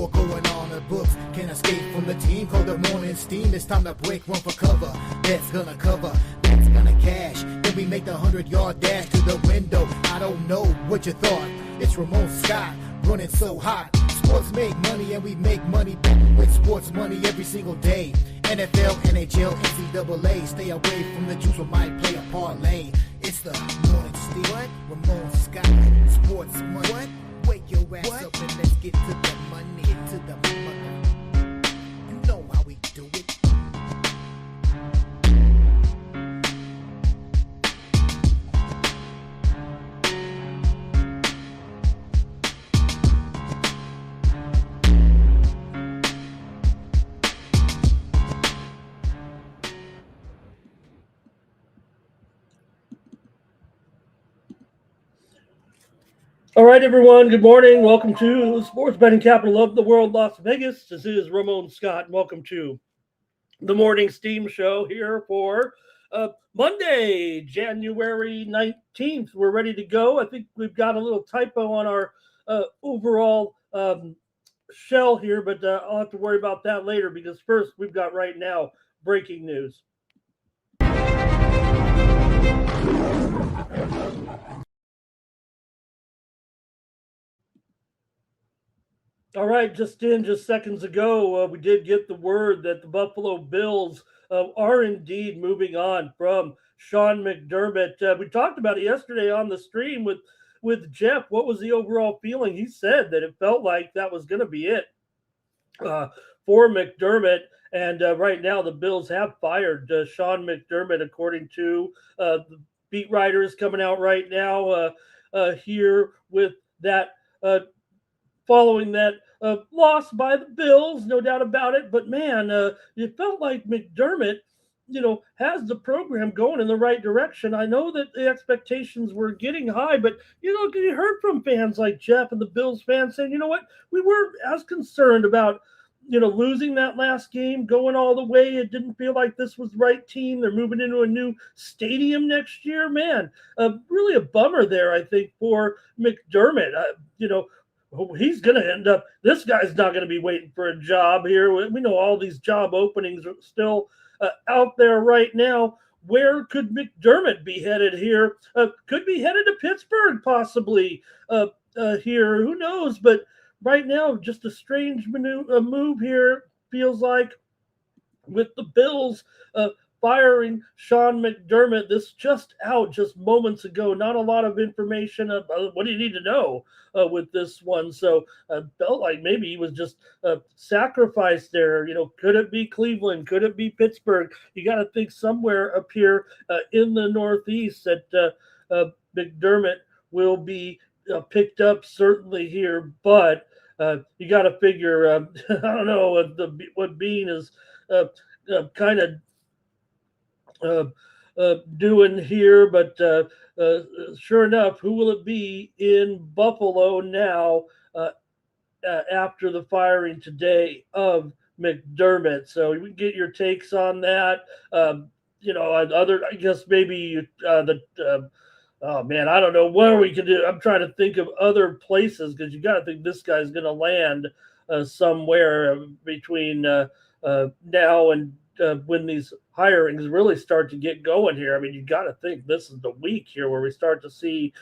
war going on. The books can't escape from the team. Call the morning steam. It's time to break, run for cover. That's gonna cover. That's gonna cash. Then we make the 100-yard dash to the window. I don't know what you thought. It's Ramon Scott running so hot. Sports make money and we make money with sports money every single day. NFL, NHL, NCAA. Stay away from the juice or might play a parlay. It's the morning steam. What? Ramon Scott. Sports money. What? Wake your ass up and let's get to the money. Get to the money. You know how we do it. All right, everyone. Good morning. Welcome to the sports betting capital of the world, Las Vegas. This is Ramon Scott. And welcome to the Morning Steam Show here for Monday, January 19th. We're ready to go. I think we've got a little typo on our overall shell here, but I'll have to worry about that later because first we've got right now breaking news. All right, just seconds ago, we did get the word that the Buffalo Bills are indeed moving on from Sean McDermott. We talked about it yesterday on the stream with Jeff. What was the overall feeling? He said that it felt like that was going to be it for McDermott. And right now, the Bills have fired Sean McDermott, according to the beat writers coming out right now here with that. Following that loss by the Bills, no doubt about it. But, man, it felt like McDermott, has the program going in the right direction. I know that the expectations were getting high, but, you heard from fans like Jeff and the Bills fans saying, you know what, we weren't as concerned about, losing that last game, going all the way. It didn't feel like this was the right team. They're moving into a new stadium next year. Man, really a bummer there, I think, for McDermott. He's going to end up, this guy's not going to be waiting for a job here. We know all these job openings are still out there right now. Where could McDermott be headed here? Could be headed to Pittsburgh possibly here. Who knows? But right now, just a strange move here, feels like, with the Bills firing Sean McDermott. This just out just moments ago. Not a lot of information about what do you need to know with this one. So I felt like maybe he was just sacrificed there. Could it be Cleveland? Could it be Pittsburgh? You got to think somewhere up here in the Northeast that McDermott will be picked up certainly here. But you got to figure, I don't know what Bean is kind of doing here, but sure enough, who will it be in Buffalo now after the firing today of McDermott? So we can get your takes on that. I guess maybe oh man, I don't know where we can do. I'm trying to think of other places because you got to think this guy's going to land somewhere between now and when these hirings really start to get going here. I mean, you got to think this is the week here where we start to see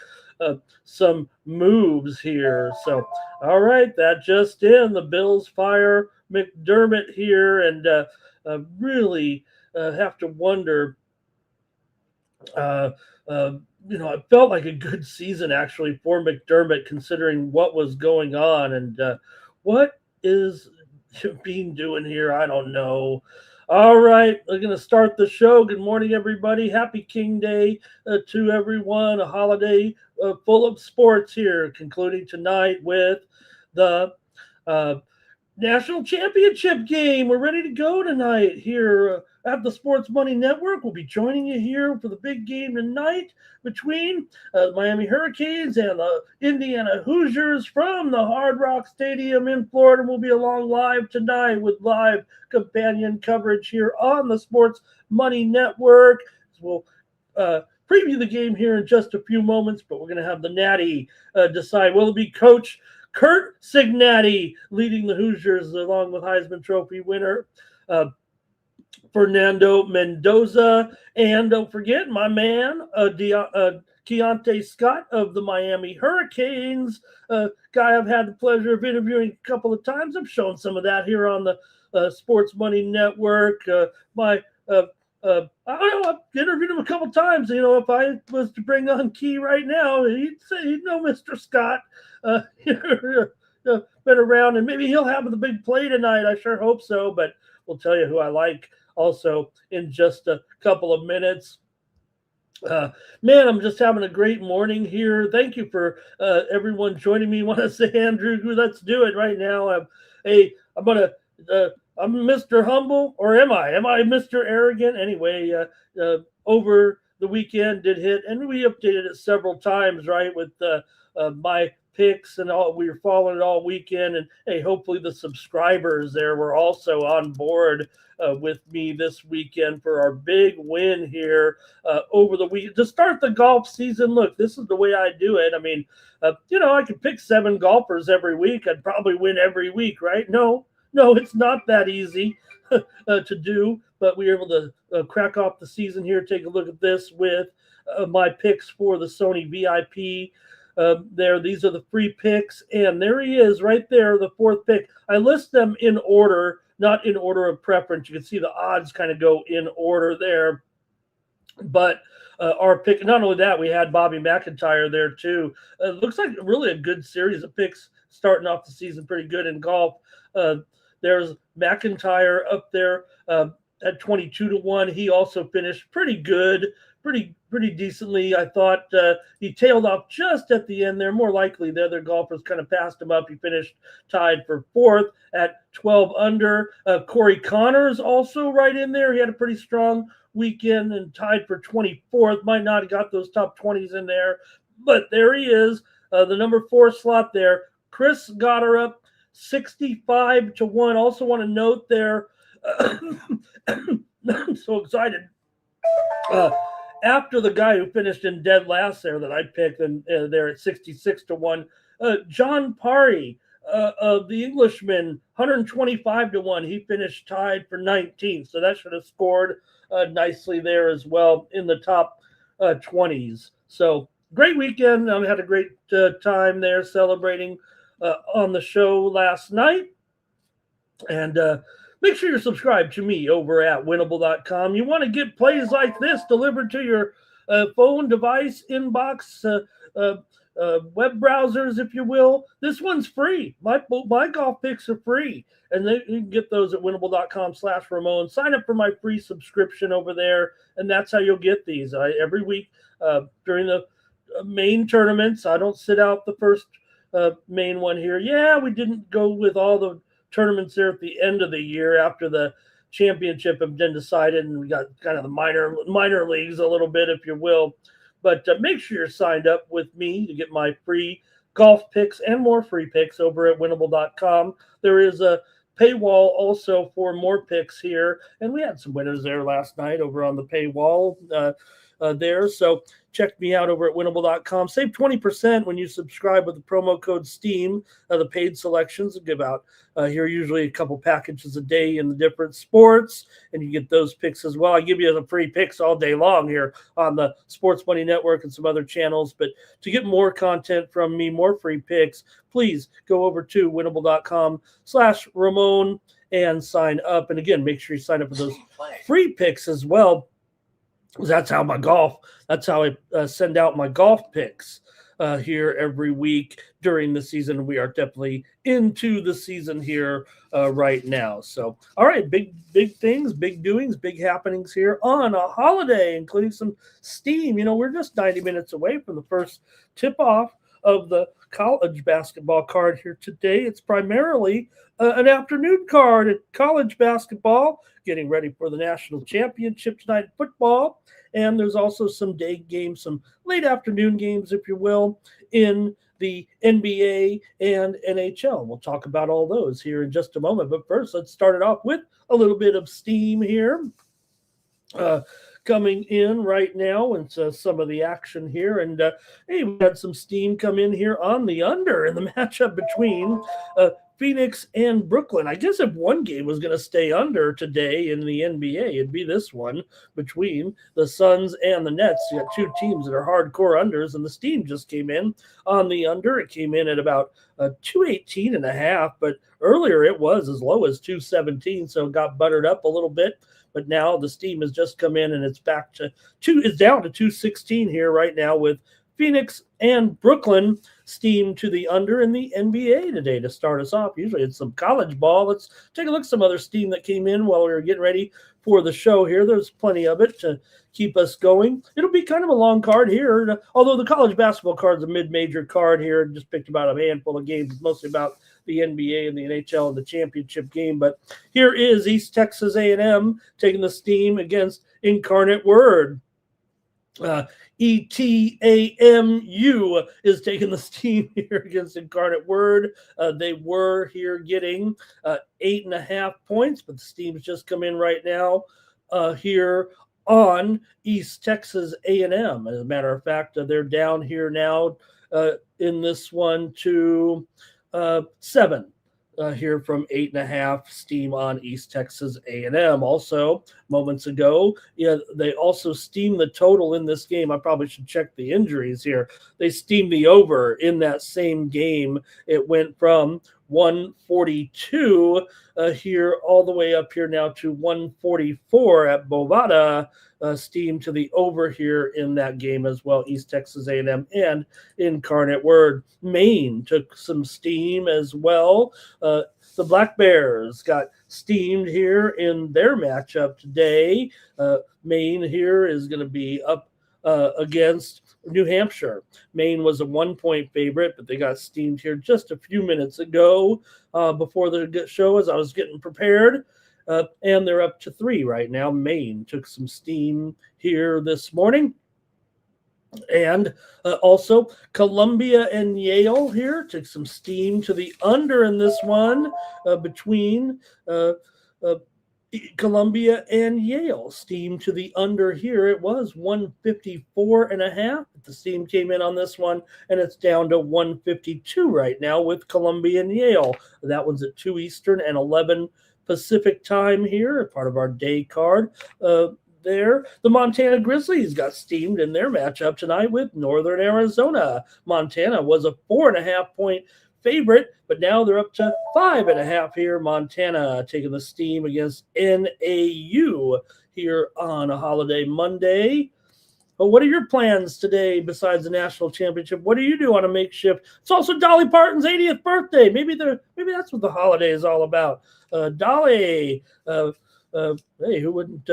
some moves here. So, all right, that just in. The Bills fire McDermott here, and really have to wonder. It felt like a good season actually for McDermott considering what was going on, and what is Bean doing here? I don't know. All right, we're going to start the show. Good morning, everybody. Happy King Day to everyone. A holiday full of sports here, concluding tonight with the National Championship game. We're ready to go tonight here at the Sports Money Network. We'll be joining you here for the big game tonight between the Miami Hurricanes and the Indiana Hoosiers from the Hard Rock Stadium in Florida. We'll be along live tonight with live companion coverage here on the Sports Money Network. We'll preview the game here in just a few moments, but we're going to have the Natty decide. Will it be Coach Kurt Cignati leading the Hoosiers along with Heisman Trophy winner Fernando Mendoza. And don't forget my man, Keontae Scott of the Miami Hurricanes, guy I've had the pleasure of interviewing a couple of times. I've shown some of that here on the Sports Money Network. I don't know, I've interviewed him a couple times. You know, if I was to bring on Key right now, he'd say he'd know Mr. Scott. Been around, and maybe he'll have the big play tonight. I sure hope so, but we'll tell you who I like also in just a couple of minutes. Man, I'm just having a great morning here. Thank you for everyone joining me. Want to say, Andrew, let's do it right now. I'm Mr. Humble, or am I? Am I Mr. Arrogant? Anyway, over the weekend did hit, and we updated it several times, right, with my picks and all. We were following it all weekend, and hey, hopefully the subscribers there were also on board with me this weekend for our big win here over the week to start the golf season. Look, this is the way I do it. I mean, I could pick 7 golfers every week. I'd probably win every week, right? No, it's not that easy to do, but we were able to crack off the season here. Take a look at this with my picks for the Sony VIP. These are the free picks, and there he is right there, the 4th pick. I list them in order, not in order of preference. You can see the odds kind of go in order there. But our pick, not only that, we had Bobby McIntyre there too. Looks like really a good series of picks starting off the season pretty good in golf. There's McIntyre up there at 22-1. He also finished pretty good, pretty decently. I thought he tailed off just at the end there. More likely, the other golfers kind of passed him up. He finished tied for 4th at 12 under. Corey Connors also right in there. He had a pretty strong weekend and tied for 24th. Might not have got those top 20s in there, but there he is, the number 4 slot there. Chris Gotterup, 65-1. Also want to note there, I'm so excited. After the guy who finished in dead last there that I picked, and there at 66-1, John Parry, the Englishman, 125-1. He finished tied for 19th, so that should have scored nicely there as well in the top 20s. So great weekend. I had a great time there celebrating on the show last night. And make sure you're subscribed to me over at winnable.com. You want to get plays like this delivered to your phone, device, inbox, web browsers, if you will. This one's free. My golf picks are free. And you can get those at winnable.com/Ramon. Sign up for my free subscription over there, and that's how you'll get these. Every week during the main tournaments, I don't sit out the first main one here. Yeah, we didn't go with all the tournaments there at the end of the year after the championship have been decided, and we got kind of the minor leagues a little bit, if you will. But make sure you're signed up with me to get my free golf picks and more free picks over at winnable.com. There is a paywall also for more picks here, and we had some winners there last night over on the paywall there. So check me out over at winnable.com. Save 20% when you subscribe with the promo code STEAM. The paid selections will give out here usually a couple packages a day in the different sports, and you get those picks as well. I give you the free picks all day long here on the Sports Money Network and some other channels. But to get more content from me, more free picks, please go over to winnable.com/Ramon and sign up. And again, make sure you sign up for those free picks as well. That's how I send out my golf picks here every week during the season. We are definitely into the season here right now. So, all right, big things, big doings, big happenings here on a holiday, including some steam. We're just 90 minutes away from the first tip-off of the college basketball card here today. It's primarily an afternoon card at college basketball, getting ready for the national championship tonight in football. And there's also some day games, some late afternoon games, if you will, in the NBA and NHL. We'll talk about all those here in just a moment. But first, let's start it off with a little bit of steam here. coming in right now into some of the action here. And hey, we had some steam come in here on the under in the matchup between Phoenix and Brooklyn. I guess if one game was going to stay under today in the NBA, it'd be this one between the Suns and the Nets. You got two teams that are hardcore unders, and the steam just came in on the under. It came in at about 218 and a half, but earlier it was as low as 217, so it got buttered up a little bit. But now the steam has just come in and it's back to it's down to 216 here right now with Phoenix and Brooklyn steam to the under in the NBA today to start us off. Usually it's some college ball. Let's take a look at some other steam that came in while we were getting ready for the show here. There's plenty of it to keep us going. It'll be kind of a long card here, although the college basketball card is a mid-major card here. Just picked about a handful of games. It's mostly about the NBA and the NHL and the championship game. But here is East Texas A&M taking the steam against Incarnate Word. ETAMU is taking the steam here against Incarnate Word. They were here getting 8.5 points, but the steam's just come in right now here on East Texas A&M. As a matter of fact, they're down here now in this one to 7. Here from 8.5 steam on East Texas A&M. Also, moments ago, they also steamed the total in this game. I probably should check the injuries here. They steamed the over in that same game. It went from 142 here all the way up here now to 144 at Bovada. Steam to the over here in that game as well. East Texas A&M and Incarnate Word. Maine took some steam as well. The Black Bears got steamed here in their matchup today. Maine here is going to be up against New Hampshire. Maine was a 1-point favorite, but they got steamed here just a few minutes ago before the show as I was getting prepared. And they're up to 3 right now. Maine took some steam here this morning. And also Columbia and Yale here took some steam to the under in this one between Columbia and Yale. Steam to the under here. It was 154.5. The steam came in on this one, and it's down to 152 right now with Columbia and Yale. That one's at 2 Eastern and 11 Pacific time here, part of our day card there. The Montana Grizzlies got steamed in their matchup tonight with Northern Arizona. Montana was a 4.5-point favorite, but now they're up to 5.5 here. Montana taking the steam against NAU here on a holiday Monday. But what are your plans today besides the national championship? What do you do on a makeshift? It's also Dolly Parton's 80th birthday. Maybe that's what the holiday is all about. Dolly, hey, who wouldn't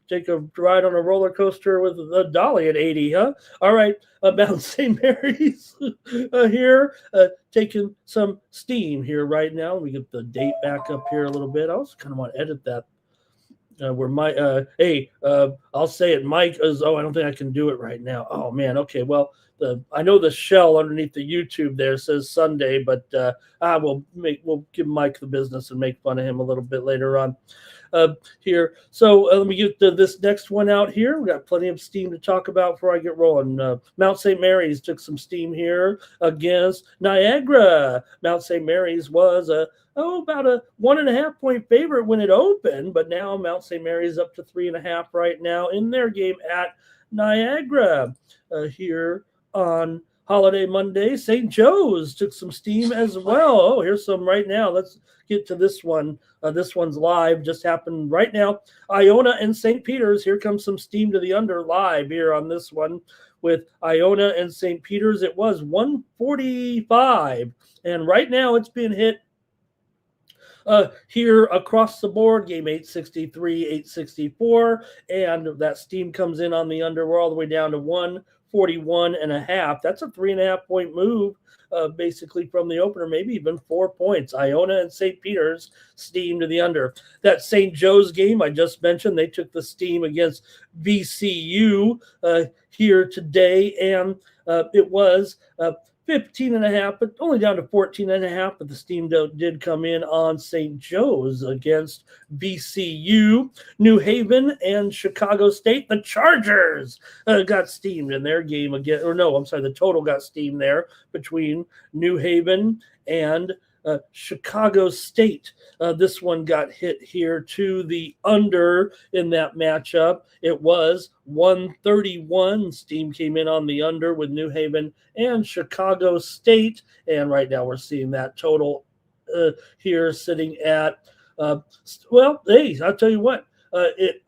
take a ride on a roller coaster with a Dolly at 80, huh? All right, Mount St. Mary's here, taking some steam here right now. Let me get the date back up here a little bit. I also kind of want to edit that. Where my I'll say it. Mike is. Oh, I don't think I can do it right now. Oh man. Okay. Well, I know the shell underneath the YouTube there says Sunday, but we'll give Mike the business and make fun of him a little bit later on here. So let me get this next one out here. We got plenty of steam to talk about before I get rolling. Mount St. Mary's took some steam here against Niagara. Mount St. Mary's was about a 1.5-point favorite when it opened, but now Mount St. Mary's up to 3.5 right now in their game at Niagara here on holiday Monday. St. Joe's took some steam as well. Oh, here's some right now. Let's get to this one. This one's live, just happened right now. Iona and St. Peter's. Here comes some steam to the under live here on this one with Iona and St. Peter's. It was 145, and right now it's being hit here across the board. Game 863, 864, and that steam comes in on the under. We're all the way down to 141.5. That's a 3.5-point move, basically from the opener, maybe even 4 points. Iona and St. Peter's steam to the under. That St. Joe's game I just mentioned, they took the steam against VCU here today, and it was 15.5, but only down to 14.5. But the steam did come in on St. Joe's against VCU, New Haven, and Chicago State. The Chargers got steamed in their game again. Or no, I'm sorry, the total got steamed there between New Haven and Chicago State. This one got hit here to the under in that matchup. It was 131. Steam came in on the under with New Haven and Chicago State. And right now we're seeing that total here sitting at, well, hey, I'll tell you what, it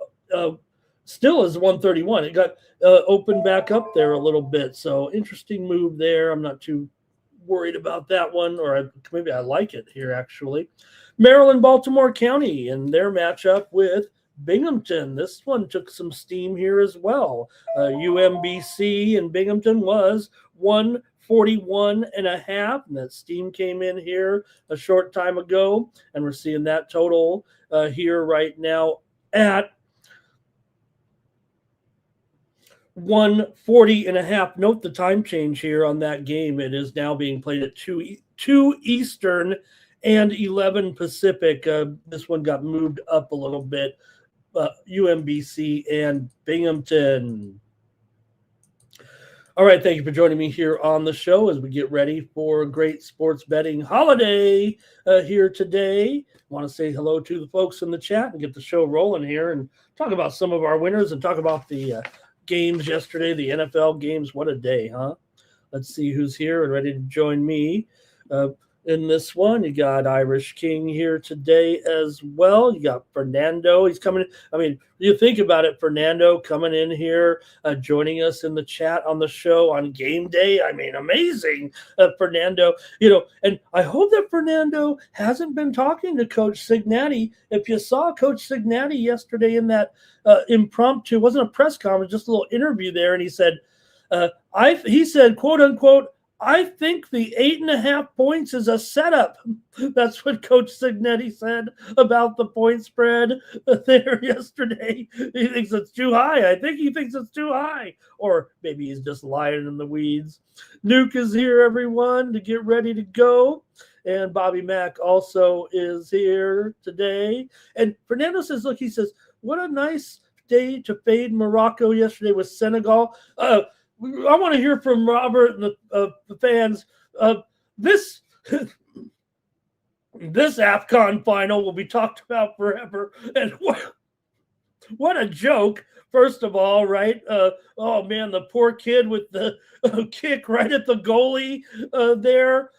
still is 131. It got opened back up there a little bit. So interesting move there. I'm not too worried about that one, or maybe I like it here actually. Maryland, Baltimore County in their matchup with Binghamton. This one took some steam here as well. UMBC in Binghamton was 141.5, and that steam came in here a short time ago, and we're seeing that total here right now at 140.5. Note the time change here on that game. It is now being played at 2 Eastern and 11 Pacific. This one got moved up a little bit. UMBC and Binghamton. All right, thank you for joining me here on the show as we get ready for a great sports betting holiday here today. I want to say hello to the folks in the chat and get the show rolling here and talk about some of our winners and talk about the games yesterday, the NFL games. What a day, huh? Let's see who's here and ready to join me in this one. You got Irish King here today as well. You got Fernando. He's coming. I mean, you think about it, Fernando coming in here, joining us in the chat on the show on game day. I mean, amazing, Fernando. You know, and I hope that Fernando hasn't been talking to Coach Cignati. If you saw Coach Cignati yesterday in that impromptu, wasn't a press conference, just a little interview there, and he said, he said, quote unquote, I think the 8.5 points is a setup. That's what Coach Cignati said about the point spread there yesterday. He thinks it's too high. I think he thinks it's too high. Or maybe he's just lying in the weeds. Nuke is here, everyone, to get ready to go. And Bobby Mack also is here today. And Fernando says, look, he says, what a nice day to fade Morocco yesterday with Senegal. I want to hear from Robert and the fans. This AFCON final will be talked about forever. And what a joke, first of all, right? Oh, man, the poor kid with the kick right at the goalie there.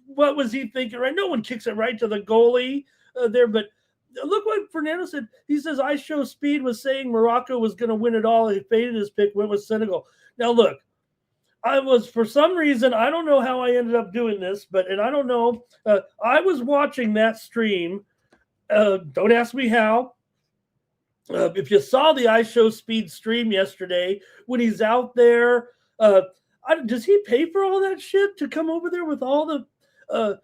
What was he thinking, right? No one kicks it right to the goalie there, but look what Fernando said. He says, I show speed was saying Morocco was going to win it all. He faded his pick, went with Senegal. Now, look, I was, for some reason, I don't know how I ended up doing this, and I don't know. I was watching that stream. Don't ask me how. If you saw the I Show Speed stream yesterday, when he's out there, does he pay for all that shit to come over there with all the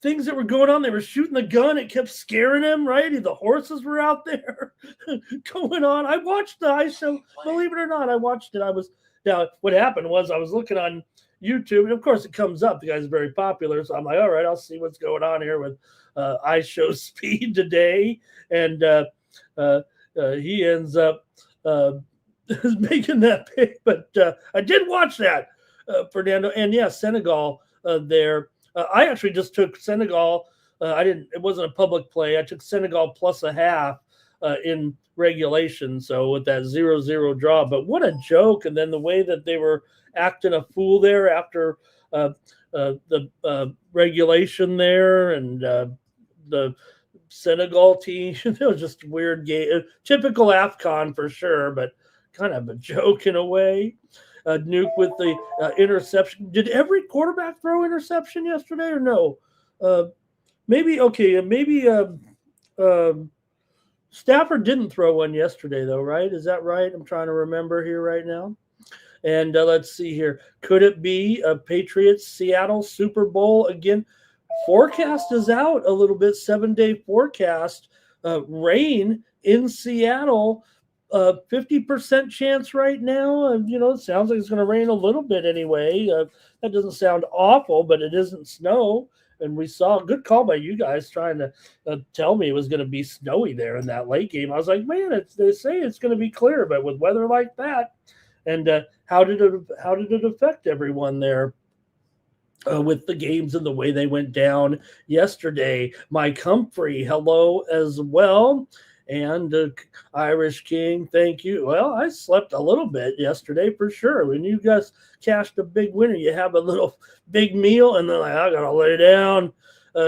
things that were going on? They were shooting the gun. It kept scaring him, right? The horses were out there going on. I watched the I Show. Believe it or not, I watched it. Now, what happened was I was looking on YouTube, and of course it comes up. The guy's very popular, so I'm like, all right, I'll see what's going on here with I Show Speed today. And he ends up making that pick. But I did watch that, Fernando. And, yeah, Senegal there. I actually just took Senegal. It wasn't a public play. I took Senegal plus a half in regulation, so with that 0-0 draw. But what a joke. And then the way that they were acting a fool there after the regulation there, and the Senegal team, it was just a weird game. Typical AFCON for sure, but kind of a joke in a way. Nuke with the interception. Did every quarterback throw interception yesterday or no? Maybe Stafford didn't throw one yesterday, though, right? Is that right? I'm trying to remember here right now. And let's see here. Could it be a Patriots Seattle Super Bowl again? Forecast is out a little bit. 7-day forecast. Rain in Seattle 50% chance right now. It sounds like it's going to rain a little bit anyway. That doesn't sound awful, but it isn't snow. And we saw a good call by you guys trying to tell me it was going to be snowy there in that late game. I was like, man, they say it's going to be clear, but with weather like that, and how did it affect everyone there? With the games and the way they went down yesterday. Mike Humphrey, hello as well. And Irish King, thank you. Well, I slept a little bit yesterday for sure. When you guys cashed a big winner, you have a little big meal, and then I got to lay down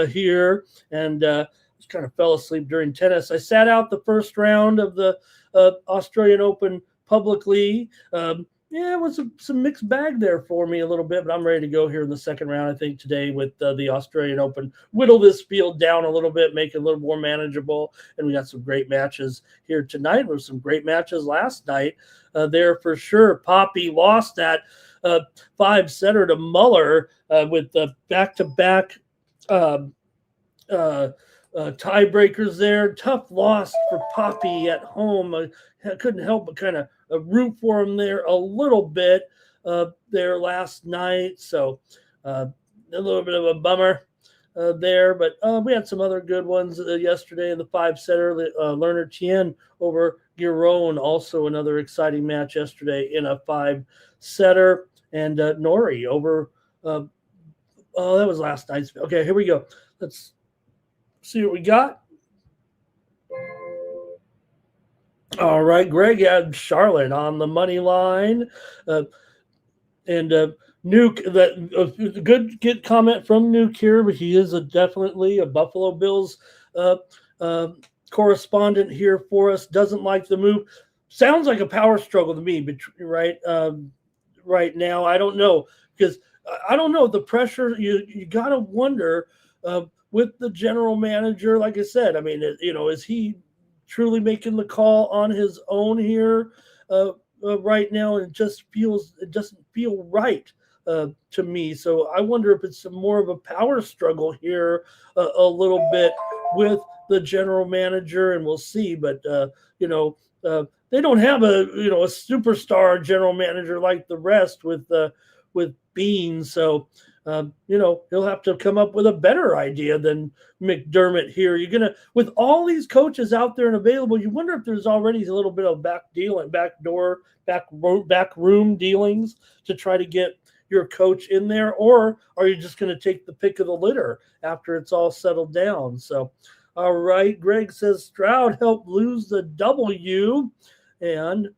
here. And just kind of fell asleep during tennis. I sat out the first round of the Australian Open publicly. It was some mixed bag there for me a little bit, but I'm ready to go here in the second round, I think, today with the Australian Open. Whittle this field down a little bit, make it a little more manageable, and we got some great matches here tonight. There were some great matches last night there for sure. Poppy lost that 5-setter to Muller with the back-to-back tiebreakers there. Tough loss for Poppy at home. I couldn't help but kind of root for him there a little bit there last night. So a little bit of a bummer there. But we had some other good ones yesterday in the 5-setter. Lerner Tien over Giron, also another exciting match yesterday in a 5-setter. And Nori over that was last night's. Okay, here we go. Let's see what we got. All right, Greg had Charlotte on the money line, and Nuke. That good comment from Nuke here, but he is definitely a Buffalo Bills correspondent here for us. Doesn't like the move. Sounds like a power struggle to me, but right now I don't know, because I don't know the pressure. You got to wonder with the general manager. Like I said, I mean, is he truly making the call on his own here right now? It doesn't feel right to me. So I wonder if it's more of a power struggle here a little bit with the general manager, and we'll see. But they don't have a superstar general manager like the rest with Bean. So he'll have to come up with a better idea than McDermott here. With all these coaches out there and available, you wonder if there's already a little bit of back room dealings to try to get your coach in there, or are you just going to take the pick of the litter after it's all settled down? So, all right, Greg says Stroud helped lose the W, and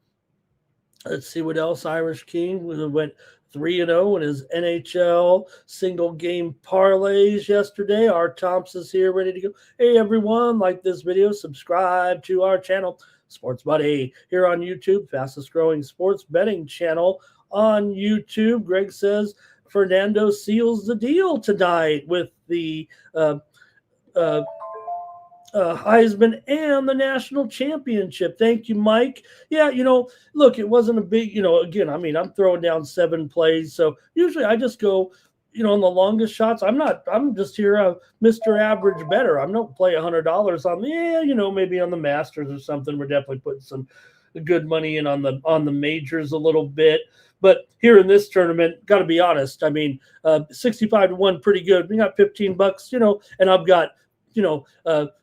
let's see what else. Irish King went 3-0 in his NHL single game parlays yesterday. Our Thompson's here ready to go. Hey, everyone, like this video, subscribe to our channel, Sports Buddy, here on YouTube, fastest growing sports betting channel on YouTube. Greg says Fernando seals the deal tonight with the Heisman and the national championship. Thank you, Mike. Yeah, look, it wasn't a big, again, I mean, I'm throwing down 7 plays. So usually I just go, on the longest shots. I'm just here, Mr. Average Bettor. I'm not play $100 on maybe on the Masters or something. We're definitely putting some good money in on the majors a little bit. But here in this tournament, got to be honest, I mean, 65-1, pretty good. We got $15, and I've got,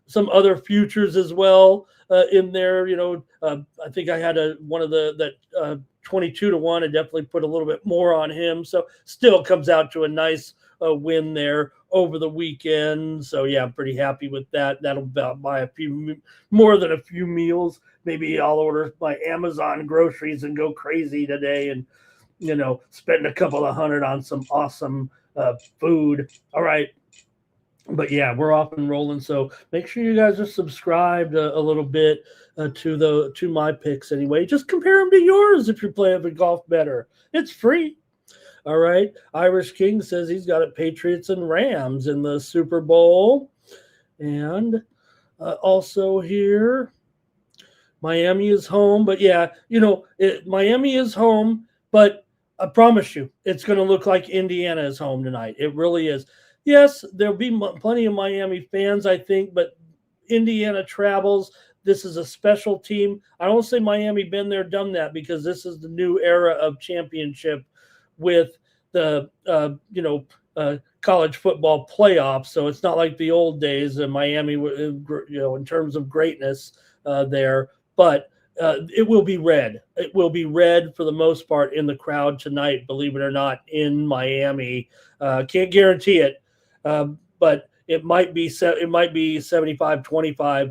some other futures as well in there. I think I had one of that 22-1. I definitely put a little bit more on him. So still comes out to a nice win there over the weekend. So yeah, I'm pretty happy with that. That'll about buy a few more than a few meals. Maybe I'll order my Amazon groceries and go crazy today and spend a couple of $100 on some awesome food. All right. But yeah, we're off and rolling. So make sure you guys are subscribed a little bit to my picks anyway. Just compare them to yours if you're playing with Golf Bettor. It's free. All right. Irish King says he's got it Patriots and Rams in the Super Bowl. And also here, Miami is home. But yeah, Miami is home. But I promise you, it's going to look like Indiana is home tonight. It really is. Yes, there'll be plenty of Miami fans, I think, but Indiana travels. This is a special team. I don't say Miami been there, done that, because this is the new era of championship with the college football playoffs. So it's not like the old days in Miami, in terms of greatness there. But it will be red. It will be red for the most part in the crowd tonight, believe it or not, in Miami. Can't guarantee it, but it might be 75-25,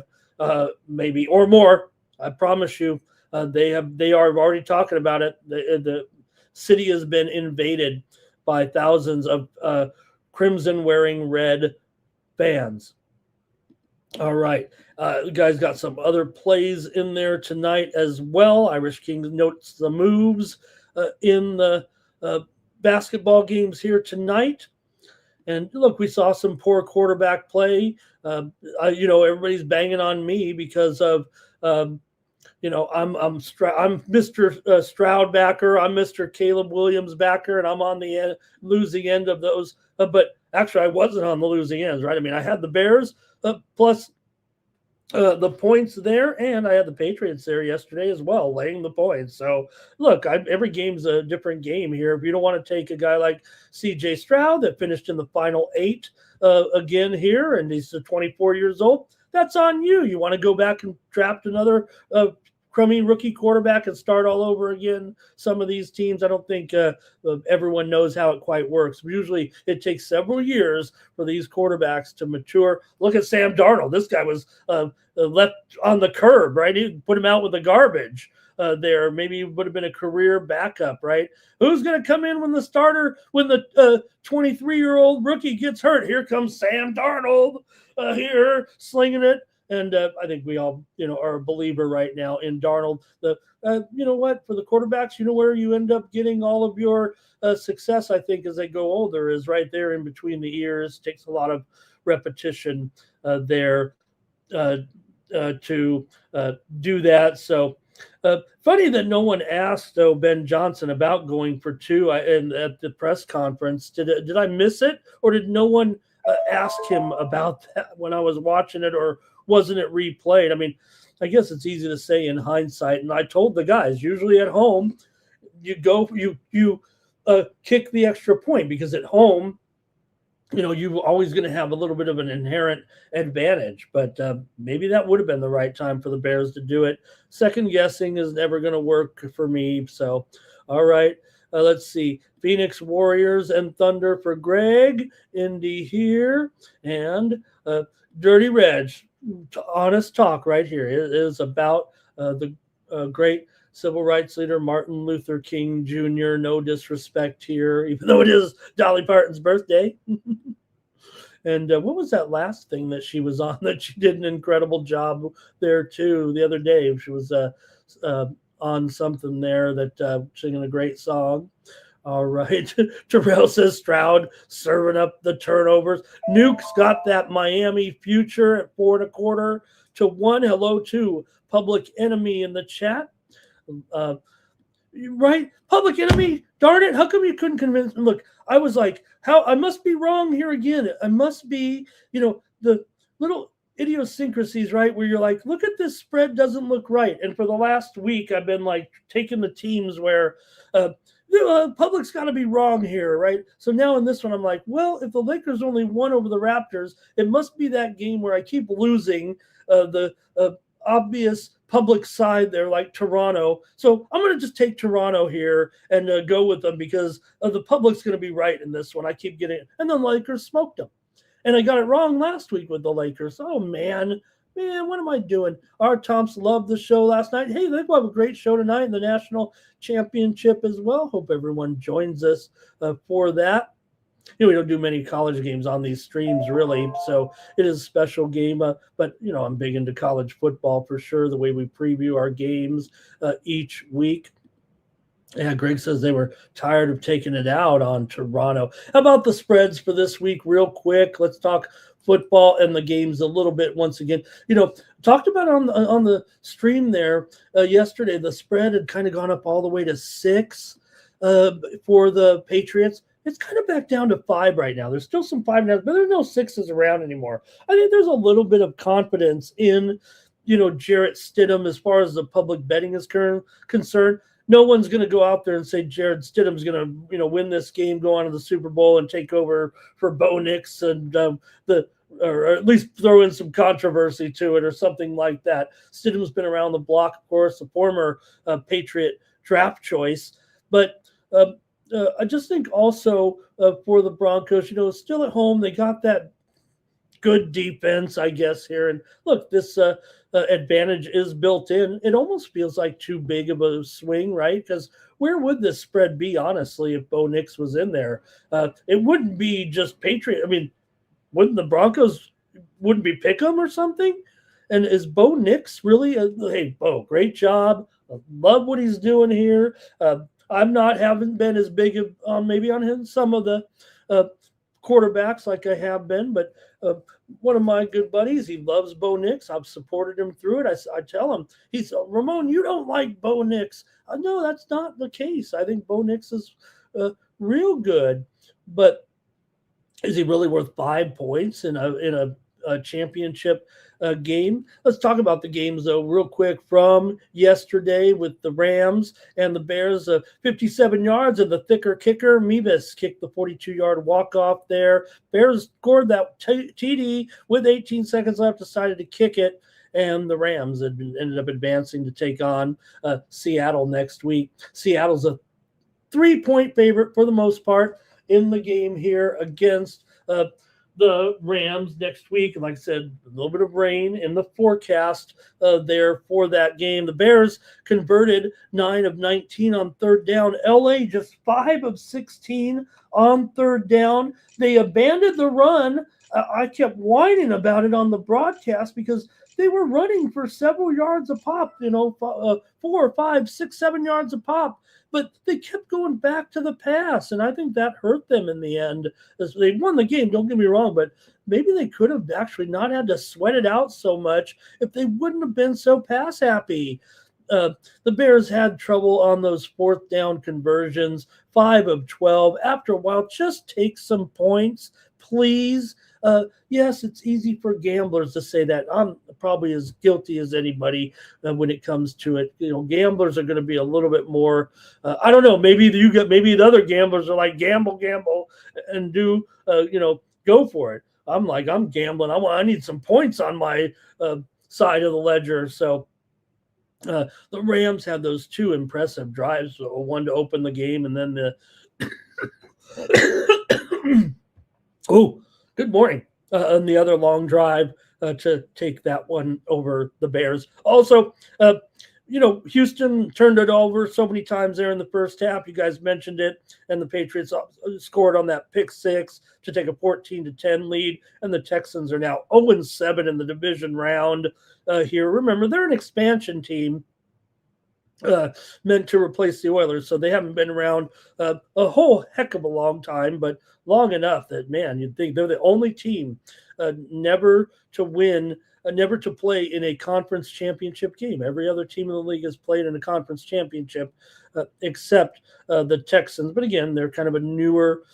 maybe, or more. I promise you. They are already talking about it. The city has been invaded by thousands of crimson wearing red fans. All right. You guys got some other plays in there tonight as well. Irish Kings notes the moves in the basketball games here tonight. And look, we saw some poor quarterback play. Everybody's banging on me because of I'm Mr. Stroud backer. I'm Mr. Caleb Williams backer, and I'm on the losing end of those. But actually, I wasn't on the losing ends, right? I mean, I had the Bears plus the points there, and I had the Patriots there yesterday as well, laying the points. So, look, every game's a different game here. If you don't want to take a guy like C.J. Stroud that finished in the final 8 again here, and he's 24 years old, that's on you. You want to go back and draft another crummy rookie quarterback and start all over again. Some of these teams, I don't think everyone knows how it quite works. Usually it takes several years for these quarterbacks to mature. Look at Sam Darnold. This guy was left on the curb, right? He put him out with the garbage there. Maybe he would have been a career backup, right? Who's going to come in when the 23-year-old rookie gets hurt? Here comes Sam Darnold here slinging it. And I think we all, are a believer right now in Darnold. For the quarterbacks, where you end up getting all of your success, I think, as they go older, is right there in between the ears. Takes a lot of repetition there to do that. So funny that no one asked, though, Ben Johnson about going for 2 at the press conference. Did I miss it, or did no one ask him about that when I was watching it, or wasn't it replayed? I mean, I guess it's easy to say in hindsight. And I told the guys, usually at home, you kick the extra point, because at home, you're always going to have a little bit of an inherent advantage. But maybe that would have been the right time for the Bears to do it. Second guessing is never going to work for me. So, all right. Let's see. Phoenix Warriors and Thunder for Greg. Indy here. And Dirty Reg. Honest talk right here. It is about the great civil rights leader Martin Luther King Jr. No disrespect here, even though it is Dolly Parton's birthday. And what was that last thing that she was on that she did an incredible job there too the other day? She was on something there that singing a great song. All right. Terrell says Stroud serving up the turnovers. Nuke's got that Miami future at 4.25 to 1. Hello to Public Enemy in the chat. Right? Public Enemy. Darn it. How come you couldn't convince me? Look, I was like, I must be wrong here again. I must be, the little idiosyncrasies, right? Where you're like, look at this spread doesn't look right. And for the last week, I've been like taking the teams where, public's got to be wrong here, right? So now in this one, I'm like, well, if the Lakers only won over the Raptors, it must be that game where I keep losing the obvious public side there, like Toronto. So I'm going to just take Toronto here and go with them, because the public's going to be right in this one. I keep getting it. And the Lakers smoked them. And I got it wrong last week with the Lakers. Oh, man, what am I doing? Our Tomps loved the show last night. Hey, I think we'll have a great show tonight in the national championship as well. Hope everyone joins us for that. We don't do many college games on these streams, really, so it is a special game. But, I'm big into college football for sure, the way we preview our games each week. Yeah, Greg says they were tired of taking it out on Toronto. How about the spreads for this week real quick? Let's talk football and the games a little bit once again. Talked about on the stream there yesterday, the spread had kind of gone up all the way to 6 for the Patriots. It's kind of back down to 5 right now. There's still some 5.5, but there's no 6s around anymore. I think there's a little bit of confidence in Jarrett Stidham, as far as the public betting is concerned, no one's going to go out there and say Jared Stidham's going to, win this game, go on to the Super Bowl, and take over for Bo Nix and or at least throw in some controversy to it or something like that. Stidham's been around the block, of course, a former Patriot draft choice. But I just think also for the Broncos, still at home, they got that good defense, I guess, here. And look, this advantage is built in. It almost feels like too big of a swing, right? Because where would this spread be, honestly, if Bo Nix was in there? It wouldn't be just Patriot. I mean, wouldn't the Broncos be pick 'em or something? And is Bo Nix really? Hey, Bo, great job. I love what he's doing here. I'm not haven't been as big of maybe on him some of the quarterbacks like I have been, but one of my good buddies, he loves Bo Nix. I've supported him through it. I tell him, he's Ramon, you don't like Bo Nix. No, that's not the case. I think Bo Nix is real good, but is he really worth 5 points in a championship game? Let's talk about the games, though, real quick from yesterday with the Rams and the Bears. 57 yards and the thicker kicker. Mevis kicked the 42-yard walk-off there. Bears scored that TD with 18 seconds left, decided to kick it, and the Rams ended up advancing to take on Seattle next week. Seattle's a 3-point favorite for the most part in the game here against the Rams next week. And like I said, a little bit of rain in the forecast there for that game. The Bears converted 9 of 19 on third down. LA just 5 of 16 on third down. They abandoned the run. I kept whining about it on the broadcast because they were running for several yards a pop, 4, 5, 6, 7 yards a pop. But they kept going back to the pass, and I think that hurt them in the end. As they won the game, don't get me wrong, but maybe they could have actually not had to sweat it out so much if they wouldn't have been so pass happy. The Bears had trouble on those fourth down conversions, 5 of 12. After a while, just take some points, please. Yes, it's easy for gamblers to say that. I'm probably as guilty as anybody when it comes to it. Gamblers are going to be a little bit more. I don't know. Maybe the other gamblers are like gamble, and do go for it. I'm gambling. I need some points on my side of the ledger. So the Rams had those 2 impressive drives. One to open the game, and then the oh. Good morning. And the other long drive to take that one over the Bears. Also, Houston turned it over so many times there in the first half. You guys mentioned it. And the Patriots scored on that pick 6 to take a 14-10 lead. And the Texans are now 0-7 in the division round here. Remember, they're an expansion team. Meant to replace the Oilers, so they haven't been around a whole heck of a long time, but long enough that, man, you'd think they're the only team never to play in a conference championship game. Every other team in the league has played in a conference championship except the Texans. But again, they're kind of a newer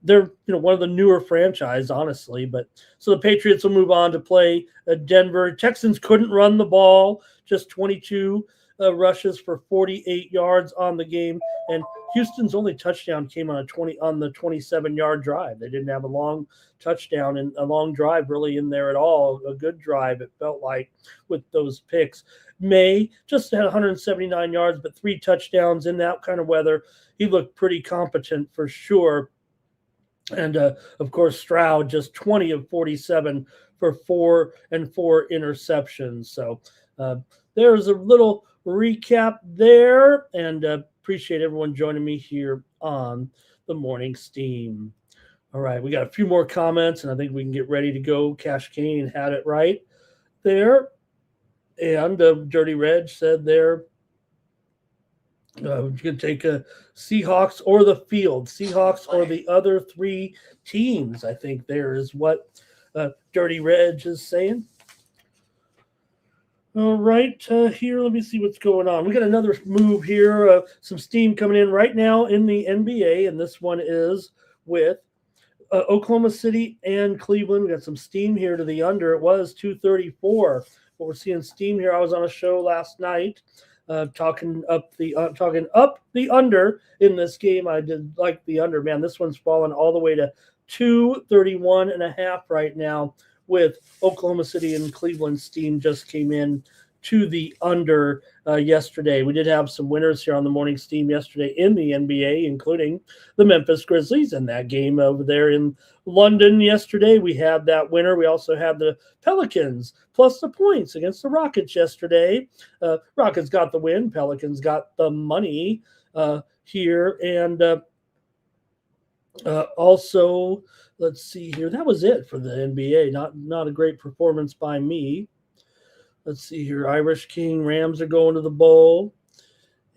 they're one of the newer franchise, honestly. But so the Patriots will move on to play Denver. Texans couldn't run the ball, just 22 rushes for 48 yards on the game, and Houston's only touchdown came on the 27-yard drive. They didn't have a long touchdown and a long drive really in there at all. A good drive, it felt like, with those picks. May just had 179 yards, but 3 touchdowns in that kind of weather. He looked pretty competent for sure. And of course, Stroud just 20 of 47 for 4 interceptions. So there's a little recap there, and appreciate everyone joining me here on the Morning Steam. All right, we got a few more comments, and I think we can get ready to go. Cash Kane had it right there, and Dirty Reg said there you can take a Seahawks or the field, Seahawks or the other 3 teams. I think there is what Dirty Reg is saying. All right, here, let me see what's going on. We got another move here, some steam coming in right now in the NBA, and this one is with Oklahoma City and Cleveland. We got some steam here to the under. It was 234 what we're seeing steam here. I was on a show last night talking up the under in this game. I did like the under. Man, this one's fallen all the way to 231.5 right now, with Oklahoma City and Cleveland. Steam just came in to the under yesterday. We did have some winners here on the morning steam yesterday in the NBA, including the Memphis Grizzlies in that game over there in London yesterday. We had that winner. We also had the Pelicans plus the points against the Rockets yesterday. Rockets got the win. Pelicans got the money here. And also, let's see here. That was it for the NBA. Not a great performance by me. Let's see here. Irish King Rams are going to the bowl.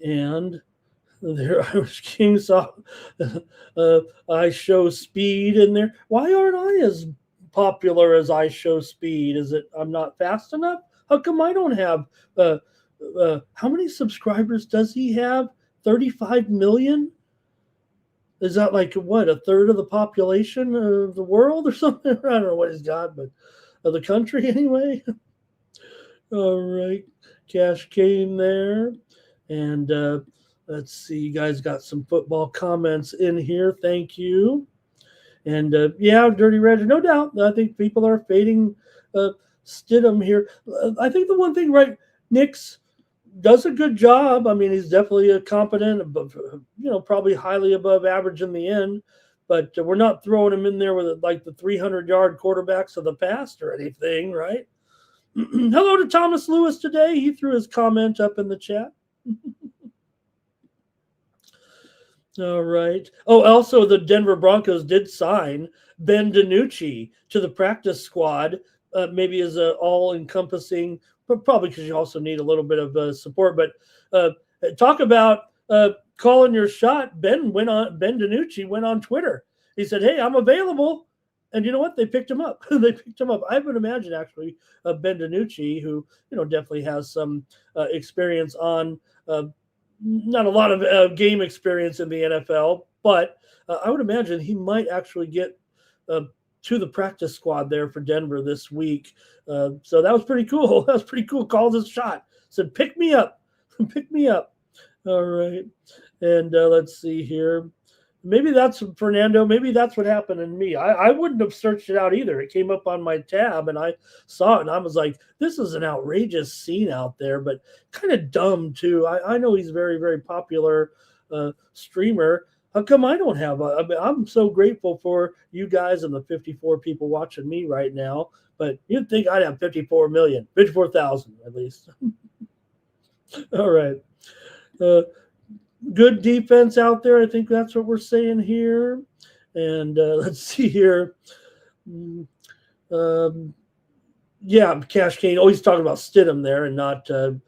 And their Irish King saw I Show Speed in there. Why aren't I as popular as I Show Speed? Is it I'm not fast enough? How come I don't have how many subscribers does he have? 35 million? Is that like what, a third of the population of the world or something? I don't know what he's got, but of the country anyway. All right, Cash came there, and let's see, you guys got some football comments in here. Thank you. And yeah, Dirty Red, no doubt. I think people are fading Stidham here. I think the one thing, right, Nix does a good job. I mean, he's definitely a competent, probably highly above average in the end. But we're not throwing him in there with like the 300-yard quarterbacks of the past or anything, right? Hello to Thomas Lewis today. He threw his comment up in the chat. All right. Oh, also the Denver Broncos did sign Ben DiNucci to the practice squad, maybe as a all-encompassing, but probably because you also need a little bit of support. But talk about calling your shot. Ben DiNucci went on Twitter. He said, "Hey, I'm available." And you know what? They picked him up. I would imagine, actually, Ben DiNucci, who definitely has some experience on, not a lot of game experience in the NFL, but I would imagine he might actually get to the practice squad there for Denver this week. So that was pretty cool. That was pretty cool. Called his shot. Said, "Pick me up, pick me up." All right, and let's see here. Maybe that's Fernando. Maybe that's what happened in me. I wouldn't have searched it out either. It came up on my tab and I saw it and I was like, this is an outrageous scene out there, but kind of dumb too. I know he's very, very popular streamer. How come I don't have I'm so grateful for you guys and the 54 people watching me right now, but you'd think I'd have 54,000 at least. All right. Good defense out there. I think that's what we're saying here. And let's see here. Yeah, Cash Kane always talking about Stidham there and not Ben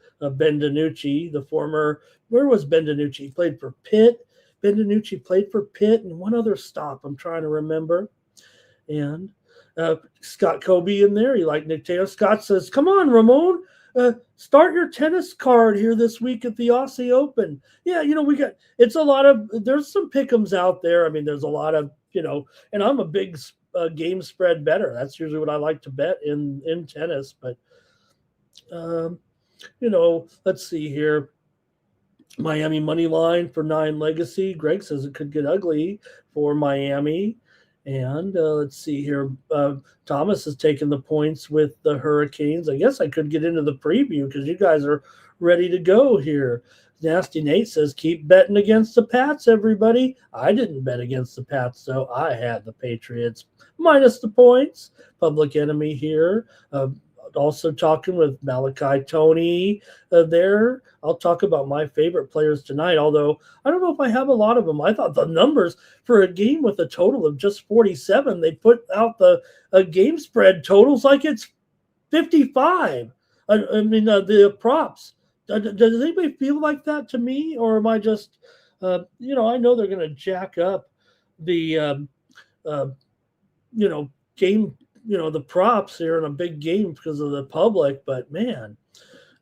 DiNucci, the former. Where was Ben DiNucci? He played for Pitt. Ben DiNucci played for Pitt and one other stop I'm trying to remember. And Scott Kobe in there. He liked Nick Taylor. Scott says, "Come on, Ramon. Start your tennis card here this week at the Aussie Open." Yeah, it's a lot of, there's some pick'ems out there. I mean, there's a lot of, and I'm a big game spread better. That's usually what I like to bet in tennis. But, let's see here. Miami money line for 9 legacy. Greg says it could get ugly for Miami. And let's see here. Thomas has taken the points with the Hurricanes. I guess I could get into the preview because you guys are ready to go here. Nasty Nate says, keep betting against the Pats, everybody. I didn't bet against the Pats, though. I had the Patriots minus the points. Public Enemy here. Also talking with Malachi Tony there. I'll talk about my favorite players tonight, although I don't know if I have a lot of them. I thought the numbers for a game with a total of just 47, they put out the game spread totals like it's 55. I mean, the props. Does anybody feel like that to me? Or am I just, I know they're going to jack up the, game, the props here in a big game because of the public, but man,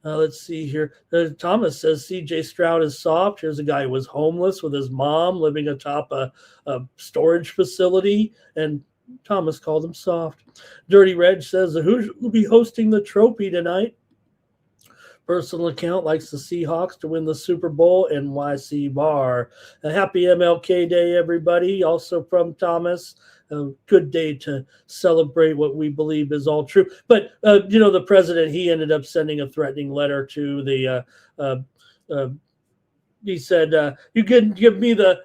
let's see here. Thomas says CJ Stroud is soft. Here's a guy who was homeless with his mom living atop a storage facility and Thomas called him soft. Dirty Reg says, who will be hosting the trophy tonight? Personal account likes the Seahawks to win the Super Bowl. NYC Bar. A happy MLK Day, everybody. Also from Thomas. A good day to celebrate what we believe is all true. But, the president, he ended up sending a threatening letter to the he said, you didn't give me the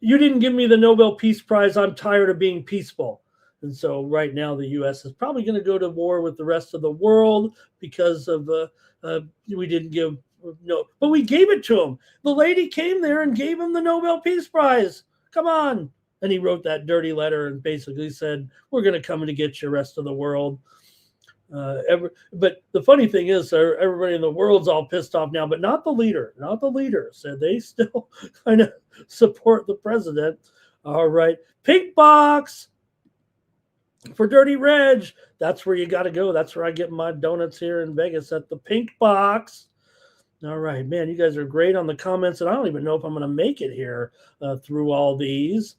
Nobel Peace Prize. I'm tired of being peaceful. And so right now the U.S. is probably going to go to war with the rest of the world because of we didn't give but we gave it to him. The lady came there and gave him the Nobel Peace Prize. Come on. And he wrote that dirty letter and basically said, we're going to come to get you, rest of the world. But the funny thing is, everybody in the world's all pissed off now, but not the leader. Not the leader. So they still kind of support the president. All right. Pink box for Dirty Reg. That's where you got to go. That's where I get my donuts here in Vegas, at the Pink Box. All right, man, you guys are great on the comments, and I don't even know if I'm going to make it here through all these.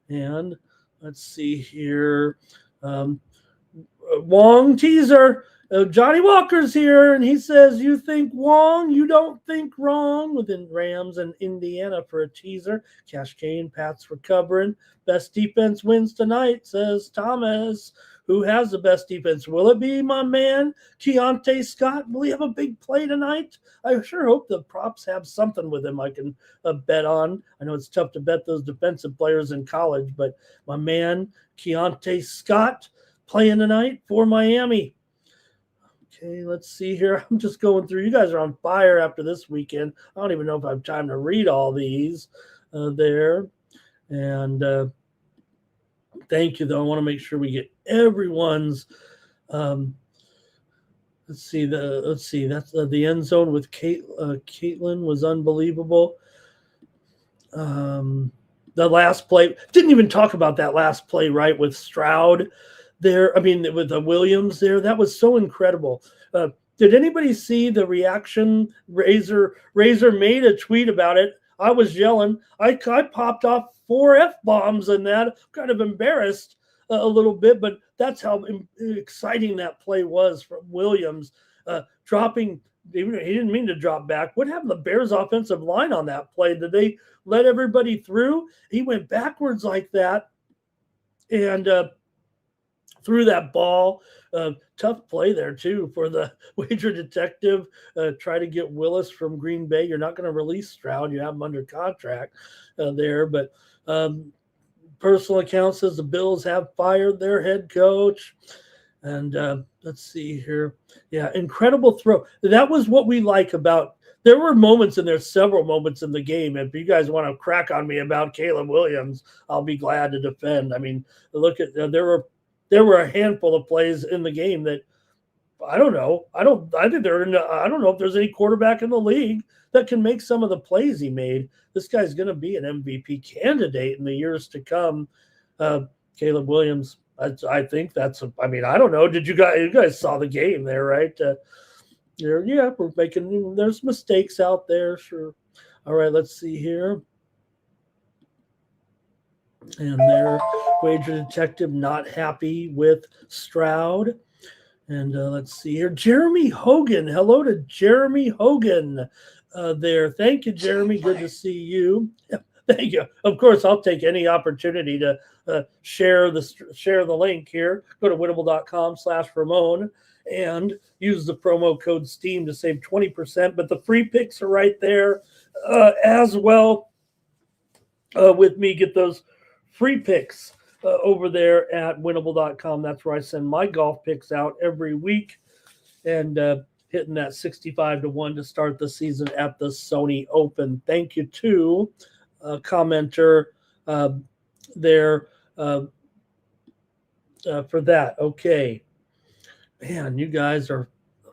And let's see here. Wong teaser. Johnny Walker's here, and he says, you think Wong, you don't think wrong, within Rams and Indiana for a teaser. Cash Kane, Pat's recovering. Best defense wins tonight, says Thomas. Who has the best defense? Will it be my man, Keontae Scott? Will he have a big play tonight? I sure hope the props have something with him I can bet on. I know it's tough to bet those defensive players in college, but my man, Keontae Scott, playing tonight for Miami. Okay, let's see here. I'm just going through. You guys are on fire after this weekend. I don't even know if I have time to read all these there. And thank you, though. I want to make sure we get everyone's. Let's see. That's the end zone with Caitlin was unbelievable. The last play, didn't even talk about that last play, right, with Stroud there. I mean, with the Williams there, that was so incredible. Did anybody see the reaction? Razor made a tweet about it. I was yelling. I popped off 4 F-bombs in that. I'm kind of embarrassed a little bit, but that's how exciting that play was from Williams. Dropping, even he didn't mean to drop back. What happened to the Bears offensive line on that play? Did they let everybody through? He went backwards like that and threw that ball. Tough play there, too, for the wager detective. Try to get Willis from Green Bay. You're not going to release Stroud. You have him under contract there. But personal account says the Bills have fired their head coach. And let's see here. Yeah, incredible throw. That was what we like about – there were moments, and there's several moments in the game. If you guys want to crack on me about Caleb Williams, I'll be glad to defend. I mean, look at there were a handful of plays in the game that I don't know. I don't know if there's any quarterback in the league that can make some of the plays he made. This guy's going to be an MVP candidate in the years to come. Caleb Williams, I think that's I don't know. You guys saw the game there, right? We're making, there's mistakes out there. Sure. All right, let's see here. And their wager detective not happy with Stroud. And let's see here. Jeremy Hogan. Hello to Jeremy Hogan there. Thank you, Jeremy. Good to see you. Thank you. Of course, I'll take any opportunity to share the link here. Go to winnable.com/Ramon and use the promo code STEAM to save 20%. But the free picks are right there as well with me. Get those free picks over there at winnable.com. That's where I send my golf picks out every week and hitting that 65-1 to start the season at the Sony Open. Thank you to a commenter there for that. Okay. Man, you guys are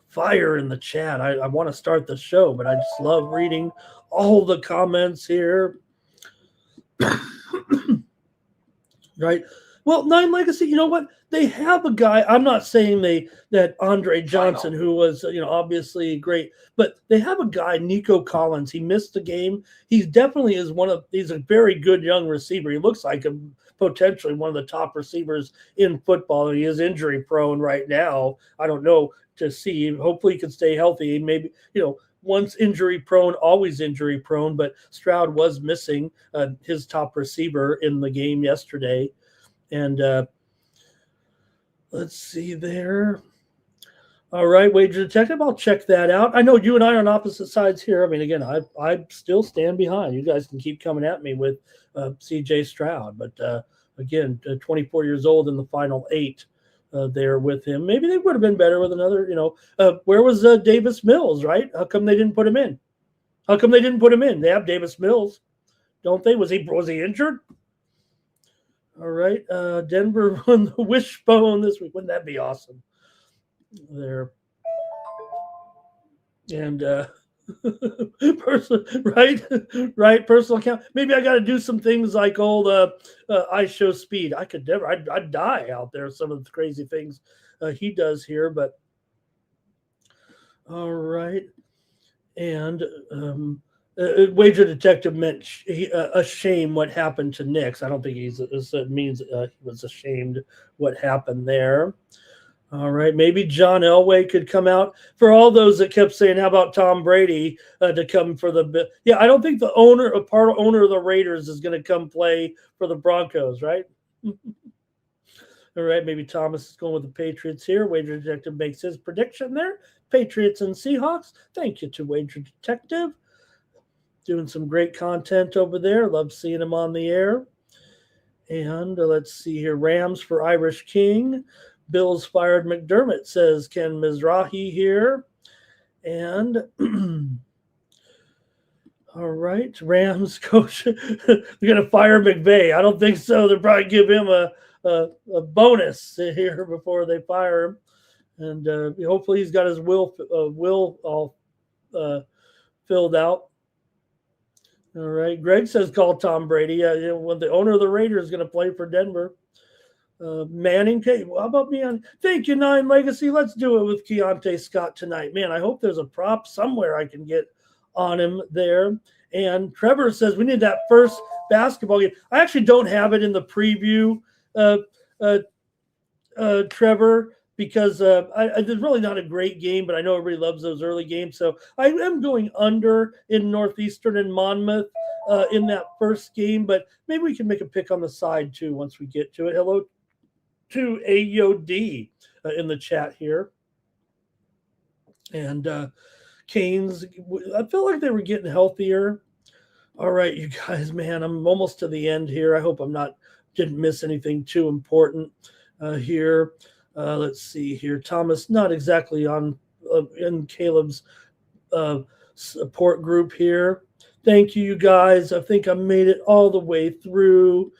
fire in the chat. I want to start the show, but I just love reading all the comments here. Right. Well, Nine Legacy, you know what? They have a guy. I'm not saying that Andre Johnson, who was, obviously great, but they have a guy, Nico Collins. He missed the game. He definitely is he's a very good young receiver. He looks like him, potentially one of the top receivers in football. He is injury prone right now. I don't know to see. Hopefully he can stay healthy. Maybe, once injury prone, always injury prone, but Stroud was missing his top receiver in the game yesterday. And let's see there. All right, Wager Detective, I'll check that out. I know you and I are on opposite sides here. I mean, again, I still stand behind. You guys can keep coming at me with C.J. Stroud, but again, 24 years old in the final 8 there with him. Maybe they would have been better with another, where was Davis Mills, right? How come they didn't put him in? They have Davis Mills, don't they? Was he injured? All right, Denver won the wishbone this week. Wouldn't that be awesome? There. And personal account. Maybe I got to do some things like old I show speed. I'd die out there. Some of the crazy things he does here, but all right. And Wager Detective meant a shame what happened to Nix. I don't think it means he was ashamed what happened there. All right, maybe John Elway could come out. For all those that kept saying, how about Tom Brady to come for the – yeah, I don't think the owner of the Raiders is going to come play for the Broncos, right? All right, maybe Thomas is going with the Patriots here. Wager Detective makes his prediction there. Patriots and Seahawks. Thank you to Wager Detective. Doing some great content over there. Love seeing him on the air. And let's see here. Rams for Irish King. Bills fired McDermott, says Ken Mizrahi here. And all right, Rams coach, they're going to fire McVay. I don't think so. They'll probably give him a bonus here before they fire him. And hopefully he's got his will all filled out. All right, Greg says call Tom Brady. When the owner of the Raiders is going to play for Denver. Manning, hey, how about me on? Thank you, Nine Legacy. Let's do it with Keontae Scott tonight. Man, I hope there's a prop somewhere I can get on him there. And Trevor says we need that first basketball game. I actually don't have it in the preview, Trevor, because it's really not a great game, but I know everybody loves those early games. So I am going under in Northeastern and Monmouth in that first game, but maybe we can make a pick on the side too once we get to it. Hello to AOD in the chat here. And Canes, I feel like they were getting healthier. All right, you guys, man, I'm almost to the end here. I hope didn't miss anything too important here. Let's see here. Thomas, not exactly on in Caleb's support group here. Thank you guys. I think I made it all the way through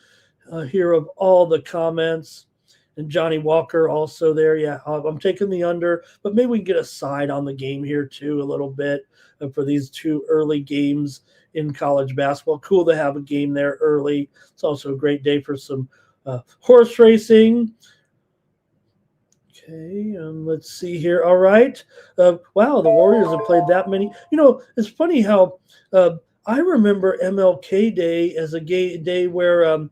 here of all the comments. And Johnny Walker also there. Yeah, I'm taking the under, but maybe we can get a side on the game here too a little bit for these 2 early games in college basketball. Cool to have a game there early. It's also a great day for some horse racing. Okay, let's see here. All right. Wow, the Warriors have played that many. It's funny how I remember MLK Day as a day where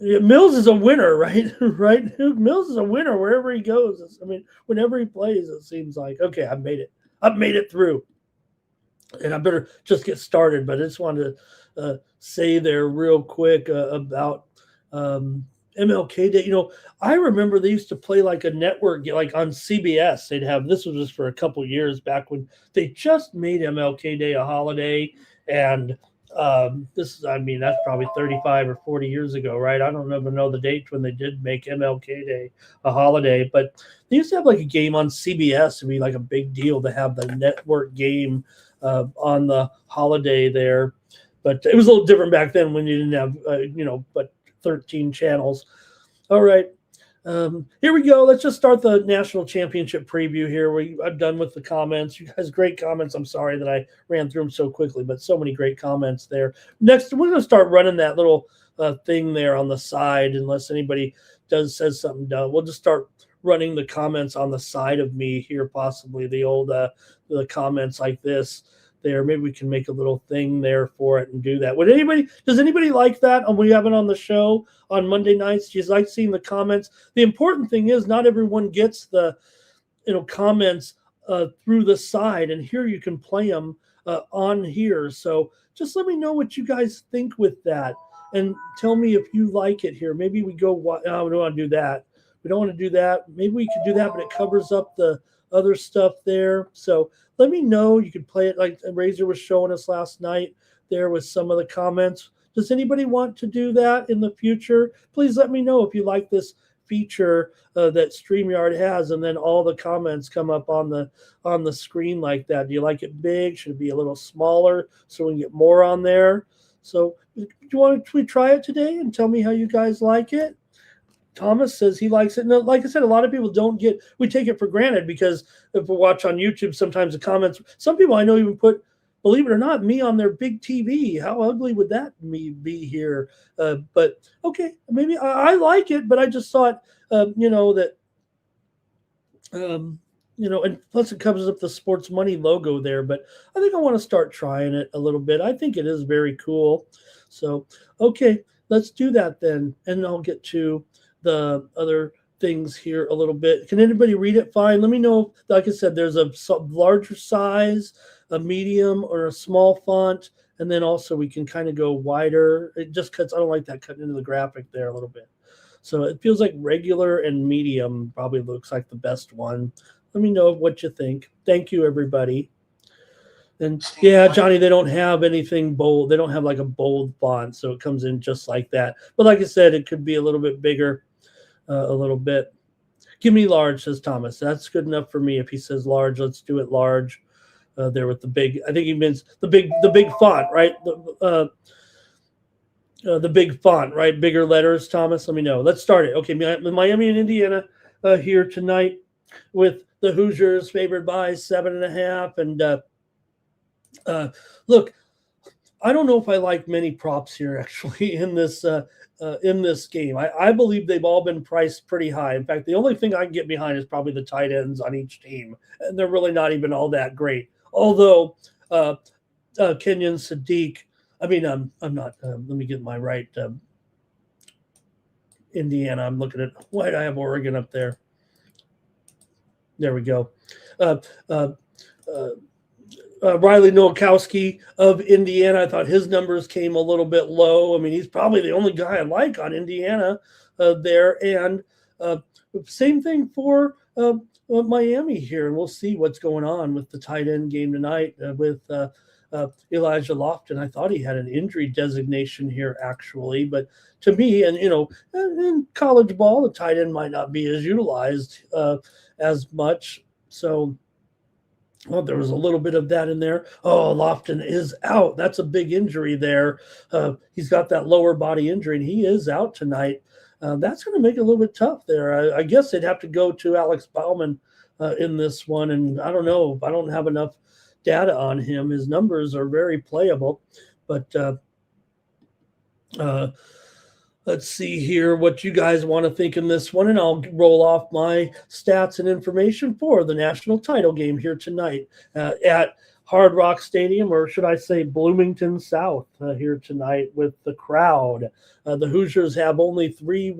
Mills is a winner, right? Right? Mills is a winner wherever he goes. Whenever he plays, it seems like, okay, I've made it through. And I better just get started. But I just wanted to say there real quick about MLK Day. I remember they used to play like a network, like on CBS. They'd have, this was just for a couple years back when they just made MLK Day a holiday. And that's probably 35 or 40 years ago, right? I don't even know the date when they did make MLK Day a holiday, but they used to have like a game on CBS. It'd be like a big deal to have the network game on the holiday there. But it was a little different back then when you didn't have, but 13 channels. All right. Here we go. Let's just start the national championship preview here. I'm done with the comments. You guys, great comments. I'm sorry that I ran through them so quickly, but so many great comments there. Next, we're going to start running that little thing there on the side, unless anybody says something dumb. We'll just start running the comments on the side of me here, possibly the old the comments like this. there. Maybe we can make a little thing there for it and do that. Does anybody like that? And we have it on the show on Monday nights. Do you like seeing the comments? The important thing is not everyone gets the comments through the side, and here you can play them on here. So just let me know what you guys think with that, and tell me if you like it here. Maybe we go. No, we don't want to do that. We don't want to do that. Maybe we could do that, but it covers up the other stuff there. So let me know. You could play it like Razor was showing us last night. There with some of the comments. Does anybody want to do that in the future? Please let me know if you like this feature that StreamYard has, and then all the comments come up on the screen like that. Do you like it big? Should it be a little smaller so we can get more on there? So do you want to try it today and tell me how you guys like it? Thomas says he likes it. No, like I said, a lot of people we take it for granted, because if we watch on YouTube, sometimes the comments, some people I know even put, believe it or not, me on their big TV. How ugly would that be here? But okay, maybe I like it, but I just thought, that, and plus it covers up the sports money logo there. But I think I want to start trying it a little bit. I think it is very cool. So, okay, let's do that then. And I'll get to the other things here a little bit. Can anybody read it fine? Let me know. Like I said, there's a larger size, a medium, or a small font, and then also we can kind of go wider. It just cuts. I don't like that cutting into the graphic there a little bit. So it feels like regular and medium probably looks like the best one. Let me know what you think. Thank you, everybody. And yeah, Johnny, they don't have anything bold. They don't have like a bold font, so it comes in just like that. But like I said, it could be a little bit bigger, a little bit. Give me large, says Thomas. That's good enough for me. If he says large, let's do it large. There with the big. I think he means the big font, right? The big font, right? Bigger letters, Thomas. Let me know. Let's start it. Okay, Miami and Indiana here tonight with the Hoosiers favored by 7.5. And look, I don't know if I like many props here actually in this game. I believe they've all been priced pretty high. In fact, the only thing I can get behind is probably the tight ends on each team, and they're really not even all that great. Although Kenyon Sadiq, I'm not. Let me get my right. Indiana. I'm looking at. Why do I have Oregon up there? There we go. Riley Nowakowski of Indiana. I thought his numbers came a little bit low. He's probably the only guy I like on Indiana there. And same thing for Miami here. And we'll see what's going on with the tight end game tonight with Elijah Lofton. I thought he had an injury designation here, actually. But to me, and, in college ball, the tight end might not be as utilized as much. So, well, there was a little bit of that in there. Oh, Lofton is out. That's a big injury there. He's got that lower body injury, and he is out tonight. That's going to make it a little bit tough there. I guess they'd have to go to Alex Bauman in this one, and I don't know. I don't have enough data on him. His numbers are very playable, but let's see here what you guys want to think in this one, and I'll roll off my stats and information for the national title game here tonight at Hard Rock Stadium, or should I say Bloomington South here tonight with the crowd. The Hoosiers have only three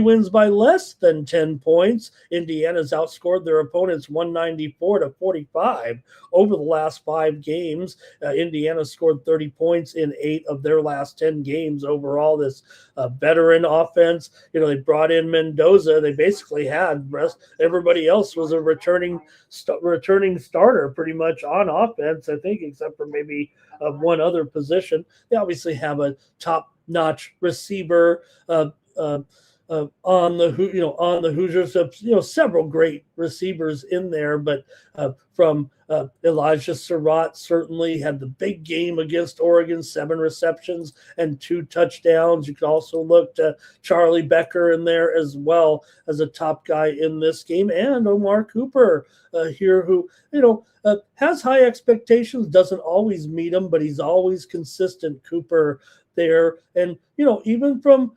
wins by less than 10 points. Indiana's outscored their opponents 194-45 over the last 5 games. Indiana scored 30 points in 8 of their last 10 games overall. This veteran offense, they brought in Mendoza. They basically had everybody else was a returning starter pretty much on offense, I think, except for maybe one other position. They obviously have a top-notch receiver on the Hoosiers, several great receivers in there, but from Elijah Surratt certainly had the big game against Oregon, 7 receptions and 2 touchdowns. You could also look to Charlie Becker in there as well as a top guy in this game, and Omar Cooper here, who has high expectations, doesn't always meet them, but he's always consistent. Cooper there, and even from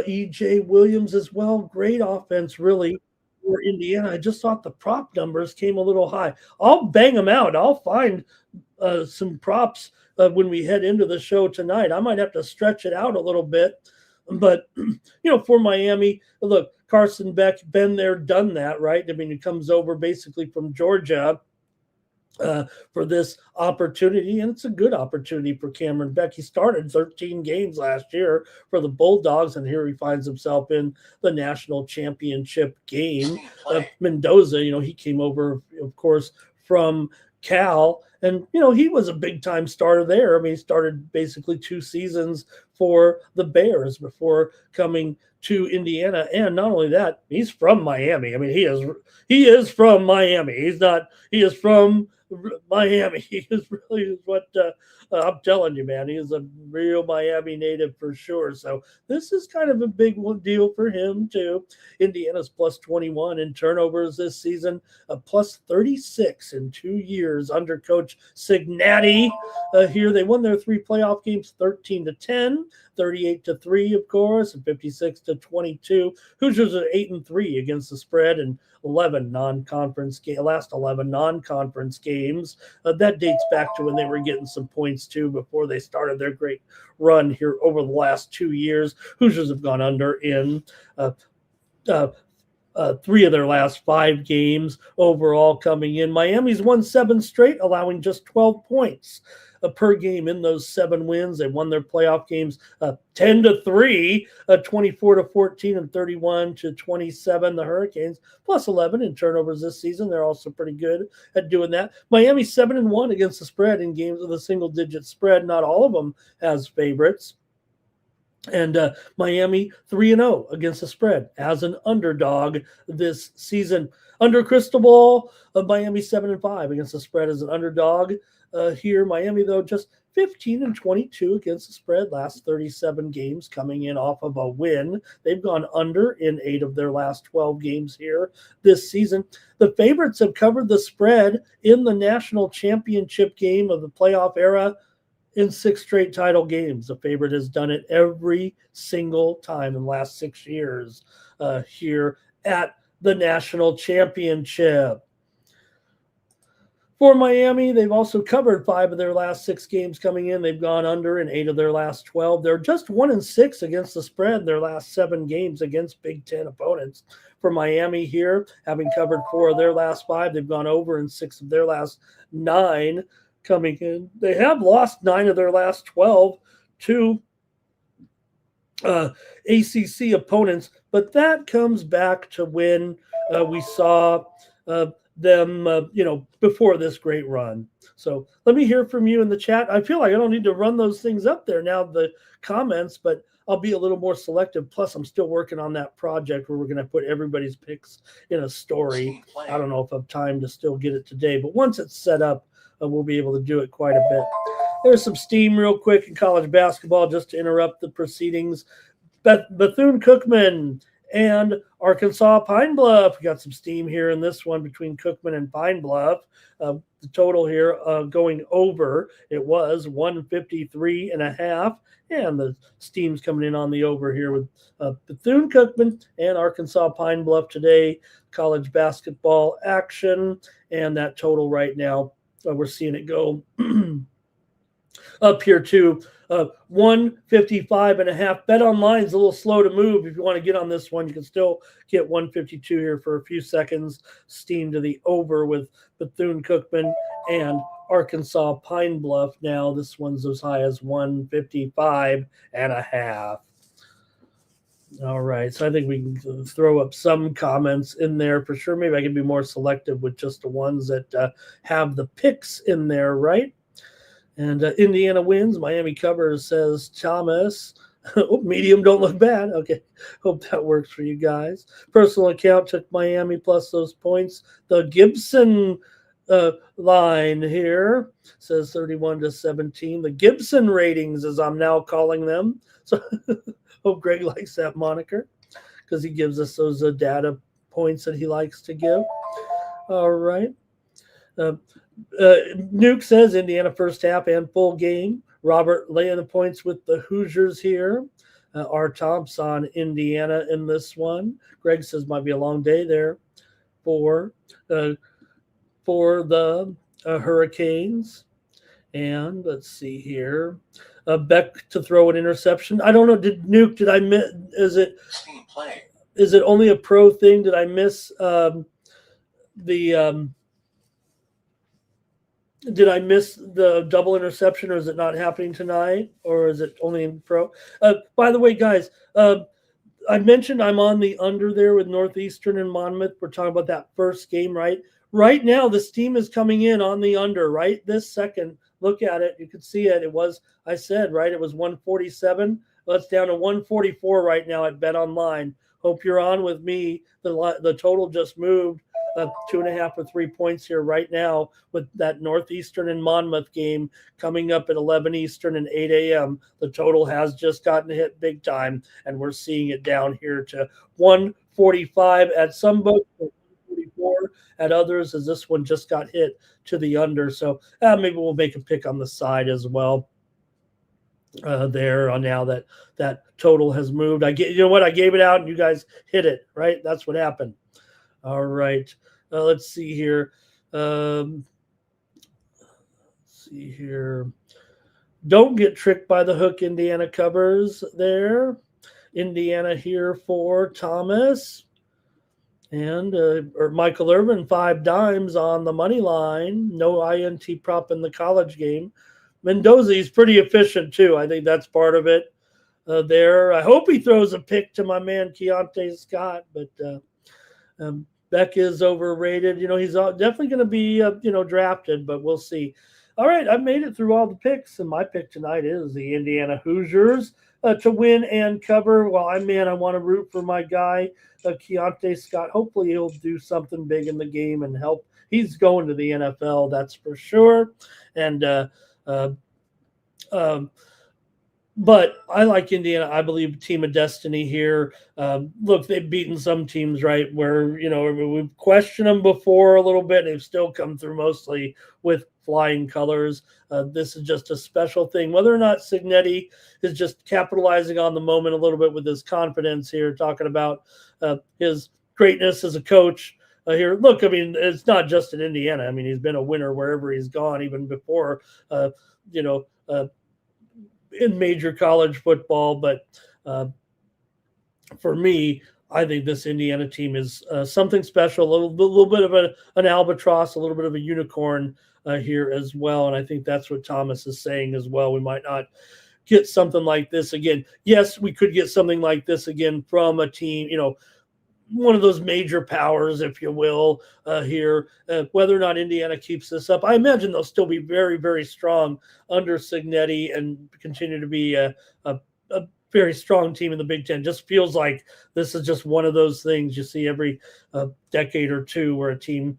E.J. Williams as well. Great offense, really. for Indiana. I just thought the prop numbers came a little high. I'll bang them out. I'll find some props when we head into the show tonight. I might have to stretch it out a little bit. But, for Miami, look, Carson Beck, been there, done that, right? I mean, he comes over basically from Georgia for this opportunity, and it's a good opportunity for Cameron Beck. He started 13 games last year for the Bulldogs, and here he finds himself in the national championship game. Mendoza, he came over, of course, from Cal, and he was a big time starter there. I mean, he started basically 2 seasons for the Bears before coming to Indiana, and not only that, he's from Miami. I mean, he is from Miami. He is from Miami. He is really what I'm telling you, man. He is a real Miami native for sure. So this is kind of a big deal for him too. Indiana's plus 21 in turnovers this season, plus 36 in 2 years under Coach Cignati. Here they won their 3 playoff games, 13-10, 38-3, of course, and 56-22. Hoosiers are 8-3 against the spread and 11 non-conference last 11 non-conference games. That dates back to when they were getting some points too before they started their great run here over the last 2 years. Hoosiers have gone under in 3 of their last 5 games overall coming in. Miami's won 7 straight, allowing just 12 points per game in those 7 wins. They won their playoff games 10-3, 24-14, and 31-27. The Hurricanes plus 11 in turnovers this season. They're also pretty good at doing that. Miami 7-1 against the spread in games with a single-digit spread. Not all of them has favorites. And Miami 3-0 against the spread as an underdog this season. Under crystal ball, Miami 7-5 against the spread as an underdog. Here, Miami, though, just 15-22 against the spread last 37 games, coming in off of a win. They've gone under in 8 of their last 12 games here this season. The favorites have covered the spread in the national championship game of the playoff era in 6 straight title games. The favorite has done it every single time in the last 6 years here at the national championship. For Miami, they've also covered 5 of their last 6 games coming in. They've gone under in 8 of their last 12. They're just 1-6 against the spread in their last 7 games against Big Ten opponents. For Miami here, having covered 4 of their last 5, they've gone over in 6 of their last 9 coming in. They have lost 9 of their last 12 to ACC opponents, but that comes back to when we saw them, before this great run. So let me hear from you in the chat. I feel like I don't need to run those things up there now, the comments, but I'll be a little more selective. Plus, I'm still working on that project where we're going to put everybody's picks in a story. I don't know if I have time to still get it today, but once it's set up, we'll be able to do it quite a bit. There's some steam real quick in college basketball just to interrupt the proceedings. Bethune-Cookman and Arkansas Pine Bluff. We got some steam here in this one between Cookman and Pine Bluff. The total here going over, it was 153.5. And the steam's coming in on the over here with Bethune-Cookman and Arkansas Pine Bluff today. College basketball action. And that total right now, we're seeing it go up here to 155.5. Bet online is a little slow to move. If you want to get on this one, you can still get 152 here for a few seconds. Steam to the over with Bethune-Cookman and Arkansas Pine Bluff. Now this one's as high as 155.5. All right, so I think we can throw up some comments in there for sure. Maybe I can be more selective with just the ones that have the picks in there, right? And Indiana wins. Miami covers, says Thomas. Medium don't look bad. Okay, hope that works for you guys. Personal account took Miami plus those points. The Gibson line here says 31-17. The Gibson ratings, as I'm now calling them. So hope Greg likes that moniker because he gives us those data points that he likes to give. All right. Nuke says Indiana first half and full game. Robert laying the points with the Hoosiers here. R. Thompson, Indiana in this one. Greg says might be a long day there. for the Hurricanes. And let's see here. Beck to throw an interception. I don't know. Did I miss? Is it only a pro thing? Did I miss the did I miss the double interception, or is it not happening tonight, or is it only in pro? By the way, guys, I mentioned I'm on the under there with Northeastern and Monmouth. We're talking about that first game, right? Right now, this team is coming in on the under, right? This second, look at it. You can see it. It was, I said, right? It was 147. Well, it's down to 144 right now at Bet Online. Hope you're on with me. The total just moved 2.5 or 3 points here right now with that Northeastern and Monmouth game coming up at 11 Eastern and 8 a.m. The total has just gotten hit big time, and we're seeing it down here to 145 at some books, 144 at others, as this one just got hit to the under. So maybe we'll make a pick on the side as well. There on now that total has moved. You know what? I gave it out and you guys hit it, right? That's what happened. All right. Let's see here. Let's see here. Don't get tricked by the hook. Indiana covers there. Indiana here for Thomas. And or Michael Irvin, 5 dimes on the money line. No INT prop in the college game. Mendoza, he's pretty efficient too. I think that's part of it there. I hope he throws a pick to my man Keontae Scott, but Beck is overrated. You know, he's definitely going to be, drafted, but we'll see. All right, I've made it through all the picks, and my pick tonight is the Indiana Hoosiers to win and cover. Well, I want to root for my guy, Keontae Scott. Hopefully he'll do something big in the game and help. He's going to the NFL, that's for sure. And but I like Indiana. I believe team of destiny here. Look, they've beaten some teams, right, where, we've questioned them before a little bit. They've still come through mostly with flying colors. This is just a special thing. Whether or not Signetti is just capitalizing on the moment a little bit with his confidence here, talking about his greatness as a coach. Here, look, it's not just in Indiana. He's been a winner wherever he's gone, even before, in major college football. But for me, I think this Indiana team is something special, a little bit of an albatross, a little bit of a unicorn here as well. And I think that's what Thomas is saying as well. We might not get something like this again. Yes, we could get something like this again from a team, one of those major powers, if you will, here. Whether or not Indiana keeps this up, I imagine they'll still be very, very strong under Signetti and continue to be a very strong team in the Big Ten. Just feels like this is just one of those things you see every decade or two where a team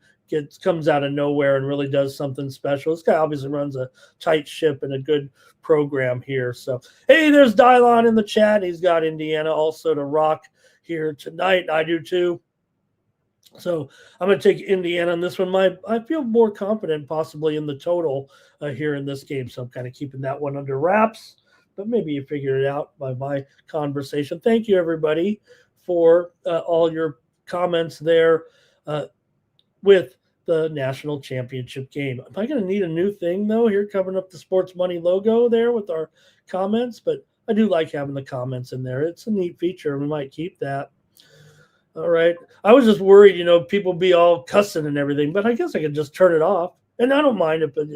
comes out of nowhere and really does something special. This guy obviously runs a tight ship and a good program here. So, hey, there's Dylon in the chat. He's got Indiana also to rock here tonight. I do too. So I'm going to take Indiana on this one. I feel more confident possibly in the total here in this game. So I'm kind of keeping that one under wraps, but maybe you figured it out by my conversation. Thank you, everybody, for all your comments there with the national championship game. Am I going to need a new thing, though, here covering up the Sports Money logo there with our comments? But I do like having the comments in there. It's a neat feature. We might keep that. All right. I was just worried, people be all cussing and everything, but I guess I could just turn it off. And I don't mind it, but,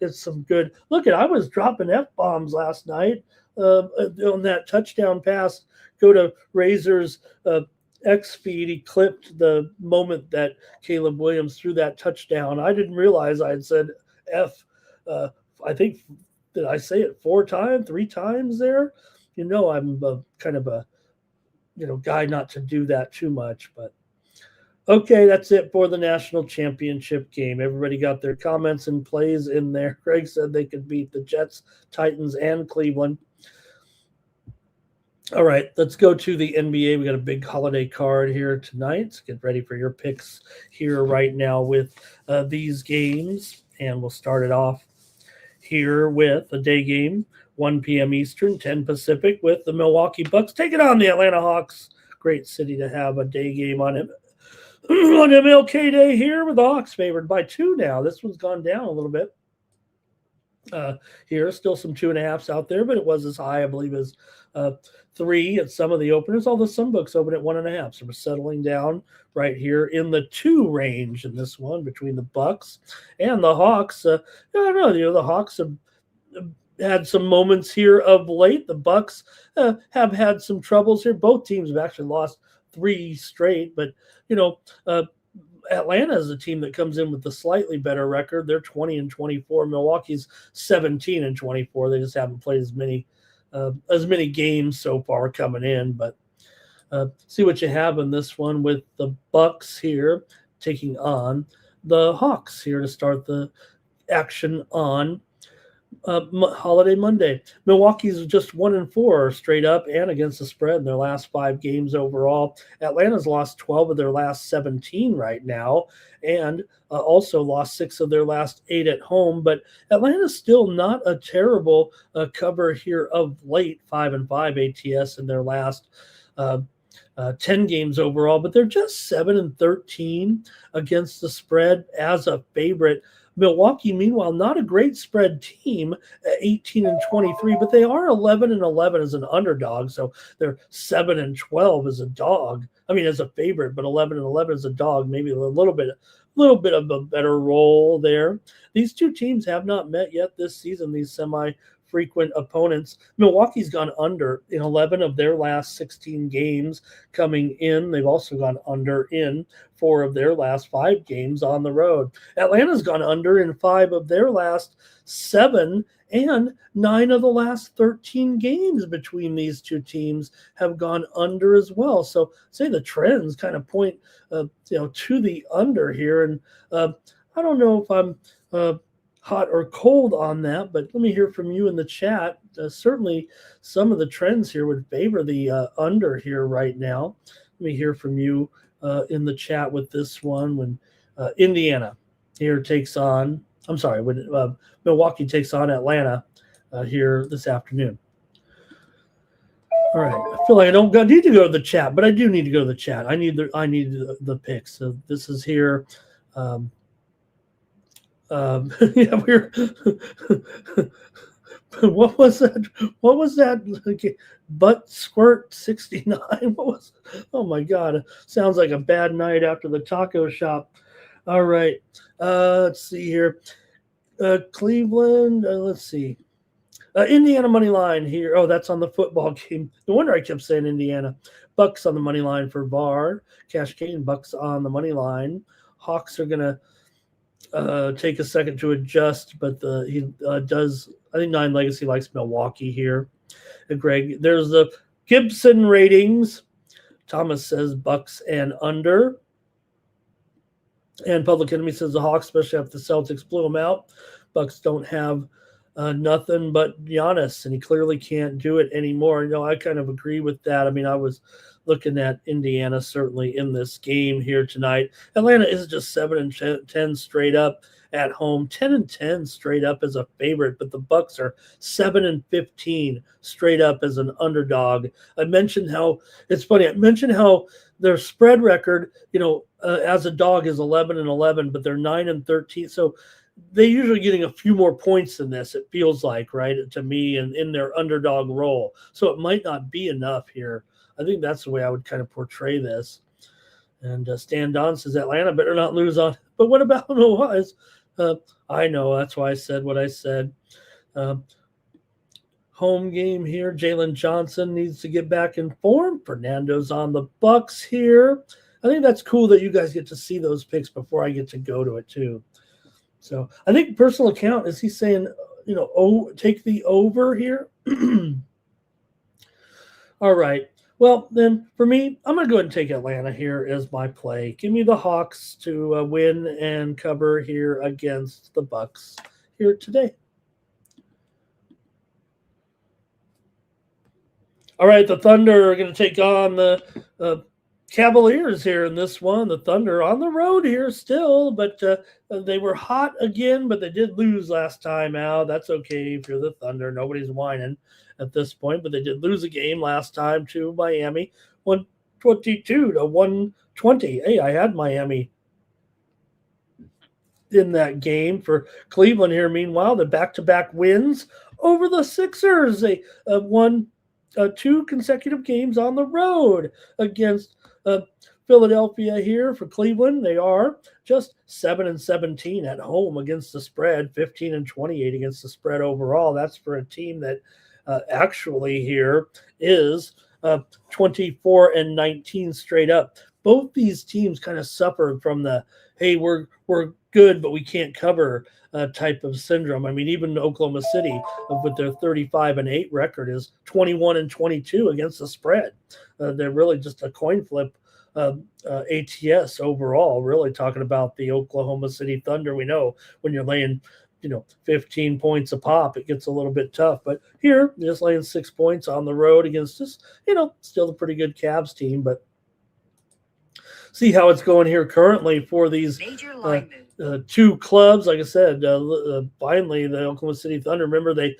it's some good. Look, I was dropping F-bombs last night on that touchdown pass. Go to Razor's X feed. He clipped the moment that Caleb Williams threw that touchdown. I didn't realize I had said F. I think, did I say it 3 times there? I'm kind of a, guy not to do that too much. But okay, that's it for the national championship game. Everybody got their comments and plays in there. Greg said they could beat the Jets, Titans, and Cleveland. All right, let's go to the NBA. We got a big holiday card here tonight. Let's get ready for your picks here right now with these games. And we'll start it off here with a day game, 1 p.m. Eastern, 10 Pacific, with the Milwaukee Bucks taking on the Atlanta Hawks. Great city to have a day game on it. on MLK Day here with the Hawks favored by 2 now. This one's gone down a little bit. Here, still some 2.5s out there, but it was as high, I believe, as 3 at some of the openers. Although some books open at 1.5, so we're settling down right here in the 2 range in this one between the Bucks and the Hawks. I don't know, the Hawks have had some moments here of late. The Bucks have had some troubles here. Both teams have actually lost 3 straight, but Atlanta is a team that comes in with a slightly better record. They're 20-24. Milwaukee's 17-24. They just haven't played as many games so far coming in. But see what you have in this one with the Bucks here taking on the Hawks here to start the action on Holiday Monday. Milwaukee's just 1-4 straight up and against the spread in their last 5 games overall. Atlanta's lost 12 of their last 17 right now, and also lost 6 of their last 8 at home. But Atlanta's still not a terrible cover here of late. 5-5 ATS in their last 10 games overall, but they're just 7-13 against the spread as a favorite. Milwaukee, meanwhile, not a great spread team at 18-23, but they are 11-11 as an underdog. So they're 7-12 as a dog. I mean, as a favorite, but 11-11 as a dog. Maybe a little bit of a better role there. These 2 teams have not met yet this season. These semi-frequent opponents. Milwaukee's gone under in 11 of their last 16 games coming in. They've also gone under in 4 of their last 5 games on the road. Atlanta's gone under in 5 of their last 7, and 9 of the last 13 games between these 2 teams have gone under as well. So say the trends kind of point to the under here. And I don't know if I'm hot or cold on that, but let me hear from you in the chat. Certainly some of the trends here would favor the under here right now. Let me hear from you in the chat with this one when Indiana here takes on, when Milwaukee takes on Atlanta here this afternoon. All right, I feel like I don't need to go to the chat, but I do need to go to the chat. I need the picks. So this is here. Yeah, we're. What was that? What was that? Butt squirt 69. What was? Oh my God! Sounds like a bad night after the taco shop. All right. Let's see here. Cleveland. Let's see. Indiana money line here. Oh, that's on the football game. No wonder I kept saying Indiana. Bucks on the money line for VAR. Cash Kane. Bucks on the money line. Hawks are gonna take a second to adjust, but he does. I think 9 Legacy likes Milwaukee here. And Greg, there's the Gibson ratings. Thomas says Bucks and under. And Public Enemy says the Hawks, especially after the Celtics blew them out. Bucks don't have nothing but Giannis, and he clearly can't do it anymore. I kind of agree with that. I mean, I was looking at Indiana certainly in this game here tonight. Atlanta is just 7-10 straight up at home, 10-10 straight up as a favorite, but the Bucks are 7-15 straight up as an underdog. I mentioned how it's funny. I mentioned how their spread record, as a dog is 11-11, but they're 9-13. So they're usually getting a few more points than this, it feels like, right, to me, and in their underdog role. So it might not be enough here. I think that's the way I would kind of portray this. And Stan Don says Atlanta better not lose on. But what about Milwaukee? I know, that's why I said what I said. Home game here. Jalen Johnson needs to get back in form. Fernando's on the Bucks here. I think that's cool that you guys get to see those picks before I get to go to it too. So I think personal account, is he saying, take the over here? All right. Well, then for me, I'm going to go ahead and take Atlanta here as my play. Give me the Hawks to win and cover here against the Bucks here today. All right, the Thunder are going to take on the Cavaliers here in this one. The Thunder on the road here still, but they were hot again, but they did lose last time out. That's okay if you're the Thunder. Nobody's whining at this point, but they did lose a game last time to Miami, 122-112. 20. Hey, I had Miami in that game for Cleveland here. Meanwhile, the back-to-back wins over the Sixers. They won 2 consecutive games on the road against Philadelphia here for Cleveland. They are just 7-17 at home against the spread, 15-28 against the spread overall. That's for a team that actually here is 24-19 straight up. Both these teams kind of suffered from the hey, we're good, but we can't cover type of syndrome. I mean, even Oklahoma City, with their 35-8 record, is 21-22 against the spread. They're really just a coin flip ATS overall. Really talking about the Oklahoma City Thunder. We know when you're laying 15 points a pop, it gets a little bit tough. But here, just laying 6 points on the road against this, still a pretty good Cavs team. But see how it's going here currently for these two clubs. Like I said, finally, the Oklahoma City Thunder, remember they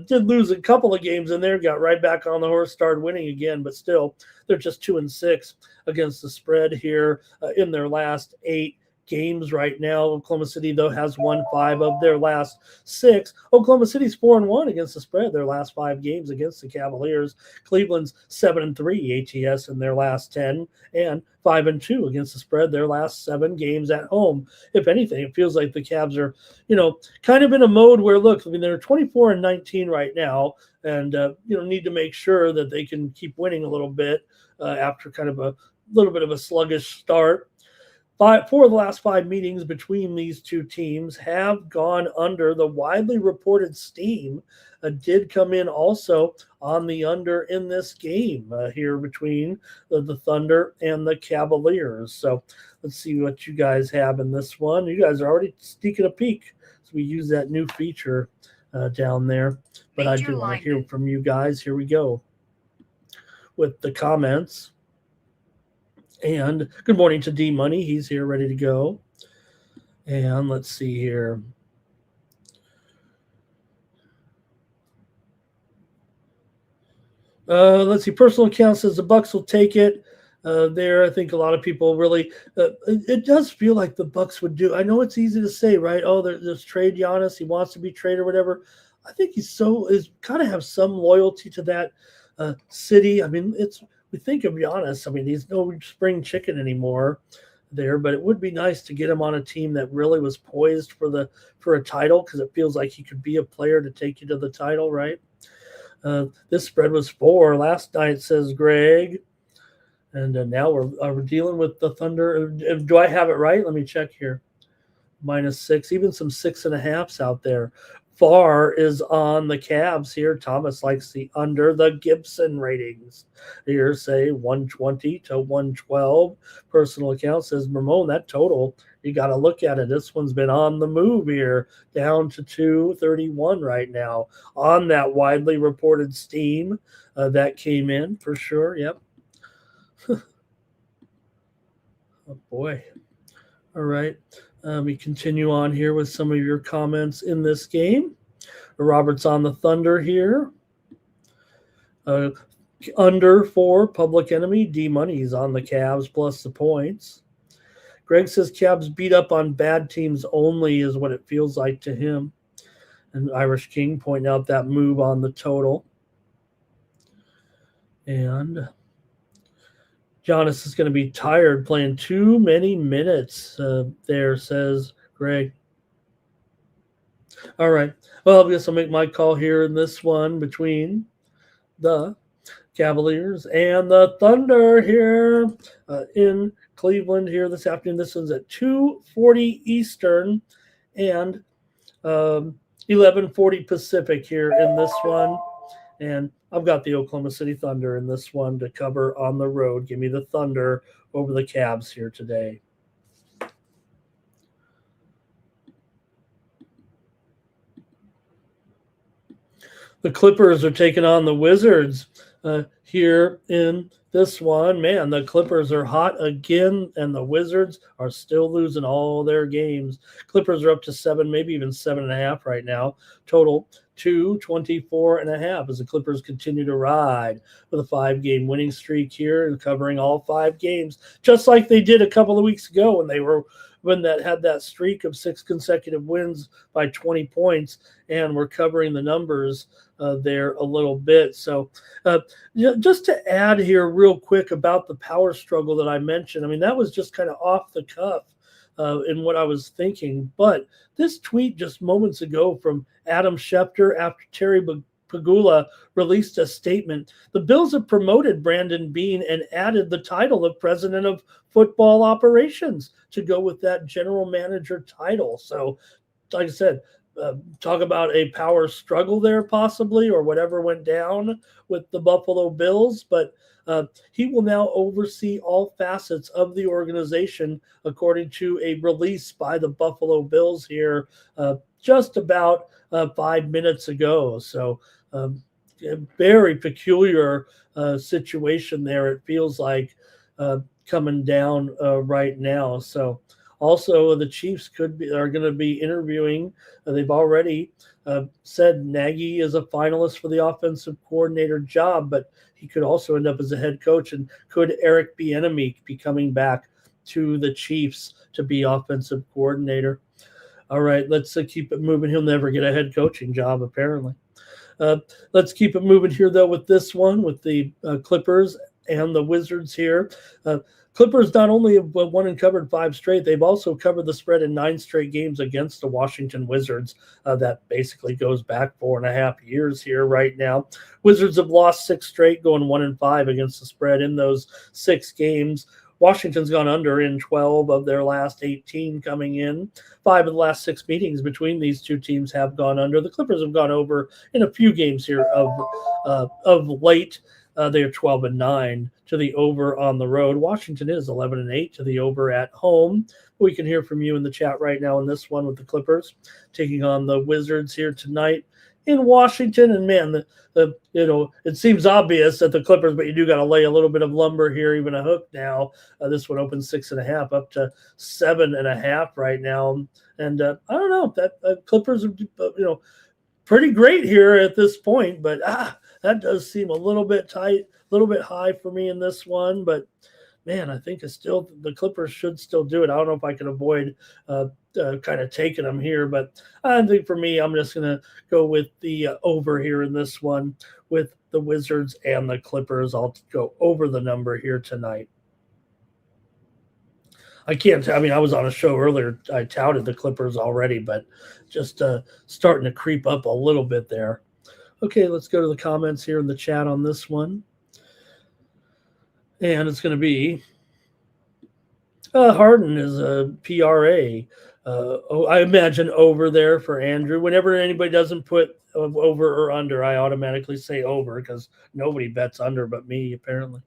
did lose a couple of games in there, got right back on the horse, started winning again, but still, they're just 2-6 against the spread here in their last 8 games right now. Oklahoma City, though, has won 5 of their last 6. Oklahoma City's 4-1 against the spread their last 5 games against the Cavaliers. Cleveland's 7-3 ATS in their last 10 and 5-2 against the spread their last 7 games at home. If anything, it feels like the Cavs are, kind of in a mode where, look, I mean, they're 24-19 right now, and need to make sure that they can keep winning a little bit after kind of a little bit of a sluggish start. 4 of the last 5 meetings between these two teams have gone under. The widely reported steam did come in also on the under in this game here between the Thunder and the Cavaliers. So let's see what you guys have in this one. You guys are already sneaking a peek. So we use that new feature down there. But I do want to hear from you guys. Here we go with the comments. And good morning to D Money. He's here ready to go. And let's see here. Let's see. Personal account says the Bucks will take it. There, I think a lot of people really. It does feel like the Bucks would do. I know it's easy to say, right? Oh, there's trade Giannis. He wants to be traded or whatever. I think is kind of have some loyalty to that city. I mean, we think of Giannis. I mean, he's no spring chicken anymore there, but it would be nice to get him on a team that really was poised for a title, because it feels like he could be a player to take you to the title, right? This spread was 4 last night, says Greg. And now we're dealing with the Thunder. Do I have it right? Let me check here. -6, even some 6.5s out there. Far is on the Cavs here. Thomas likes the under. The Gibson ratings here say 120 to 112. Personal account says, Ramon, that total, you got to look at it. This one's been on the move here, down to 231 right now on that widely reported steam that came in for sure. Yep. Oh, boy. All right. We continue on here with some of your comments in this game. Robert's on the Thunder here. Under 4, Public Enemy. D Money's on the Cavs plus the points. Greg says Cavs beat up on bad teams only is what it feels like to him. And Irish King pointing out that move on the total. And Giannis is going to be tired playing too many minutes there, says Greg. All right. Well, I guess I'll make my call here in this one between the Cavaliers and the Thunder here in Cleveland here this afternoon. This one's at 2:40 Eastern and 11:40 Pacific here in this one. And I've got the Oklahoma City Thunder in this one to cover on the road. Give me the Thunder over the Cavs here today. The Clippers are taking on the Wizards. here in this one. Man, the Clippers are hot again, and the Wizards are still losing all their games. Clippers are up to 7, maybe even 7.5 right now. Total 224.5 as the Clippers continue to ride with a 5-game winning streak here and covering all 5 games, just like they did a couple of weeks ago when that had that streak of 6 consecutive wins by 20 points, and we're covering the numbers there a little bit. So just to add here real quick about the power struggle that I mentioned, I mean, that was just kind of off the cuff in what I was thinking. But this tweet just moments ago from Adam Schefter after Terry Pagula released a statement. The Bills have promoted Brandon Beane and added the title of president of football operations to go with that general manager title. So, like I said, talk about a power struggle there possibly, or whatever went down with the Buffalo Bills. But he will now oversee all facets of the organization, according to a release by the Buffalo Bills here just about 5 minutes ago. So a very peculiar situation there, it feels like, coming down right now. So also, the Chiefs are going to be interviewing. They've already said Nagy is a finalist for the offensive coordinator job, but he could also end up as a head coach. And could Eric Bieniemy be coming back to the Chiefs to be offensive coordinator? All right, let's keep it moving. He'll never get a head coaching job, apparently. Let's keep it moving here, though, with this one, with the Clippers and the Wizards here. Clippers not only have won and covered 5 straight, they've also covered the spread in 9 straight games against the Washington Wizards. That basically goes back 4.5 years here right now. Wizards have lost 6 straight, going 1-5 against the spread in those 6 games. Washington's gone under in 12 of their last 18 coming in. 5 of the last 6 meetings between these two teams have gone under. The Clippers have gone over in a few games here of late. They are 12-9 to the over on the road. Washington is 11-8 to the over at home. We can hear from you in the chat right now in this one with the Clippers taking on the Wizards here tonight in Washington. And man, it seems obvious that the Clippers, but you do got to lay a little bit of lumber here, even a hook now. This one opens 6.5 up to 7.5 right now. And I don't know, that Clippers are pretty great here at this point, but that does seem a little bit tight, a little bit high for me in this one. But man, I think the Clippers should still do it. I don't know if I can avoid kind of taking them here, but I think for me, I'm just going to go with the over here in this one with the Wizards and the Clippers. I'll go over the number here tonight. I was on a show earlier. I touted the Clippers already, but just starting to creep up a little bit there. Okay, let's go to the comments here in the chat on this one. And it's going to be Harden is a PRA. I imagine over there for Andrew. Whenever anybody doesn't put over or under, I automatically say over because nobody bets under but me, apparently.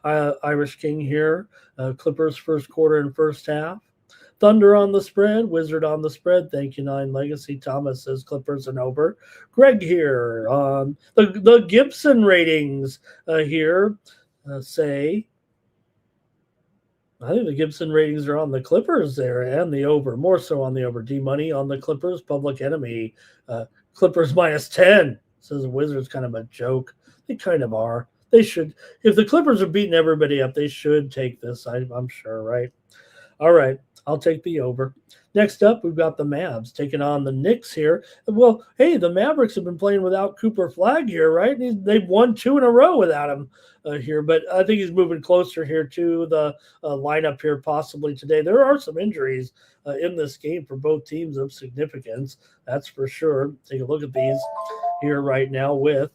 Irish King here. Clippers first quarter and first half. Thunder on the spread. Wizard on the spread. Thank you, 9 Legacy. Thomas says Clippers and over. Greg here. The Gibson ratings here say, I think the Gibson ratings are on the Clippers there and the over. More so on the over. D-Money on the Clippers. Public Enemy. Clippers -10. Says the Wizards kind of a joke. They kind of are. They should. If the Clippers are beating everybody up, they should take this. I'm sure, right? All right. I'll take the over. Next up, we've got the Mavs taking on the Knicks here. Well, hey, the Mavericks have been playing without Cooper Flagg here, right? They've won 2 in a row without him here, but I think he's moving closer here to the lineup here possibly today. There are some injuries in this game for both teams of significance, that's for sure. Take a look at these here right now with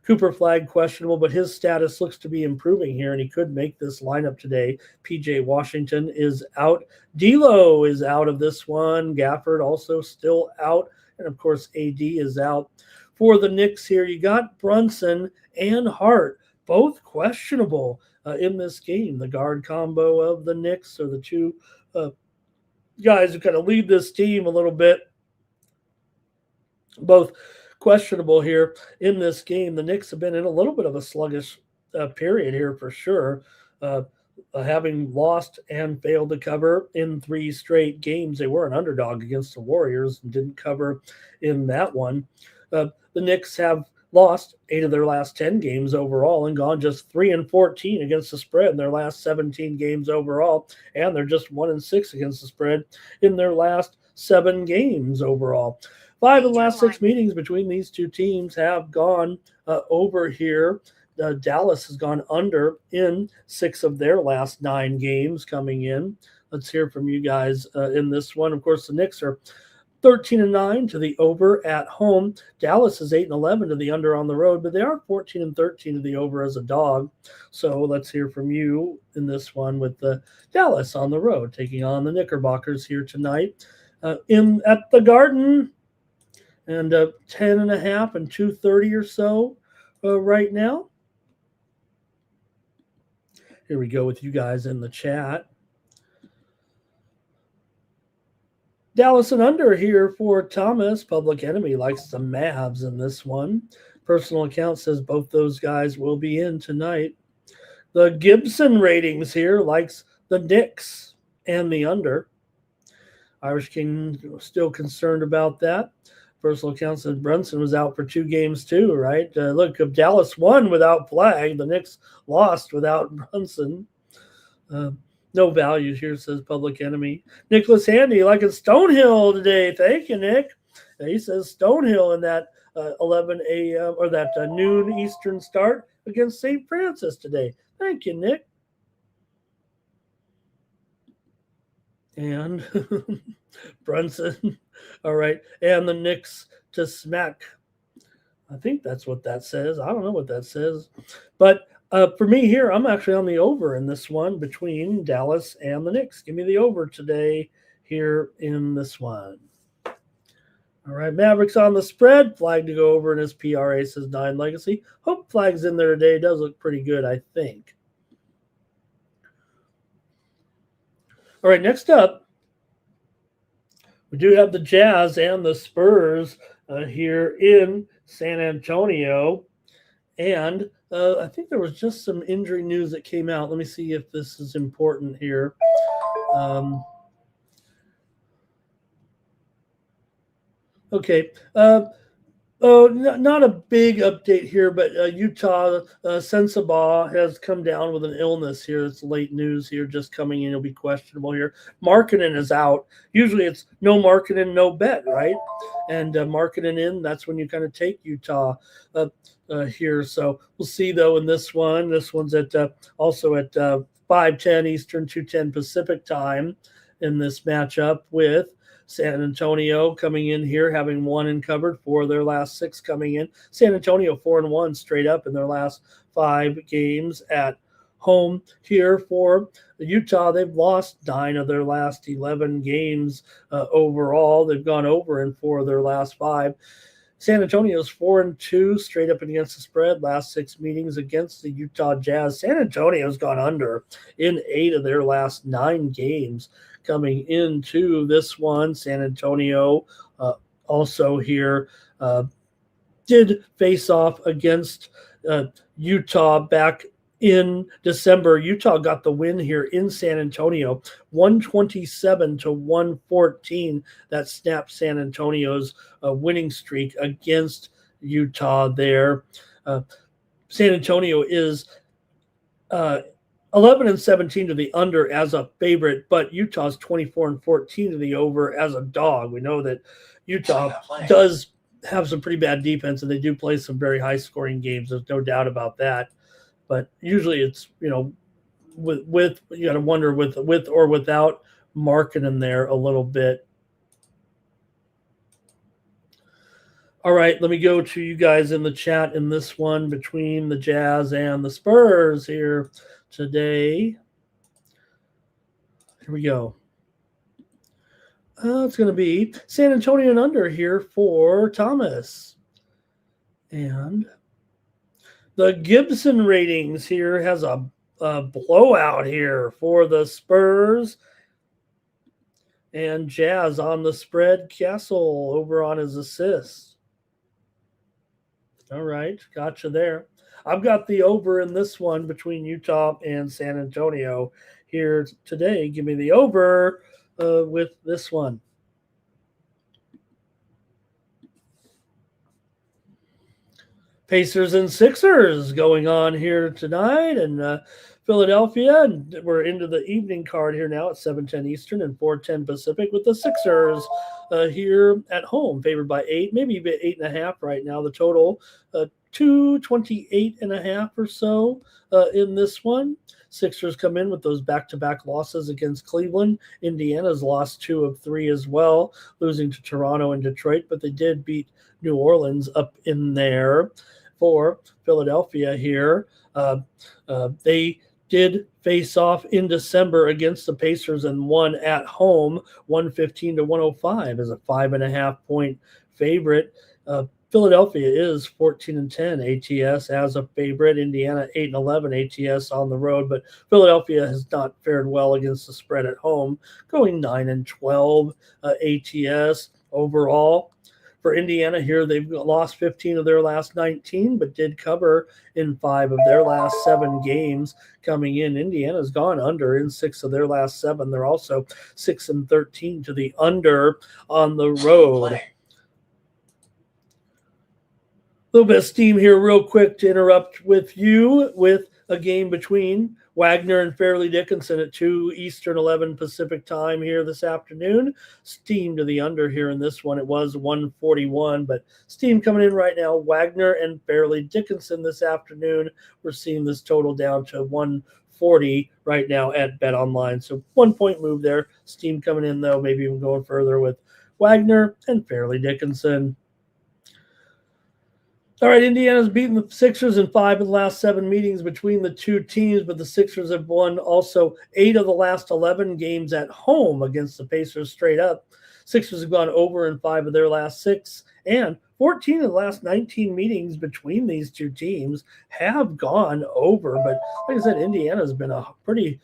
Cooper Flagg questionable, but his status looks to be improving here, and he could make this lineup today. PJ Washington is out. D'Lo is out of this one. Gafford also still out, and of course AD is out. For the Knicks here, you got Brunson and Hart, both questionable in this game. The guard combo of the Knicks are the two guys who kind of lead this team a little bit. Both questionable here in this game. The Knicks have been in a little bit of a sluggish period here for sure. Having lost and failed to cover in 3 straight games. They were an underdog against the Warriors and didn't cover in that one. The Knicks have lost 8 of their last 10 games overall and gone just 3-14 against the spread in their last 17 games overall, and they're just 1-6 against the spread in their last 7 games overall. 5 of the last 6 meetings between these two teams have gone over here. Dallas has gone under in 6 of their last 9 games coming in. Let's hear from you guys in this one. Of course, the Knicks are 13-9 to the over at home. Dallas is 8-11 to the under on the road, but they are 14-13 to the over as a dog. So let's hear from you in this one with the Dallas on the road taking on the Knickerbockers here tonight in at the Garden, and 10.5 and 230 or so right now. Here we go with you guys in the chat. Dallas and under here for Thomas. Public Enemy likes the Mavs in this one. Personal account says both those guys will be in tonight. The Gibson ratings here likes the Knicks and the under. Irish King still concerned about that. Personal account says Brunson was out for 2 games too, right? Look, if Dallas won without Flag, the Knicks lost without Brunson. No values here, says Public Enemy. Nicholas Handy liking Stonehill today. Thank you, Nick. He says Stonehill in that 11 a.m. or that noon Eastern start against St. Francis today. Thank you, Nick. And Brunson. All right. And the Knicks to smack. I think that's what that says. I don't know what that says. But for me here, I'm actually on the over in this one between Dallas and the Knicks. Give me the over today here in this one. All right. Mavericks on the spread. Flag to go over in his PRA says 9 Legacy. Hope Flag's in there today. Does look pretty good, I think. All right, next up, we do have the Jazz and the Spurs here in San Antonio. And I think there was just some injury news that came out. Let me see if this is important here. Okay. Not a big update here, but Utah Sensabaugh has come down with an illness here. It's late news here, just coming in. It'll be questionable here. Markkanen is out. Usually it's no Markkanen, no bet, right? And Markkanen in, that's when you kind of take Utah here. So we'll see, though, in this one. This one's at also at 5:10 Eastern, 2:10 Pacific time in this matchup with San Antonio coming in here, having won and covered 4 of their last 6 coming in. San Antonio 4-1 straight up in their last 5 games at home here for Utah. They've lost 9 of their last 11 games overall. They've gone over in 4 of their last 5. San Antonio's 4-2 straight up against the spread. Last 6 meetings against the Utah Jazz. San Antonio's gone under in 8 of their last 9 games. Coming into this one, San Antonio also here did face off against Utah back in December. Utah got the win here in San Antonio, 127-114. That snapped San Antonio's winning streak against Utah there. San Antonio is 11-17 to the under as a favorite, but Utah's 24-14 to the over as a dog. We know that Utah does have some pretty bad defense, and they do play some very high-scoring games. There's no doubt about that. But usually it's, with you got to wonder with or without Markkanen there a little bit. All right, let me go to you guys in the chat in this one between the Jazz and the Spurs here today. Here we go. It's going to be San Antonio and under here for Thomas. And the Gibson ratings here has a blowout here for the Spurs. And Jazz on the spread. Castle over on his assists. All right, gotcha there. I've got the over in this one between Utah and San Antonio here today. Give me the over with this one. Pacers and Sixers going on here tonight, and Philadelphia. And we're into the evening card here now at 7:10 Eastern and 4:10 Pacific with the Sixers here at home, favored by 8, maybe even 8.5 right now. The total 228.5 or so in this one. Sixers come in with those back-to-back losses against Cleveland. Indiana's lost 2 of 3 as well, losing to Toronto and Detroit, but they did beat New Orleans up in there. For Philadelphia here, they did face off in December against the Pacers and won at home 115-105 as a 5.5 point favorite. Philadelphia is 14-10 ATS as a favorite. Indiana 8-11 ATS on the road, but Philadelphia has not fared well against the spread at home, going 9-12 ATS overall. For Indiana here, they've lost 15 of their last 19, but did cover in 5 of their last 7 games coming in. Indiana's gone under in 6 of their last 7. They're also 6-13 to the under on the road. A little bit of steam here real quick to interrupt with you with a game between Wagner and Fairleigh Dickinson at 2 Eastern, 11 Pacific time here this afternoon. Steam to the under here in this one. It was 141, but steam coming in right now. Wagner and Fairleigh Dickinson this afternoon. We're seeing this total down to 140 right now at Bet Online. So 1 point move there. Steam coming in, though, maybe even going further with Wagner and Fairleigh Dickinson. All right, Indiana's beaten the Sixers in 5 of the last 7 meetings between the two teams, but the Sixers have won also 8 of the last 11 games at home against the Pacers straight up. Sixers have gone over in 5 of their last 6, and 14 of the last 19 meetings between these two teams have gone over. But like I said, Indiana's been a pretty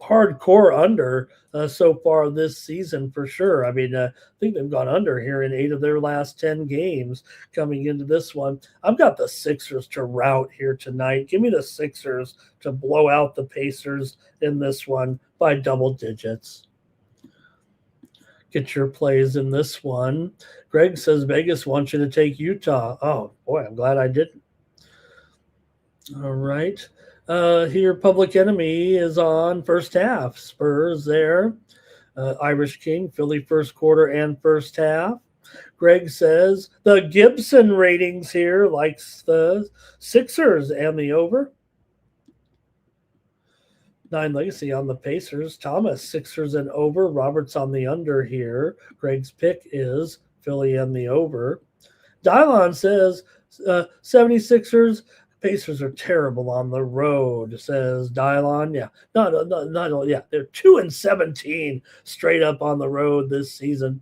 hardcore under so far this season for sure. I mean, I think they've gone under here in 8 of their last 10 games coming into this one. I've got the Sixers to rout here tonight. Give me the Sixers to blow out the Pacers in this one by double digits. Get your plays in this one. Greg says Vegas wants you to take Utah. Oh, boy, I'm glad I didn't. All right. Here, Public Enemy is on first half. Spurs there. Irish King, Philly first quarter and first half. Greg says the Gibson ratings here likes the Sixers and the over. 9 Legacy on the Pacers. Thomas, Sixers and over. Roberts on the under here. Greg's pick is Philly and the over. Dylon says 76ers. Pacers are terrible on the road, says Dylon. Yeah, they're 2-17 straight up on the road this season.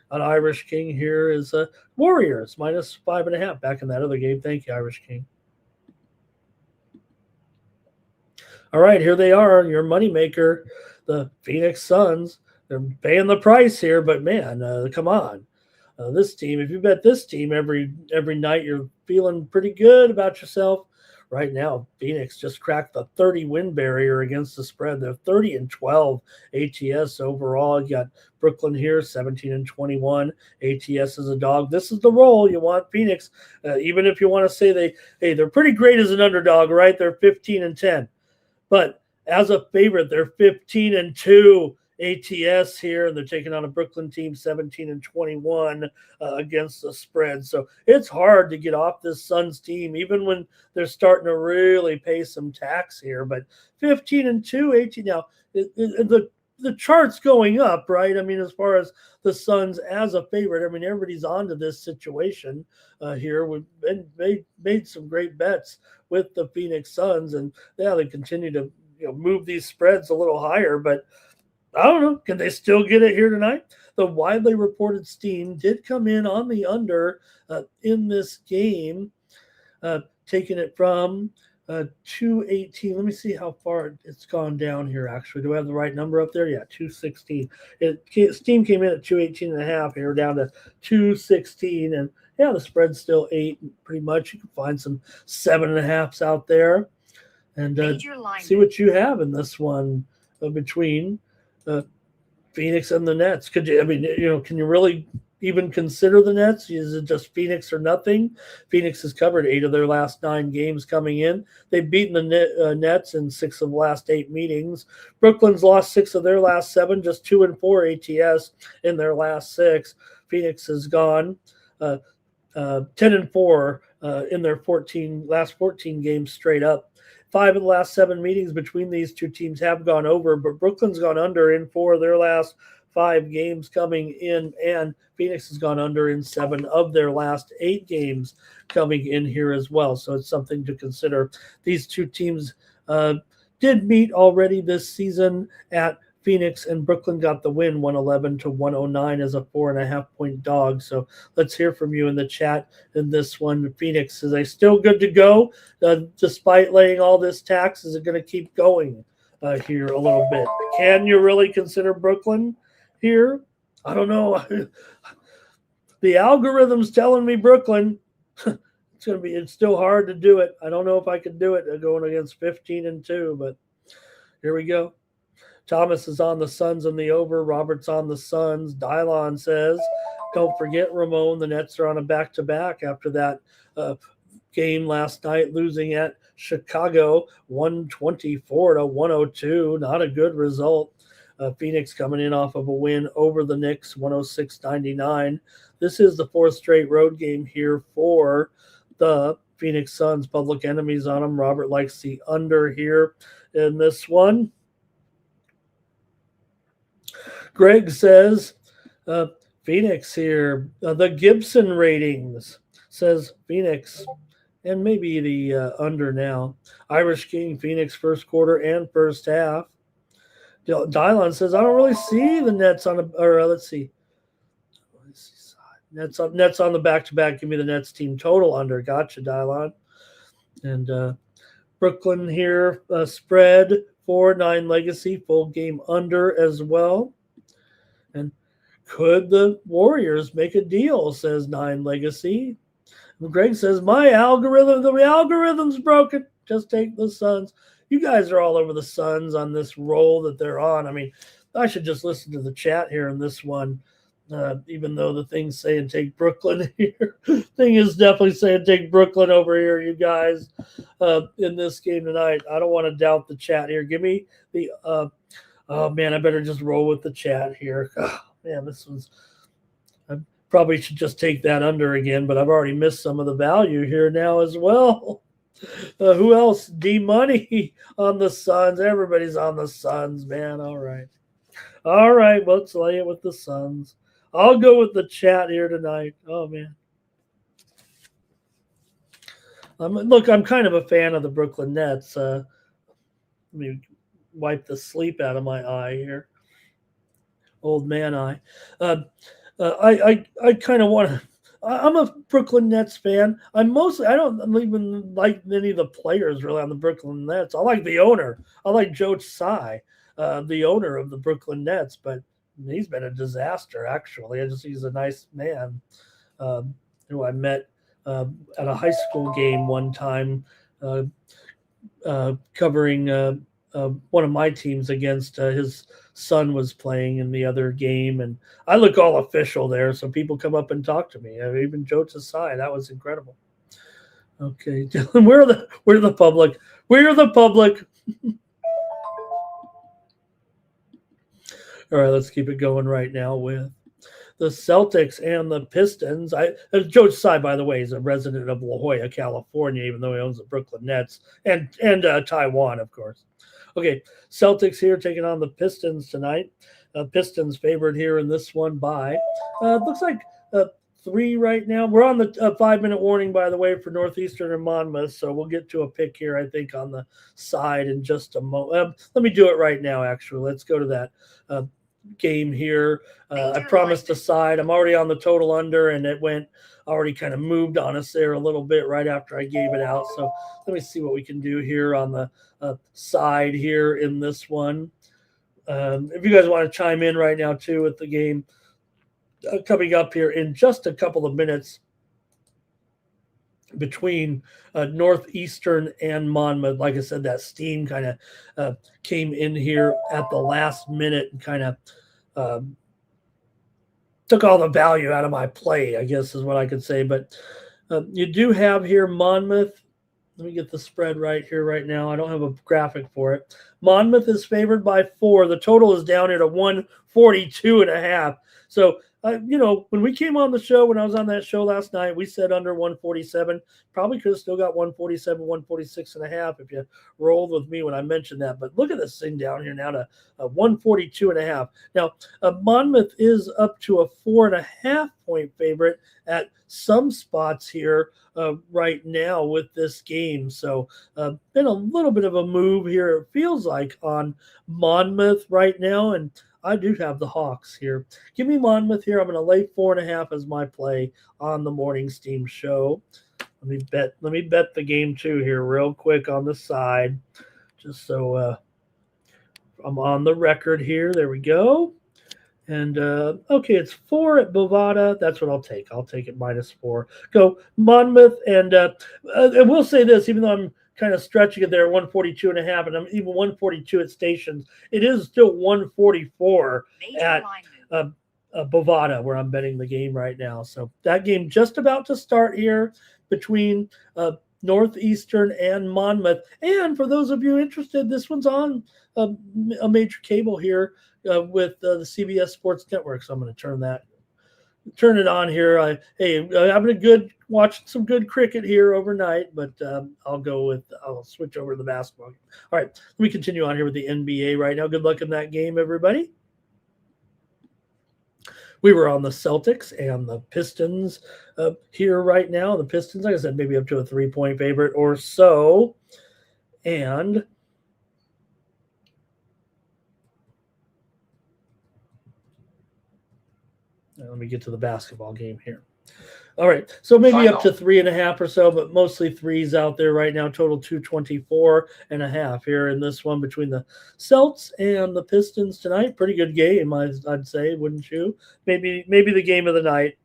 An Irish King here is Warriors minus 5.5 back in that other game. Thank you, Irish King. All right, here they are, your moneymaker, the Phoenix Suns. They're paying the price here, but man, come on. This team, if you bet this team every night, you're feeling pretty good about yourself. Right now, Phoenix just cracked the 30-win barrier against the spread. They're 30-12 ATS overall. You got Brooklyn here, 17-21. ATS is a dog. This is the role you want Phoenix. Even if you want to say they're pretty great as an underdog, right? They're 15-10. But as a favorite, they're 15-2. ATS here, and they're taking on a Brooklyn team 17-21 against the spread. So it's hard to get off this Suns team, even when they're starting to really pay some tax here. But 15-2, 18 now, the chart's going up, right? I mean, as far as the Suns as a favorite, I mean, everybody's onto this situation here. We've made some great bets with the Phoenix Suns, and yeah, they continue to move these spreads a little higher, but I don't know. Can they still get it here tonight? The widely reported steam did come in on the under in this game, taking it from 218. Let me see how far it's gone down here, actually. Do I have the right number up there? Yeah, 216. Steam came in at 218.5 here, down to 216. And Yeah, the spread's still 8, pretty much. You can find some 7.5s out there, and see what you have in this one between Phoenix and the Nets. Could you? I mean, can you really even consider the Nets? Is it just Phoenix or nothing? Phoenix has covered 8 of their last 9 games coming in. They've beaten the Nets in 6 of the last 8 meetings. Brooklyn's lost 6 of their last 7, just 2-4 ATS in their last 6. Phoenix has gone 10-4 in their last 14 games straight up. 5 of the last 7 meetings between these two teams have gone over, but Brooklyn's gone under in 4 of their last 5 games coming in, and Phoenix has gone under in 7 of their last 8 games coming in here as well. So it's something to consider. These two teams did meet already this season at Phoenix, and Brooklyn got the win 111-109 as a 4.5-point dog. So let's hear from you in the chat in this one. Phoenix, is they still good to go despite laying all this tax? Is it going to keep going here a little bit? Can you really consider Brooklyn here? I don't know. The algorithm's telling me Brooklyn. It's still hard to do it. I don't know if I could do it going against 15-2, but here we go. Thomas is on the Suns and the over. Robert's on the Suns. Dylon says, don't forget, Ramon, the Nets are on a back-to-back after that game last night, losing at Chicago 124-102. Not a good result. Phoenix coming in off of a win over the Knicks, 106-99. This is the 4th straight road game here for the Phoenix Suns. Public enemies on them. Robert likes the under here in this one. Greg says, Phoenix here. The Gibson ratings says Phoenix, and maybe the under now. Irish King, Phoenix first quarter and first half. Dylon says, I don't really see the Nets on let's see. Nets on the back-to-back. Give me the Nets team total under. Gotcha, Dylon. And Brooklyn here, spread 4-9 legacy, full game under as well. And could the Warriors make a deal, says 9 legacy. And Greg says, the algorithm's broken. Just take the Suns. You guys are all over the Suns on this roll that they're on. I mean, I should just listen to the chat here in this one, even though the thing's saying take Brooklyn here. Thing is definitely saying take Brooklyn over here, you guys, in this game tonight. I don't want to doubt the chat here. Give me the oh, man, I better just roll with the chat here. Oh, man, I probably should just take that under again, but I've already missed some of the value here now as well. Who else? D-Money on the Suns. Everybody's on the Suns, man. All right. Well, let's lay it with the Suns. I'll go with the chat here tonight. Oh, man. Look, I'm kind of a fan of the Brooklyn Nets. Let me wipe the sleep out of my eye here. Old man eye. I kind of want to. I'm a Brooklyn Nets fan. I don't even like any of the players really on the Brooklyn Nets. I like the owner. I like Joe Tsai, the owner of the Brooklyn Nets, but he's been a disaster, actually. He's a nice man who I met at a high school game one time covering one of my teams against his son was playing in the other game, and I look all official there, so people come up and talk to me. Even Joe Tsai, that was incredible. Okay, we're the public. We're the public. All right, let's keep it going right now with the Celtics and the Pistons. Joe Tsai, by the way, is a resident of La Jolla, California, even though he owns the Brooklyn Nets and Taiwan, of course. Okay, Celtics here taking on the Pistons tonight. Pistons favored here in this one by, looks like 3 right now. We're on the 5-minute warning, by the way, for Northeastern and Monmouth, so we'll get to a pick here, I think, on the side in just a moment. Let me do it right now, actually. Let's go to that game here. I promised a side. I'm already on the total under, and it already kind of moved on us there a little bit right after I gave it out. So let me see what we can do here on the side here in this one. If you guys want to chime in right now too with the game coming up here in just a couple of minutes, between Northeastern and Monmouth. Like I said, that steam kind of came in here at the last minute and kind of took all the value out of my play, I guess is what I could say. But you do have here Monmouth. Let me get the spread right here right now. I don't have a graphic for it. Monmouth is favored by 4. The total is down here to 142.5. So, when we came on the show, when I was on that show last night, we said under 147. Probably could have still got 147, 146.5 if you rolled with me when I mentioned that. But look at this thing down here now to 142.5. Now, Monmouth is up to a 4.5 point favorite at some spots here right now with this game. So, been a little bit of a move here, it feels like, on Monmouth right now. And I do have the Hawks here. Give me Monmouth here. I'm going to lay 4.5 as my play on the Morning Steam show. Let me bet the game too here real quick on the side, just so I'm on the record here. There we go. And okay, it's 4 at Bovada. That's what I'll take. I'll take it -4. Go Monmouth, and I will say this, even though I'm kind of stretching it there, 142.5, and I'm even 142 at stations. It is still 144 at Bovada, where I'm betting the game right now. So that game just about to start here between Northeastern and Monmouth. And for those of you interested, this one's on a major cable here with the CBS Sports Network. So I'm going to turn it on here. I'm watching some good cricket here overnight, but I'll switch over to the basketball. All right, let me continue on here with the NBA right now. Good luck in that game, everybody. We were on the Celtics and the Pistons here right now. The Pistons, like I said, maybe up to a 3-point favorite or so. And let me get to the basketball game here. All right, so maybe up to 3.5 or so, but mostly threes out there right now. Total 224.5 here in this one between the Celts and the Pistons tonight. Pretty good game, I'd say, wouldn't you? Maybe the game of the night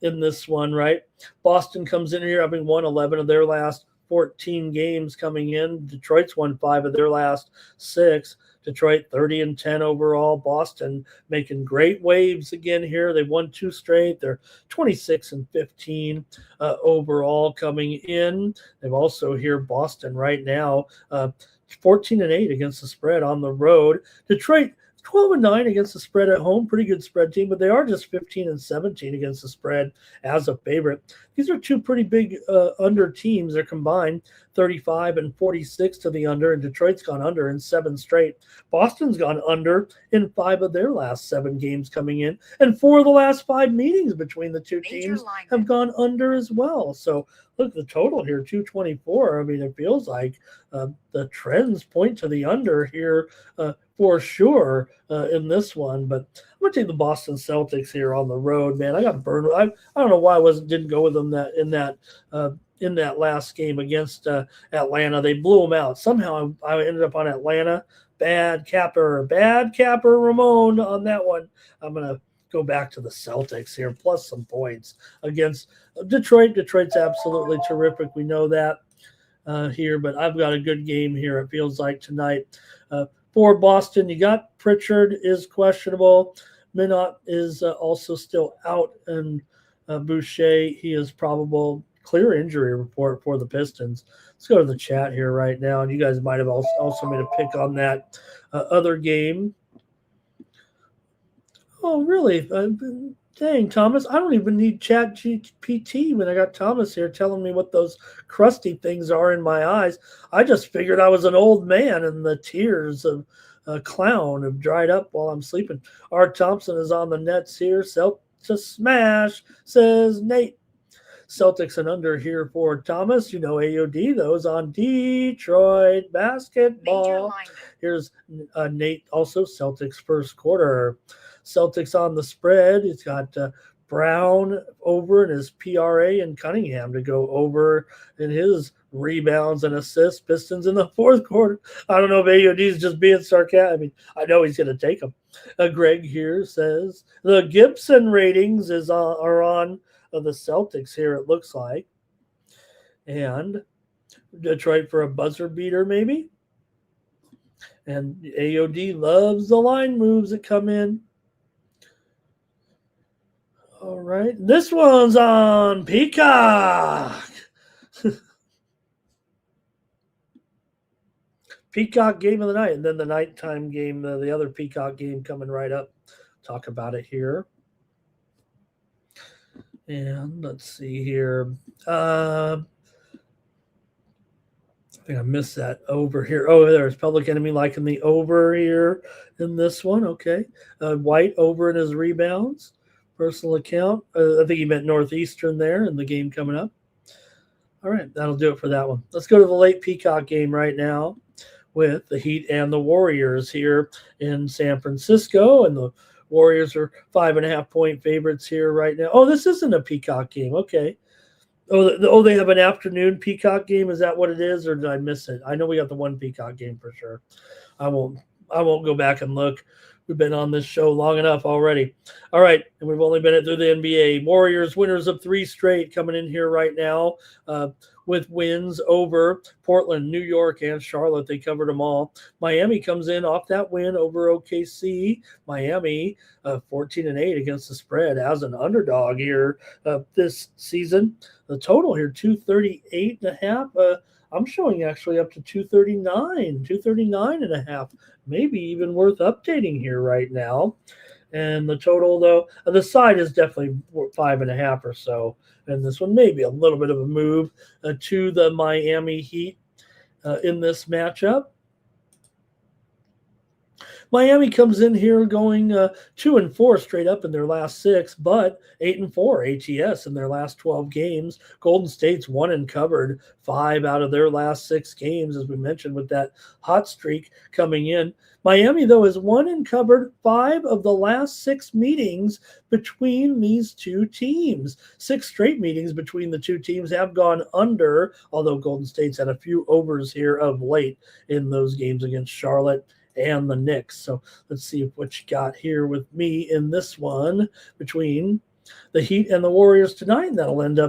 in this one, right? Boston comes in here having won 11 of their last 14 games coming in. Detroit's won 5 of their last 6. Detroit 30-10 overall. Boston making great waves again here. They've won 2 straight. They're 26-15 overall coming in. They've also here Boston right now 14-8 against the spread on the road. Detroit 12-9 against the spread at home. Pretty good spread team, but they are just 15-17 against the spread as a favorite. These are 2 pretty big under teams. They're combined 35-46 to the under, and Detroit's gone under in 7 straight. Boston's gone under in 5 of their last 7 games coming in, and 4 of the last 5 meetings between the 2 teams have gone under as well. So look, the total here, 224. I mean, it feels like the trends point to the under here for sure in this one. But I'm going to take the Boston Celtics here on the road, man. I got burned. I don't know why I didn't go with them in that last game against Atlanta. They blew them out. Somehow I ended up on Atlanta. Bad capper, Ramon on that one. I'm going to go back to the Celtics here, plus some points against Detroit. Detroit's absolutely terrific. We know that here, but I've got a good game here, it feels like, tonight. For Boston, you got Pritchard is questionable. Minot is also still out, and Boucher, he is probable. Clear injury report for the Pistons. Let's go to the chat here right now, and you guys might have also made a pick on that other game. Oh, really? Dang, Thomas, I don't even need Chat GPT when I got Thomas here telling me what those crusty things are in my eyes. I just figured I was an old man and the tears of a clown have dried up while I'm sleeping. Art Thompson is on the nets here. Celtics smash, says Nate. Celtics and under here for Thomas. You know AOD, those on Detroit basketball. Here's Nate, also Celtics first quarter. Celtics on the spread. It's got Brown over in his PRA and Cunningham to go over in his rebounds and assists. Pistons in the fourth quarter. I don't know if AOD is just being sarcastic. I mean, I know he's going to take them. Greg here says the Gibson ratings are on the Celtics here, it looks like. And Detroit for a buzzer beater, maybe. And AOD loves the line moves that come in. All right. This one's on Peacock. Peacock game of the night. And then the nighttime game, the other Peacock game coming right up. Talk about it here. And let's see here. I think I missed that over here. Oh, there's Public Enemy liking the over here in this one. Okay. White over in his rebounds. Personal account. I think he meant Northeastern there in the game coming up. All right. That'll do it for that one. Let's go to the late Peacock game right now with the Heat and the Warriors here in San Francisco. And the Warriors are 5.5-point favorites here right now. Oh, this isn't a Peacock game. Okay. Oh, they have an afternoon Peacock game. Is that what it is, or did I miss it? I know we got the one Peacock game for sure. I won't go back and look. We've been on this show long enough already. All right, and we've only been through the NBA. Warriors winners of 3 straight coming in here right now with wins over Portland, New York, and Charlotte. They covered them all. Miami comes in off that win over OKC. Miami 14-8 against the spread as an underdog here this season. The total here 238.5. I'm showing actually up to 239.5. Maybe even worth updating here right now. And the total, though, the side is definitely 5.5 or so. And this one may be a little bit of a move to the Miami Heat in this matchup. Miami comes in here going 2-4 straight up in their last 6, but 8-4 ATS in their last 12 games. Golden State's won and covered 5 out of their last 6 games, as we mentioned, with that hot streak coming in. Miami, though, has won and covered 5 of the last 6 meetings between these two teams. 6 straight meetings between the two teams have gone under, although Golden State's had a few overs here of late in those games against Charlotte and the Knicks. So let's see what you got here with me in this one between the Heat and the Warriors tonight. And that'll round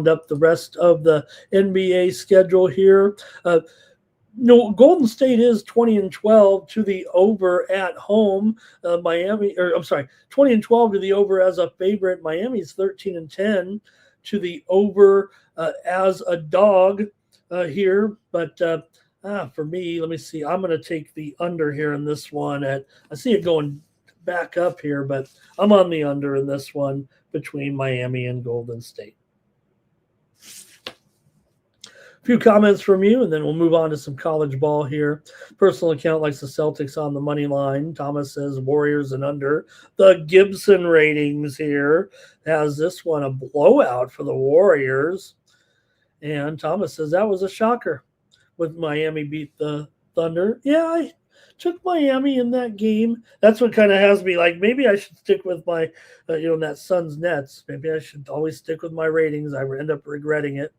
up the rest of the NBA schedule here. Golden State is 20-12 to the over at home. 20-12 to the over as a favorite. Miami's 13-10 to the over as a dog here. But for me, let me see. I'm going to take the under here in this one. I see it going back up here, but I'm on the under in this one between Miami and Golden State. A few comments from you, and then we'll move on to some college ball here. Personal account likes the Celtics on the money line. Thomas says Warriors and under. The Gibson ratings here has this one a blowout for the Warriors. And Thomas says that was a shocker with Miami beat the Thunder. Yeah, I took Miami in that game. That's what kind of has me like, maybe I should stick with my, that Suns Nets. Maybe I should always stick with my ratings. I end up regretting it.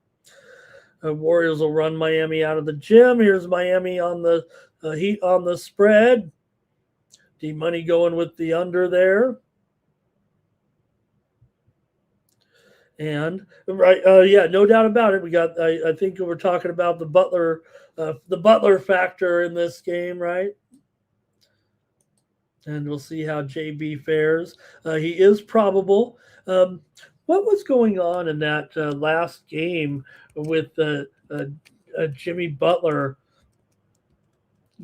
Warriors will run Miami out of the gym. Here's Miami on the Heat on the spread. D-Money going with the under there. And no doubt about it. We got. I think we're talking about the Butler factor in this game, right? And we'll see how JB fares. He is probable. What was going on in that last game with Jimmy Butler?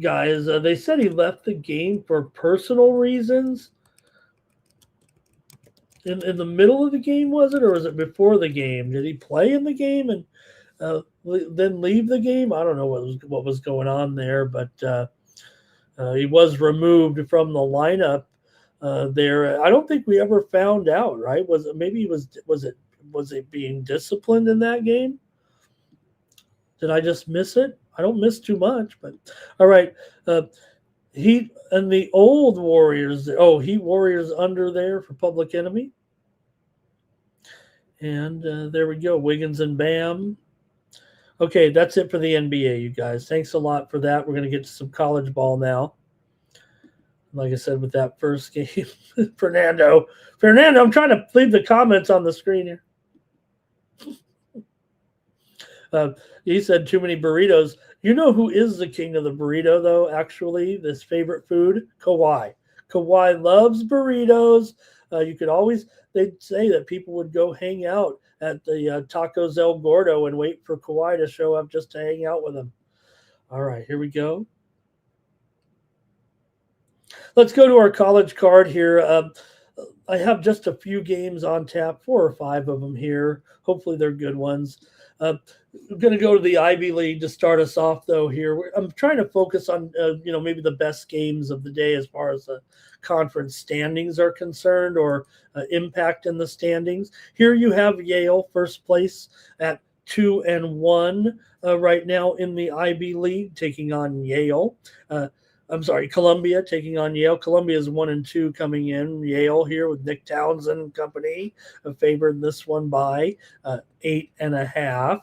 Guys, they said he left the game for personal reasons. In the middle of the game, was it, or was it before the game? Did he play in the game and then leave the game? I don't know what was going on there, but he was removed from the lineup there. I don't think we ever found out, right? Was it being disciplined in that game? Did I just miss it? I don't miss too much, but all right. Heat and the old Warriors. Oh, Heat Warriors under there for Public Enemy. And there we go. Wiggins and Bam. Okay, that's it for the NBA, you guys. Thanks a lot for that. We're going to get to some college ball now. Like I said, with that first game, Fernando, I'm trying to leave the comments on the screen here. Uh, he said too many burritos. You know who is the king of the burrito, though, actually? This favorite food? Kawhi. Kawhi loves burritos. You could always, they'd say that people would go hang out at the Tacos El Gordo and wait for Kawhi to show up just to hang out with him. All right, here we go. Let's go to our college card here. I have just a few games on tap, 4 or 5 of them here. Hopefully, they're good ones. I'm going to go to the Ivy League to start us off, though. Here, I'm trying to focus on maybe the best games of the day as far as the conference standings are concerned, or impact in the standings. Here you have Yale first place at 2-1 right now in the Ivy League, taking on Yale. I'm sorry, Columbia taking on Yale. Columbia is 1-2 coming in. Yale here with Nick Townsend and company favored this one by 8.5.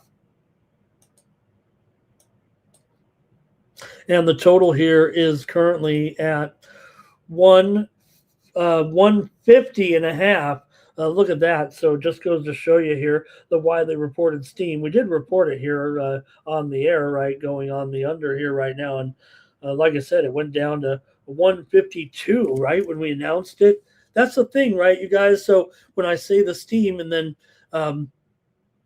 And the total here is currently at 150.5. Look at that. So it just goes to show you here the widely reported steam. We did report it here on the air, right? Going on the under here right now. And like I said, it went down to 152, right? When we announced it. That's the thing, right, you guys? So when I say the steam and then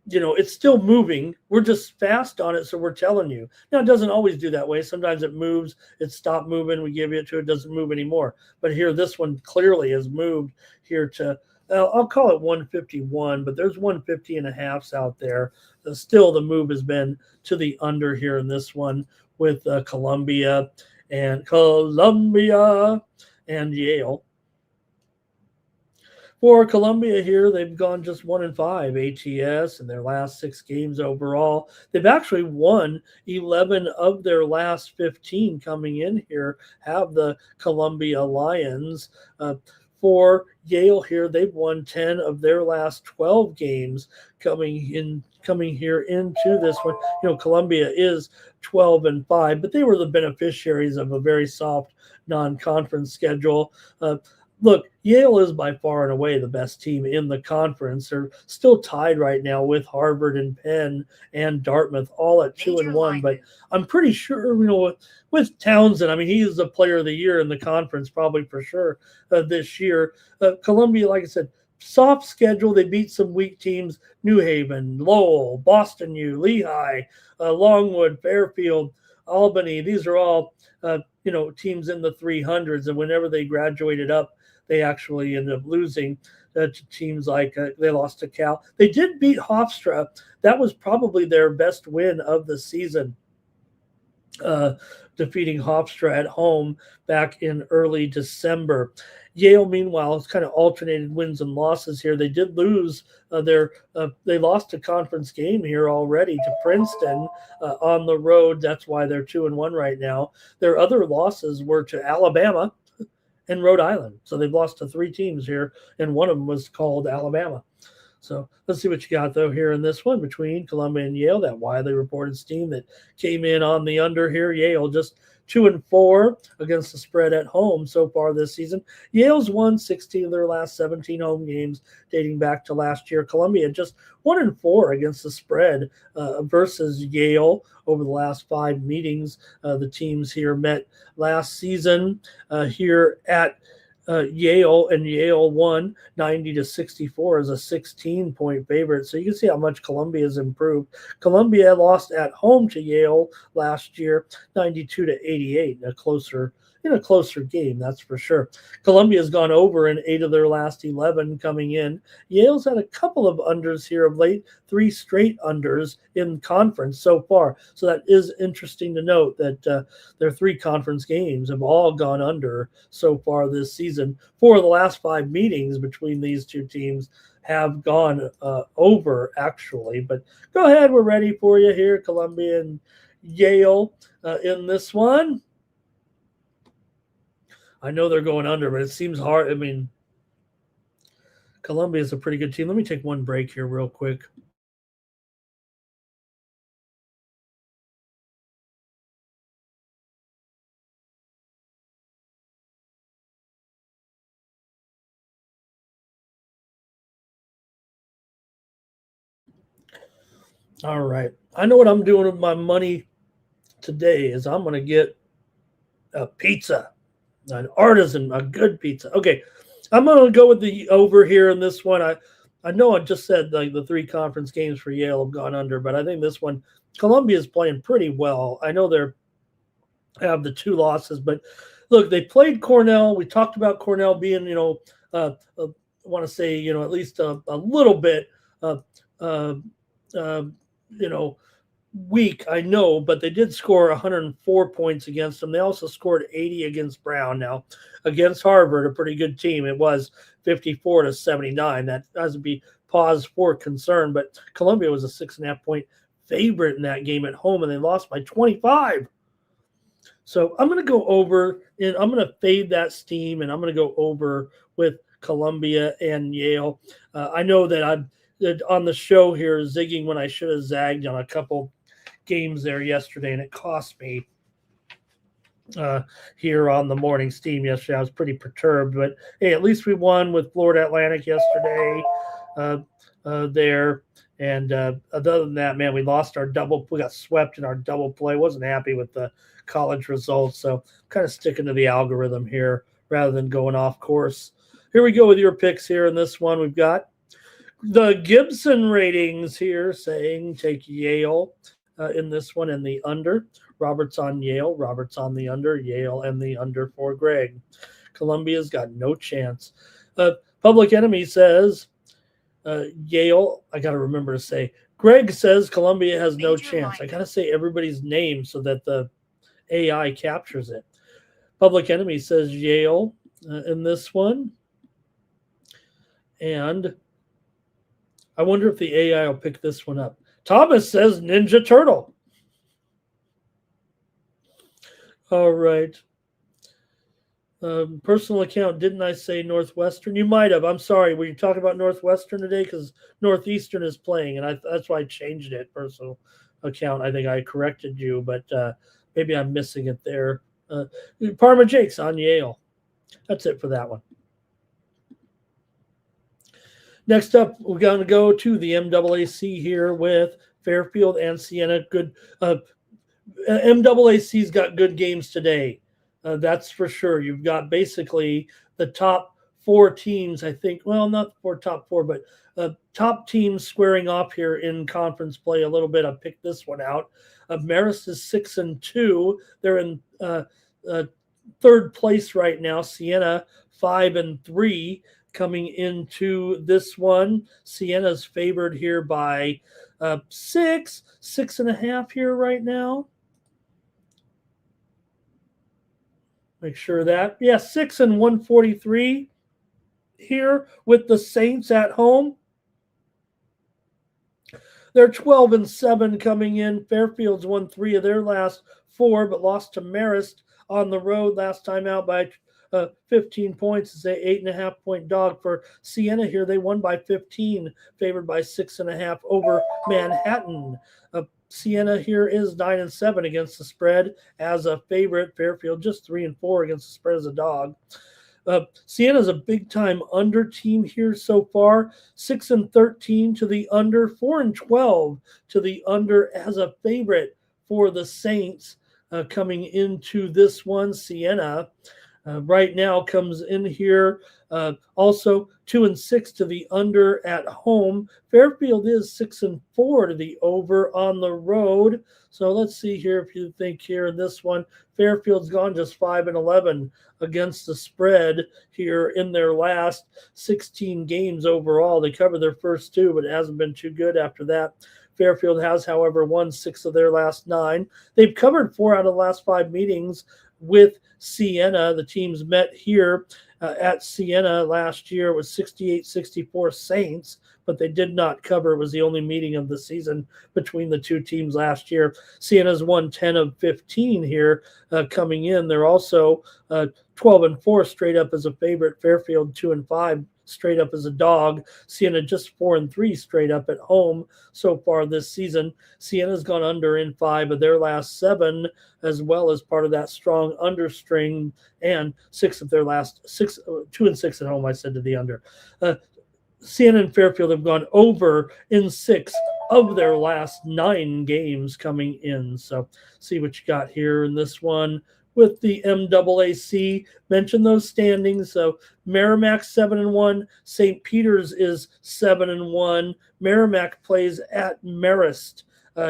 it's still moving. We're just fast on it, so we're telling you. Now, it doesn't always do that way. Sometimes it moves, it stopped moving, we give it to it, doesn't move anymore. But here, this one clearly has moved here to, I'll call it 151, but there's 150.5s out there. Still, the move has been to the under here in this one with Columbia and Yale. For Columbia here, they've gone just 1-5 ATS in their last 6 games overall. They've actually won 11 of their last 15 coming in here, have the Columbia Lions. For Yale here, they've won 10 of their last 12 games coming here into this one. Columbia is 12-5, but they were the beneficiaries of a very soft non-conference schedule. Look, Yale is by far and away the best team in the conference. They're still tied right now with Harvard and Penn and Dartmouth, all at 2-1. But I'm pretty sure, with Townsend, I mean, he is the player of the year in the conference, probably for sure this year. Columbia, like I said, soft schedule. They beat some weak teams: New Haven, Lowell, Boston U, Lehigh, Longwood, Fairfield, Albany. These are all teams in the 300s, and whenever they graduated up, they actually ended up losing to teams like they lost to Cal. They did beat Hofstra. That was probably their best win of the season, defeating Hofstra at home back in early December. Yale, meanwhile, has kind of alternated wins and losses here. They did lose they lost a conference game here already to Princeton on the road. That's why they're 2-1 right now. Their other losses were to Alabama and Rhode Island. So they've lost to 3 teams here, and one of them was called Alabama. So let's see what you got, though, here in this one between Columbia and Yale, that widely reported steam that came in on the under here. Yale just 2-4 against the spread at home so far this season. Yale's won 16 of their last 17 home games dating back to last year. Columbia just 1-4 against the spread versus Yale over the last 5 meetings. The teams here met last season here at Yale, and Yale won 90-64 as a 16-point favorite. So you can see how much Columbia has improved. Columbia lost at home to Yale last year, 92-88, in a closer game, that's for sure. Columbia's gone over in 8 of their last 11 coming in. Yale's had a couple of unders here of late, 3 straight unders in conference so far. So that is interesting to note that their 3 conference games have all gone under so far this season. 4 of the last 5 meetings between these 2 teams have gone over, actually. But go ahead, we're ready for you here, Columbia and Yale in this one. I know they're going under, but it seems hard. I mean, Columbia is a pretty good team. Let me take one break here real quick. All right. I know what I'm doing with my money today is I'm going to get a pizza, an artisan, a good pizza. Okay. I'm going to go with the over here in this one. I know I just said like the three conference games for Yale have gone under, but I think this one, Columbia is playing pretty well. I know they're have the two losses, but look, they played Cornell. We talked about Cornell being, I want to say, at least a little bit, uh, uh, uh, you know, weak, I know, but they did score 104 points against them. They also scored 80 against Brown. Now, against Harvard, a pretty good team, it was 54-79. That has to be pause for concern, but Columbia was a 6.5 point favorite in that game at home, and they lost by 25. So I'm going to go over, and I'm going to fade that steam, and I'm going to go over with Columbia and Yale. I know that I'm on the show here zigging when I should have zagged on a couple games there yesterday, and it cost me here on the morning steam yesterday. I was pretty perturbed, but hey, at least we won with Florida Atlantic yesterday there. And other than that, man, we lost our double. We got swept in our double play. Wasn't happy with the college results, so kind of sticking to the algorithm here rather than going off course. Here we go with your picks here in this one. We've got the Gibson ratings here saying take Yale in this one and the under. Roberts on Yale. Roberts on the under. Yale and the under for Greg. Columbia's got no chance. Public Enemy says Yale. I got to remember to say. Greg says Columbia has no chance. I got to say everybody's name so that the AI captures it. Public Enemy says Yale in this one. And I wonder if the AI will pick this one up. Thomas says Ninja Turtle. All right. Personal account, didn't I say Northwestern? You might have. I'm sorry. Were you talking about Northwestern today? Because Northeastern is playing, and that's why I changed it. Personal account. I think I corrected you, but maybe I'm missing it there. Parma Jake's on Yale. That's it for that one. Next up, we're going to go to the MAAC here with Fairfield and Siena. Good. MAAC's got good games today. That's for sure. You've got basically the top four teams, I think. Well, not for top four, but top teams squaring off here in conference play a little bit. I picked this one out. Marist is 6-2. They're in third place right now. Siena 5-3 coming into this one. Siena's favored here by 6.5 here right now. Make sure that. Yeah, 6-143 here with the Saints at home. They're 12-7 coming in. Fairfield's won 3 of their last 4, but lost to Marist on the road last time out by 15 points. It's an 8.5-point dog for Siena here. They won by 15, favored by 6.5 over Manhattan. Siena here is 9-7 against the spread as a favorite. Fairfield just 3-4 against the spread as a dog. Siena's a big-time under team here so far. 6-13 to the under, 4-12 to the under as a favorite for the Saints coming into this one. Siena right now comes in here also 2-6 to the under at home. Fairfield is 6-4 to the over on the road. So let's see here if you think here in this one, Fairfield's gone just 5-11 against the spread here in their last 16 games overall. They covered their first 2, but it hasn't been too good after that. Fairfield has, however, won 6 of their last 9. They've covered 4 out of the last 5 meetings with Siena. The teams met here at Siena last year. It was 68-64 Saints, but they did not cover. It was the only meeting of the season between the two teams last year. Siena's won 10 of 15 here coming in. They're also 12-4 straight up as a favorite. Fairfield 2-5 straight up as a dog. Siena just 4-3 straight up at home so far this season. Siena's gone under in 5 of their last 7, as well as part of that strong understring, and 6 of their last 6, 2-6 at home. I said to the under. Siena and Fairfield have gone over in 6 of their last 9 games coming in. So see what you got here in this one with the MAAC. Mention those standings. So Merrimack 7-1, St. Peter's is 7-1. Merrimack plays at Marist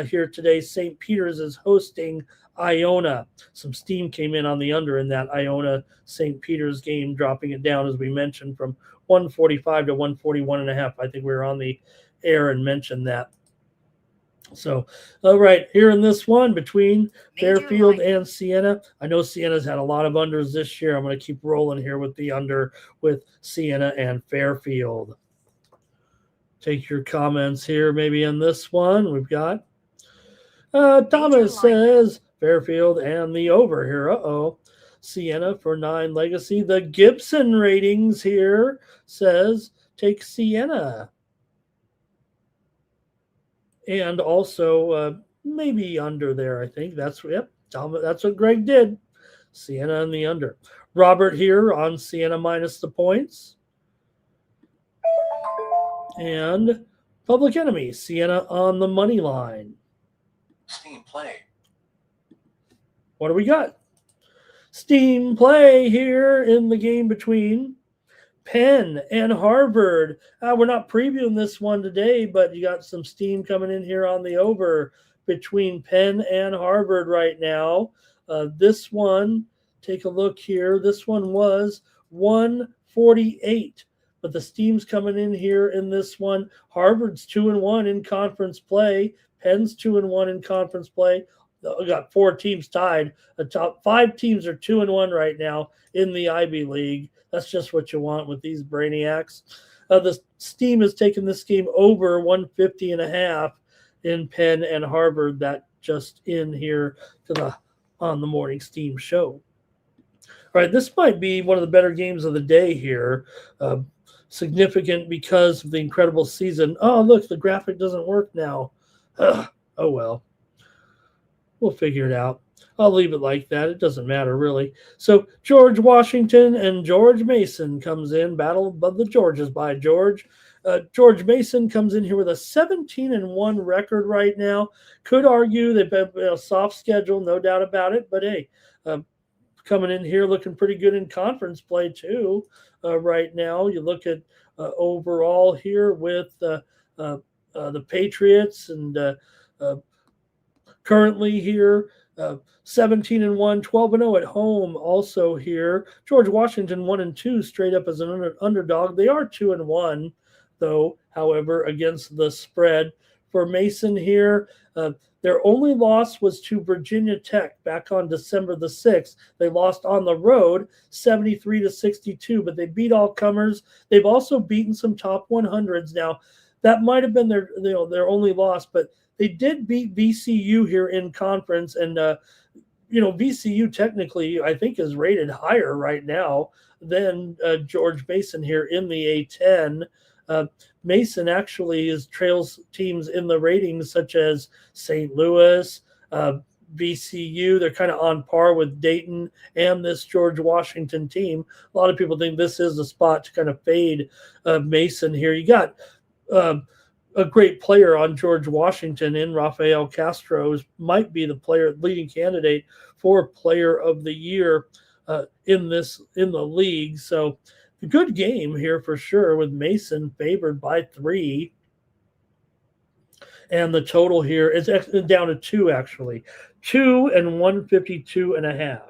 here today. St. Peter's is hosting Iona. Some steam came in on the under in that Iona St. Peter's game, dropping it down, as we mentioned, from 145 to 141.5. I think we were on the air and mentioned that. So, all right, here in this one between Fairfield and Siena. I know Siena's had a lot of unders this year. I'm going to keep rolling here with the under with Siena and Fairfield. Take your comments here maybe in this one. We've got Thomas says Fairfield and the over here. Siena for 9 legacy. The Gibson ratings here says take Siena. And also maybe under there, I think. That's what Greg did. Siena and the under. Robert here on Siena minus the points. And Public Enemy, Siena on the money line. Steam play. What do we got? Steam play here in the game between Penn and Harvard. We're not previewing this one today, but you got some steam coming in here on the over between Penn and Harvard right now. This one, take a look here. This one was 148, but the steam's coming in here in this one. Harvard's 2-1 in conference play. Penn's 2-1 in conference play. We got 4 teams tied. The top 5 teams are 2-1 right now in the Ivy League. That's just what you want with these brainiacs. The steam has taken this game over 150.5 in Penn and Harvard. That just in here to the On the Morning Steam show. All right, this might be one of the better games of the day here. Significant because of the incredible season. Oh, look, the graphic doesn't work now. Oh, well. We'll figure it out. I'll leave it like that. It doesn't matter, really. So George Washington and George Mason comes in. Battle of the Georges by George. George Mason comes in here with a 17-1 record right now. Could argue they've had a soft schedule, no doubt about it. But, hey, coming in here looking pretty good in conference play, too, right now. You look at overall here with the Patriots and currently here, 17-1, 12-0 at home. Also here, George Washington 1-2 straight up as an underdog. They are 2-1, though. However, against the spread for Mason here, their only loss was to Virginia Tech back on December the 6th. They lost on the road, 73-62, but they beat all comers. They've also beaten some top 100s. Now, that might have been their only loss, but they did beat VCU here in conference, and VCU technically I think is rated higher right now than George Mason here in the A10. Mason actually trails teams in the ratings such as St. Louis, VCU. They're kind of on par with Dayton and this George Washington team. A lot of people think this is the spot to kind of fade Mason here. You got a great player on George Washington in Rafael Castro, might be the leading candidate for Player of the Year in the league. So a good game here for sure, with Mason favored by 3. And the total here is down to 2, actually. 2 and 152.5.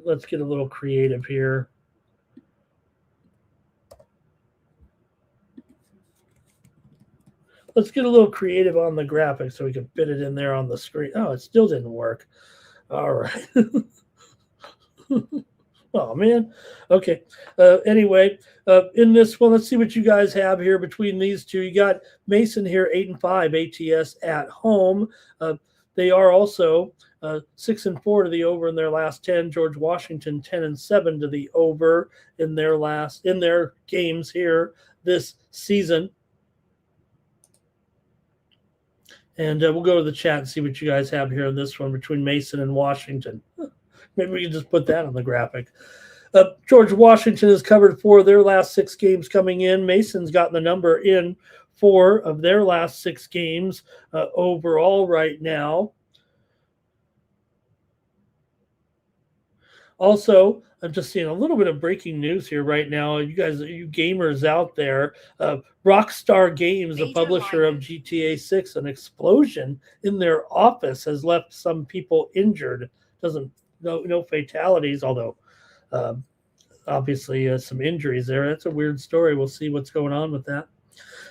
Let's get a little creative here. Let's get a little creative on the graphic so we can fit it in there on the screen. Oh, it still didn't work. All right. Oh, man. Okay. Anyway, in this one, let's see what you guys have here between these two. You got Mason here, 8-5 ATS at home. They are also 6-4 to the over in their last 10. George Washington 10-7 to the over in their games here this season. And we'll go to the chat and see what you guys have here in this one between Mason and Washington. Maybe we can just put that on the graphic. George Washington has covered 4 of their last 6 games coming in. Mason's gotten the number in 4 of their last 6 games overall right now. Also, I'm just seeing a little bit of breaking news here right now. You guys, you gamers out there, Rockstar Games, the publisher of GTA 6, an explosion in their office has left some people injured. No fatalities, although obviously some injuries there. That's a weird story. We'll see what's going on with that.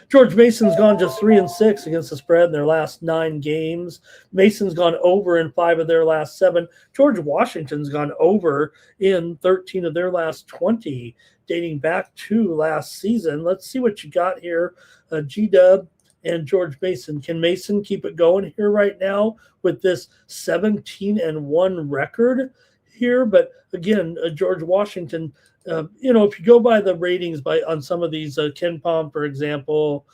George Mason's gone just 3-6 against the spread in their last 9 games. Mason's gone over in 5 of their last 7. George Washington's gone over in 13 of their last 20, dating back to last season. Let's see what you got here, G-Dub and George Mason. Can Mason keep it going here right now with this 17-1 record here? But again, George Washington, if you go by the ratings on some of these, Ken Palm, for example,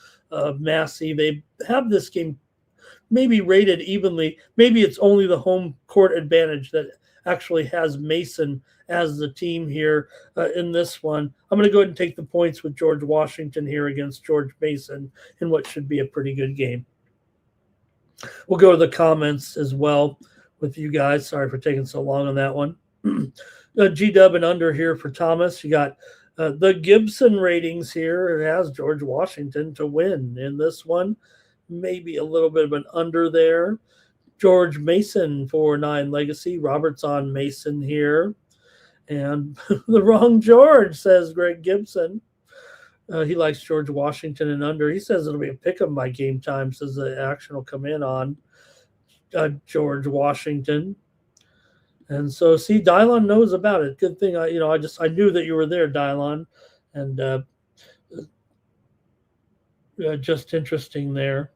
Massey, they have this game maybe rated evenly. Maybe it's only the home court advantage that actually has Mason as the team here in this one. I'm going to go ahead and take the points with George Washington here against George Mason in what should be a pretty good game. We'll go to the comments as well with you guys. Sorry for taking so long on that one. G-Dub and under here for Thomas. You got the Gibson ratings here. It has George Washington to win in this one. Maybe a little bit of an under there. George Mason for 9 legacy. Robert's on Mason here. And the wrong George, says Greg Gibson. He likes George Washington and under. He says it'll be a pick 'em by game time, says the action will come in on George Washington. And so, see, Dylon knows about it. Good thing I knew that you were there, Dylon, and just interesting there.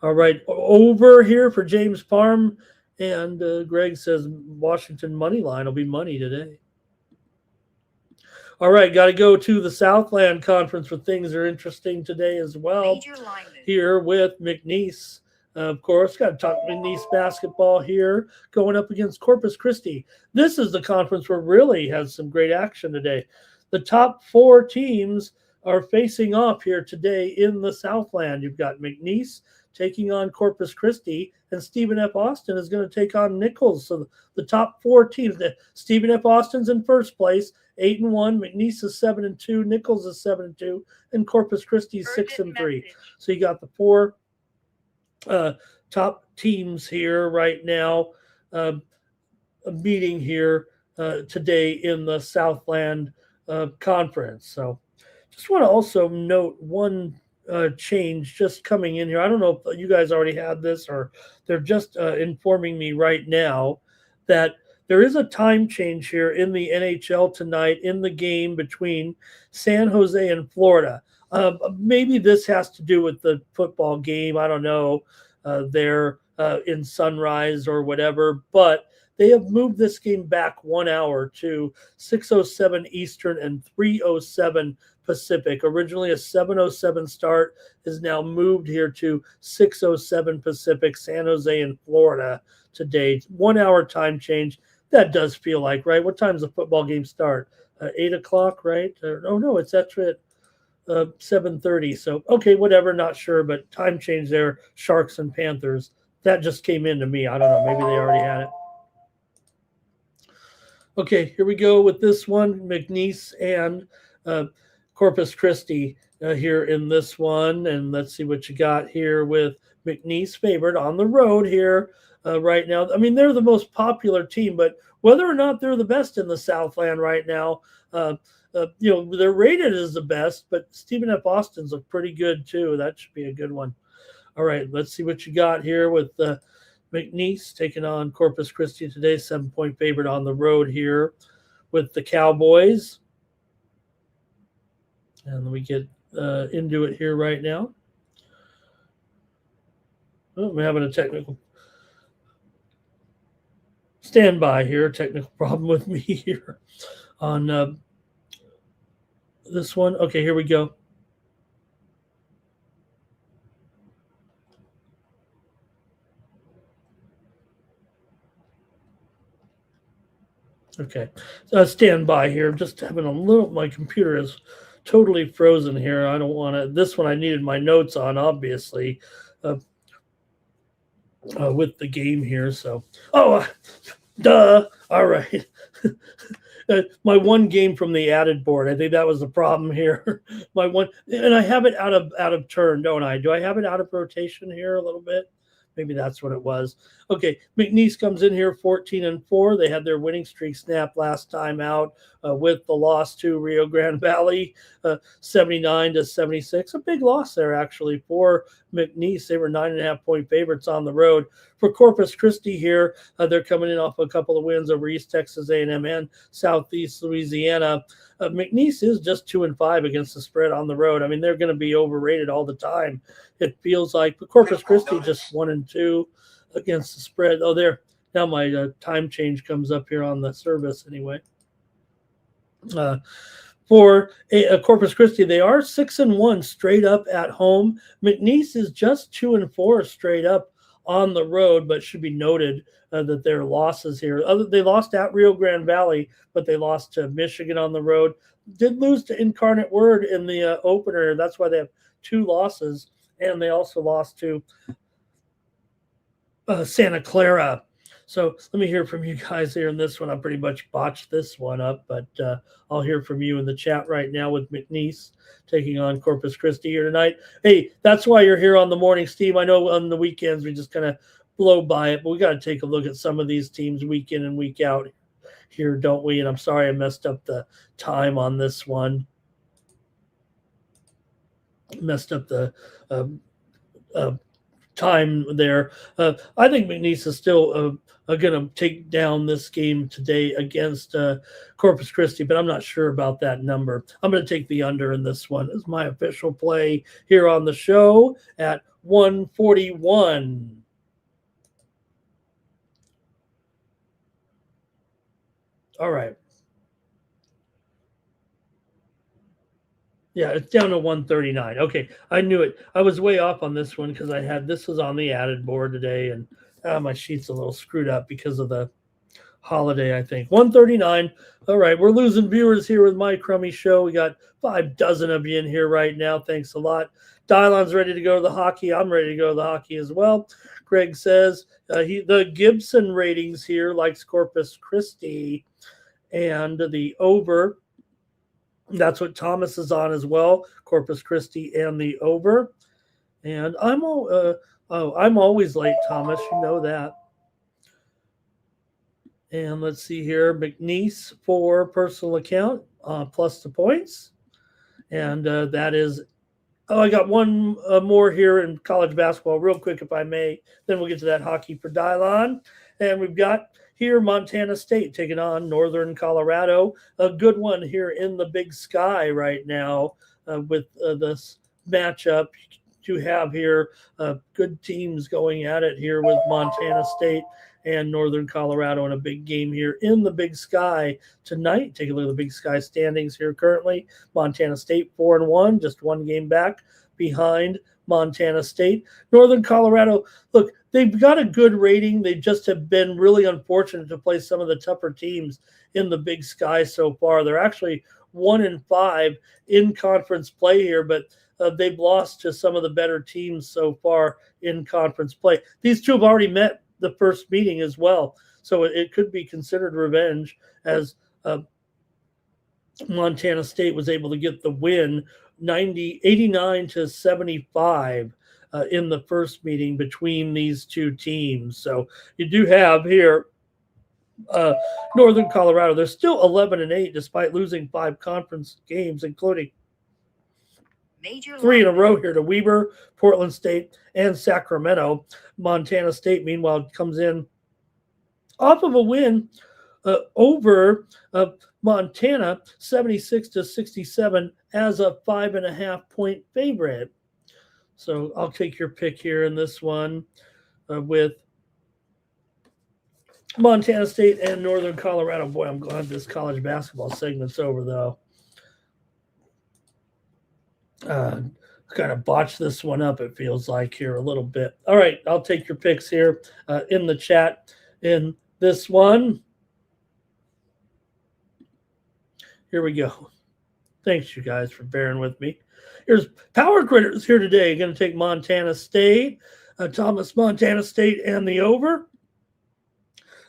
All right, over here for James Parm, and Greg says Washington money line will be money today. All right, got to go to the Southland Conference where things are interesting today as well. Here with McNeese. Of course, got to talk McNeese basketball here, going up against Corpus Christi. This is the conference where really has some great action today. The top 4 teams are facing off here today in the Southland. You've got McNeese taking on Corpus Christi, and Stephen F. Austin is going to take on Nichols. So the top 4 teams, Stephen F. Austin's in first place, 8-1. McNeese is 7-2. Nichols is 7-2, and Corpus Christi is 6-3. So you got the 4 top teams here right now, a meeting here today in the Southland Conference. So just want to also note one change just coming in here. I don't know if you guys already had this or they're just informing me right now that there is a time change here in the NHL tonight in the game between San Jose and Florida. Maybe this has to do with the football game. I don't know. They're in Sunrise or whatever, but they have moved this game back 1 hour to 6:07 Eastern and 3:07 Pacific. Originally a 7:07 start is now moved here to 6:07 Pacific, San Jose and Florida today. 1 hour time change. That does feel like, right? What time does the football game start? 8 o'clock, right? No, it's actually at 7:30. So, okay, whatever, not sure, but time change there, Sharks and Panthers. That just came into me. I don't know. Maybe they already had it. Okay, here we go with this one, McNeese and Corpus Christi here in this one. And let's see what you got here with McNeese favored on the road here right now. I mean, they're the most popular team, but whether or not they're the best in the Southland right now, they're rated as the best, but Stephen F. Austin's look pretty good too. That should be a good one. All right, let's see what you got here with McNeese taking on Corpus Christi today. 7-point favorite on the road here with the Cowboys. And we get into it here right now. Oh, we're having a technical standby here. Technical problem with me here on this one. Okay, here we go. Okay. Stand by here. I'm just having a little, my computer is totally frozen here. I don't want to, this one I needed my notes on, obviously, uh, with the game here. So, duh. All right. My one game from the added board. I think that was the problem here. My one, and I have it out of turn, don't I? Do I have it out of rotation here a little bit? Maybe that's what it was. Okay, McNeese comes in here 14-4. They had their winning streak snap last time out with the loss to Rio Grande Valley, 79-76. A big loss there actually for McNeese. They were 9.5-point favorites on the road. For Corpus Christi here, they're coming in off a couple of wins over East Texas A&M and Southeast Louisiana. McNeese is just 2-5 against the spread on the road. I mean, they're going to be overrated all the time. It feels like, but Corpus Christi just 1-2 against the spread. Oh, there. Now my time change comes up here on the service anyway. For Corpus Christi, they are 6-1 straight up at home. McNeese is just 2-4 straight up on the road, but should be noted that their losses here. They lost at Rio Grande Valley, but they lost to Michigan on the road. Did lose to Incarnate Word in the opener. That's why they have 2 losses, and they also lost to Santa Clara. So let me hear from you guys here in this one. I pretty much botched this one up, but I'll hear from you in the chat right now with McNeese taking on Corpus Christi here tonight. Hey, that's why you're here on the morning, Steve. I know on the weekends we just kind of blow by it, but we got to take a look at some of these teams week in and week out here, don't we? And I'm sorry I messed up the time on this one. Messed up the time there. I think McNeese is still going to take down this game today against Corpus Christi, but I'm not sure about that number. I'm going to take the under in this one as my official play here on the show at 141. All right. Yeah, it's down to 139. Okay, I knew it. I was way off on this one because this was on the added board today, and my sheet's a little screwed up because of the holiday, I think. 139. All right, we're losing viewers here with my crummy show. We got 5 dozen of you in here right now. Thanks a lot. Dylon's ready to go to the hockey. I'm ready to go to the hockey as well. Greg says the Gibson ratings here likes Corpus Christi and the over. That's what Thomas is on as well, Corpus Christi and the over. And I'm always late, Thomas. You know that. And let's see here, McNeese for personal account plus the points, and that is. Oh, I got one more here in college basketball, real quick, if I may. Then we'll get to that hockey for Dylon, and we've got. Here, Montana State taking on Northern Colorado. A good one here in the Big Sky right now with this matchup. You have here good teams going at it here with Montana State and Northern Colorado in a big game here in the Big Sky tonight. Take a look at the Big Sky standings here currently. Montana State 4-1, just one game back behind Montana State. Northern Colorado, look, they've got a good rating. They just have been really unfortunate to play some of the tougher teams in the Big Sky so far. They're actually 1-5 in conference play here, but they've lost to some of the better teams so far in conference play. These two have already met the first meeting as well, so it could be considered revenge as Montana State was able to get the win 89-75 in the first meeting between these two teams. So you do have here Northern Colorado. They're still 11-8 despite losing 5 conference games, including 3 in a row here to Weber, Portland State, and Sacramento. Montana State, meanwhile, comes in off of a win over Montana, 76-67 as a 5.5-point favorite. So I'll take your pick here in this one with Montana State and Northern Colorado. Boy, I'm glad this college basketball segment's over, though. Kind of botched this one up, it feels like, here a little bit. All right, I'll take your picks here in the chat in this one. Here we go. Thanks, you guys, for bearing with me. Here's Power Critters here today. Going to take Montana State, Thomas Montana State, and the over.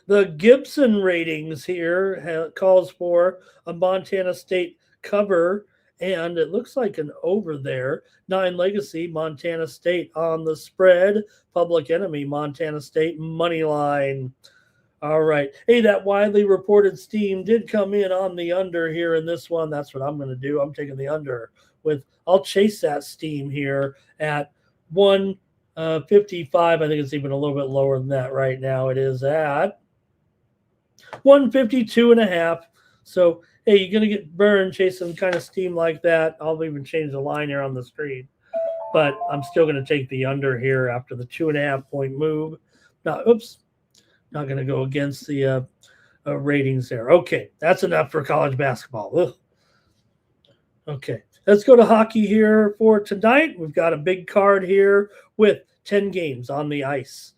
The Gibson ratings here calls for a Montana State cover, and it looks like an over there. 9 Legacy, Montana State on the spread. Public Enemy, Montana State money line. All right. Hey, that widely reported steam did come in on the under here in this one. That's what I'm going to do. I'm taking the under I'll chase that steam here at 155. I think it's even a little bit lower than that right now. It is at 152.5. So, hey, you're going to get burned chasing kind of steam like that. I'll even change the line here on the screen. But I'm still going to take the under here after the 2.5 point move. Now, not going to go against the ratings there. Okay, that's enough for college basketball. Ugh. Okay, let's go to hockey here for tonight. We've got a big card here with 10 games on the ice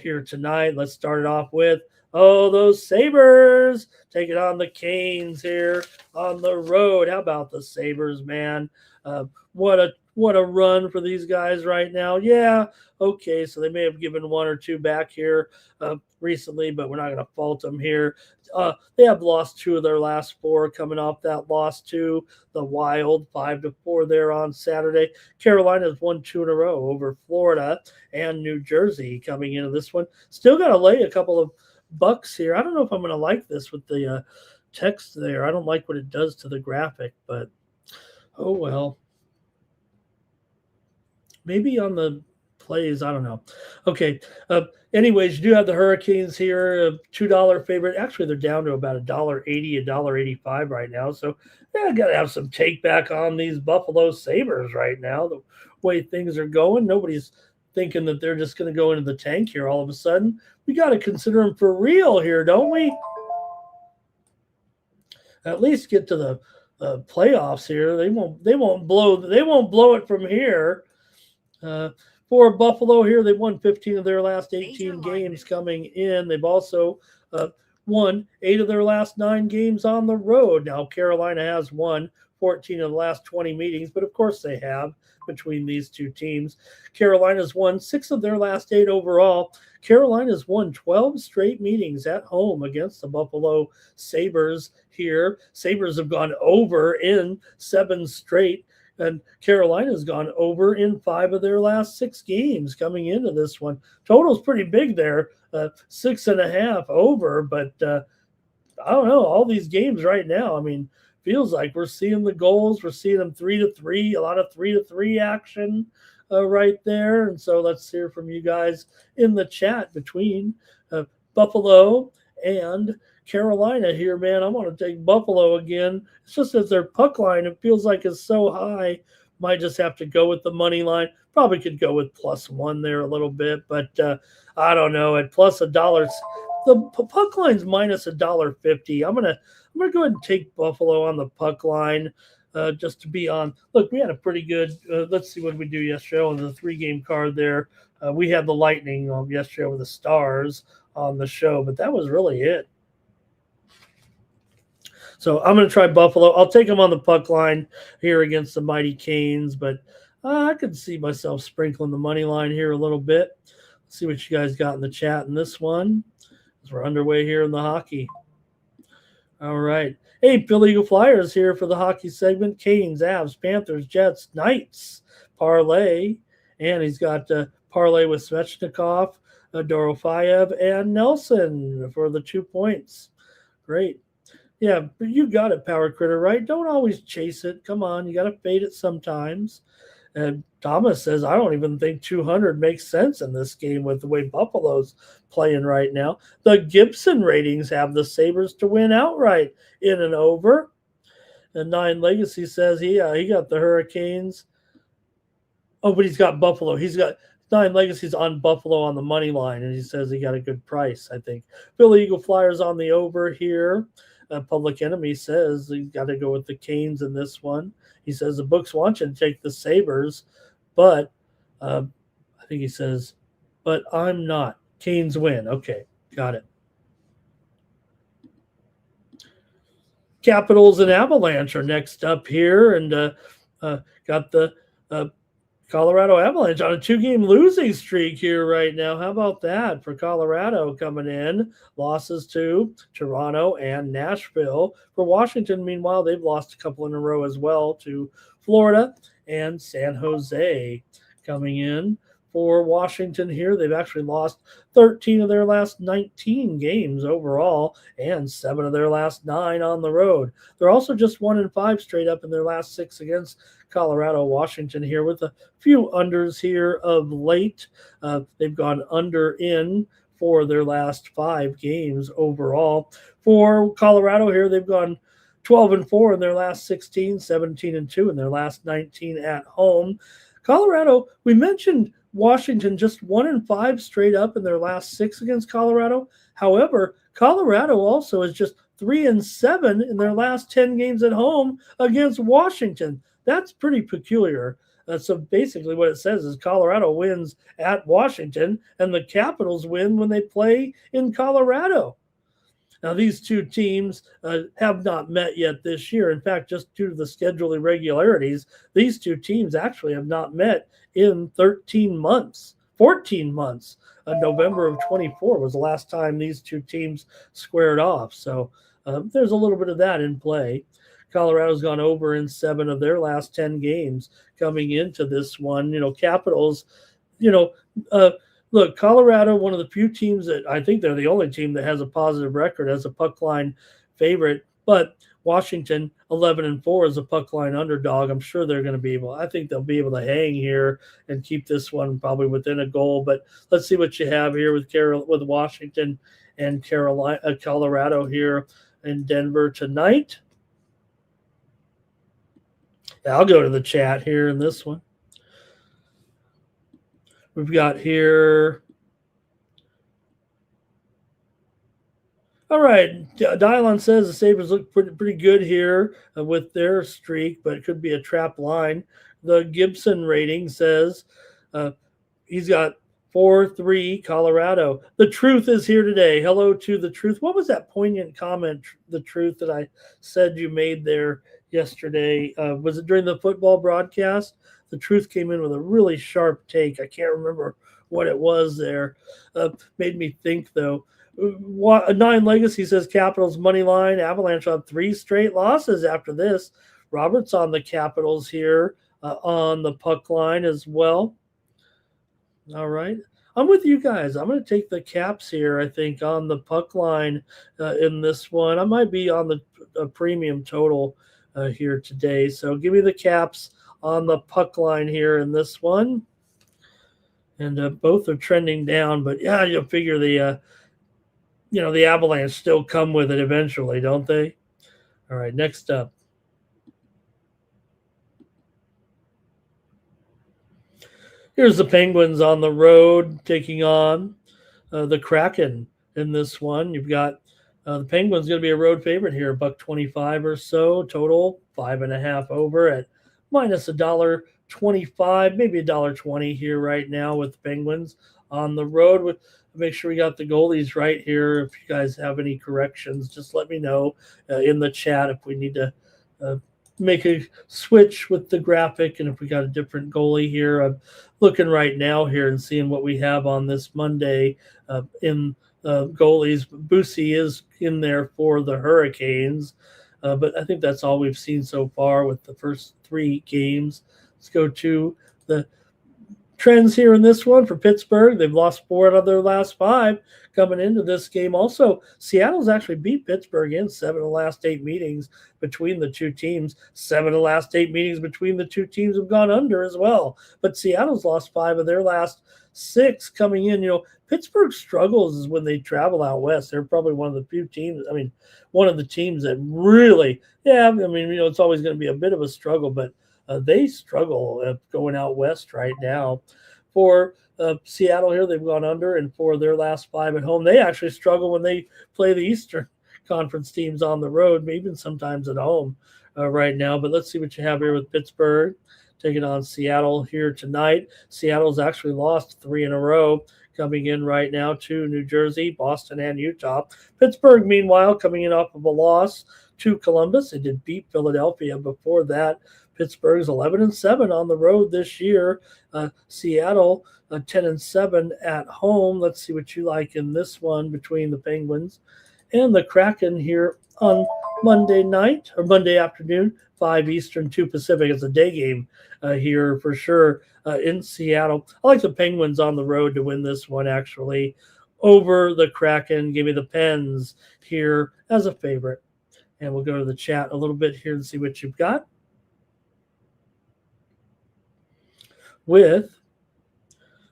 here tonight. Let's start it off with, those Sabres taking on the Canes here on the road. How about the Sabres, man? What a run for these guys right now. Yeah, okay, so they may have given 1 or 2 back here recently, but we're not going to fault them here. They have lost 2 of their last 4 coming off that loss to the Wild, 5-4 there on Saturday. Carolina's won 2 in a row over Florida and New Jersey coming into this one. Still got to lay a couple of bucks here. I don't know if I'm going to like this with the text there. I don't like what it does to the graphic, but oh well. Maybe on the plays, I don't know. Okay. Anyways, you do have the Hurricanes here, a $2 favorite. Actually, they're down to about $1.80, $1.85 right now. So, yeah, got to have some take back on these Buffalo Sabres right now. The way things are going, nobody's thinking that they're just going to go into the tank here all of a sudden. We got to consider them for real here, don't we? At least get to the playoffs here. They won't blow it from here. For Buffalo here, they won 15 of their last 18 games coming in. They've also won 8 of their last 9 games on the road. Now, Carolina has won 14 of the last 20 meetings, but of course they have between these two teams. Carolina's won 6 of their last 8 overall. Carolina's won 12 straight meetings at home against the Buffalo Sabres here. Sabres have gone over in 7 straight. And Carolina's gone over in 5 of their last 6 games coming into this one. Total's pretty big there, 6.5 over. But I don't know, all these games right now, I mean, feels like we're seeing the goals. We're seeing them 3-3, a lot of 3-3 action right there. And so let's hear from you guys in the chat between Buffalo and Carolina here, man. I want to take Buffalo again. It's just that their puck line, it feels like is so high. Might just have to go with the money line. Probably could go with +1 there a little bit, but I don't know. At $+1, the puck line's -$1.50. I'm gonna go ahead and take Buffalo on the puck line just to be on. Look, we had a pretty good. Let's see what we do yesterday on the 3-game card there. We had the Lightning yesterday with the Stars on the show, but that was really it. So I'm going to try Buffalo. I'll take them on the puck line here against the mighty Canes, but I could see myself sprinkling the money line here a little bit. Let's see what you guys got in the chat in this one as we're underway here in the hockey. All right. Hey, Bill Eagle Flyers here for the hockey segment. Canes, Avs, Panthers, Jets, Knights, parlay. And he's got parlay with Svechnikov, Dorofayev, and Nelson for the 2 points. Great. Yeah, but you got it, Power Critter, right? Don't always chase it. Come on, you got to fade it sometimes. And Thomas says, I don't even think 200 makes sense in this game with the way Buffalo's playing right now. The Gibson ratings have the Sabres to win outright in and over. And 9 Legacy says he got the Hurricanes. Oh, but he's got Buffalo. He's got 9 Legacy's on Buffalo on the money line, and he says he got a good price, I think. Philly Eagle Flyers on the over here. Public Enemy says you got to go with the Canes in this one. He says the books want you to take the Sabres, but I think he says, but I'm not. Canes win. Okay, got it. Capitals and Avalanche are next up here, and got the Colorado Avalanche on a 2-game losing streak here right now. How about that for Colorado coming in? Losses to Toronto and Nashville. For Washington, meanwhile, they've lost a couple in a row as well to Florida and San Jose. Coming in for Washington here, they've actually lost 13 of their last 19 games overall and 7 of their last 9 on the road. They're also just 1-5 straight up in their last 6 against Colorado. Washington here with a few unders here of late. They've gone under in for their last 5 games overall. For Colorado here, they've gone 12-4 in their last 16, 17-2 in their last 19 at home. Colorado, we mentioned Washington just 1-5 straight up in their last 6 against Colorado. However, Colorado also is just 3-7 in their last 10 games at home against Washington. That's pretty peculiar. So basically what it says is Colorado wins at Washington and the Capitals win when they play in Colorado. Now, these two teams have not met yet this year. In fact, just due to the schedule irregularities, these two teams actually have not met in 13 months, 14 months. November of 24 was the last time these two teams squared off. So there's a little bit of that in play. Colorado's gone over in 7 of their last 10 games coming into this one. Capitals, look, Colorado, one of the few teams that I think they're the only team that has a positive record as a puck line favorite. But Washington, 11-4 as a puck line underdog. I'm sure they're going to be able. I think they'll be able to hang here and keep this one probably within a goal. But let's see what you have here with Washington and Colorado here in Denver tonight. I'll go to the chat here in this one. We've got here. All right. Dylon says the Sabres look pretty good here with their streak, but it could be a trap line. The Gibson rating says he's got 4-3 Colorado. The truth is here today. Hello to the truth. What was that poignant comment, the truth, that I said you made there yesterday? Was it during the football broadcast? The truth came in with a really sharp take. I can't remember what it was there. Made me think, though. Nine Legacy says Capitals money line. Avalanche on 3 straight losses after this. Robert's on the Capitals here on the puck line as well. All right. I'm with you guys. I'm going to take the Caps here, I think, on the puck line in this one. I might be on the premium total here today. So give me the Caps on the puck line here in this one. And both are trending down. But, yeah, you'll figure the Avalanche still come with it eventually, don't they? All right, next up. Here's the Penguins on the road taking on the Kraken in this one. You've got the Penguins going to be a road favorite here, $1.25 or so total, 5.5 over at minus $1.25, maybe $1.20 here right now with the Penguins on the road. Make sure we got the goalies right here. If you guys have any corrections, just let me know in the chat if we need to make a switch with the graphic and if we got a different goalie here. I'm looking right now here and seeing what we have on this Monday in goalies. Busey is in there for the Hurricanes, but I think that's all we've seen so far with the first 3 games. Let's go to the trends here in this one for Pittsburgh. They've lost 4 out of their last 5 coming into this game. Also, Seattle's actually beat Pittsburgh in 7 of the last 8 meetings between the two teams. 7 of the last 8 meetings between the two teams have gone under as well. But Seattle's lost 5 of their last 6 coming in. Pittsburgh struggles when they travel out west. They're probably one of the few teams, one of the teams that really, it's always going to be a bit of a struggle, but they struggle going out west right now. For Seattle here, they've gone under, and for their last 5 at home, they actually struggle when they play the Eastern Conference teams on the road, even sometimes at home right now. But let's see what you have here with Pittsburgh taking on Seattle here tonight. Seattle's actually lost 3 in a row coming in right now to New Jersey, Boston, and Utah. Pittsburgh, meanwhile, coming in off of a loss to Columbus. They did beat Philadelphia before that. Pittsburgh's 11-7 on the road this year. Seattle 10-7 at home. Let's see what you like in this one between the Penguins and the Kraken here on Monday night or Monday afternoon, 5 Eastern, 2 Pacific. It's a day game here for sure in Seattle. I like the Penguins on the road to win this one, actually, over the Kraken. Give me the Pens here as a favorite. And we'll go to the chat a little bit here and see what you've got.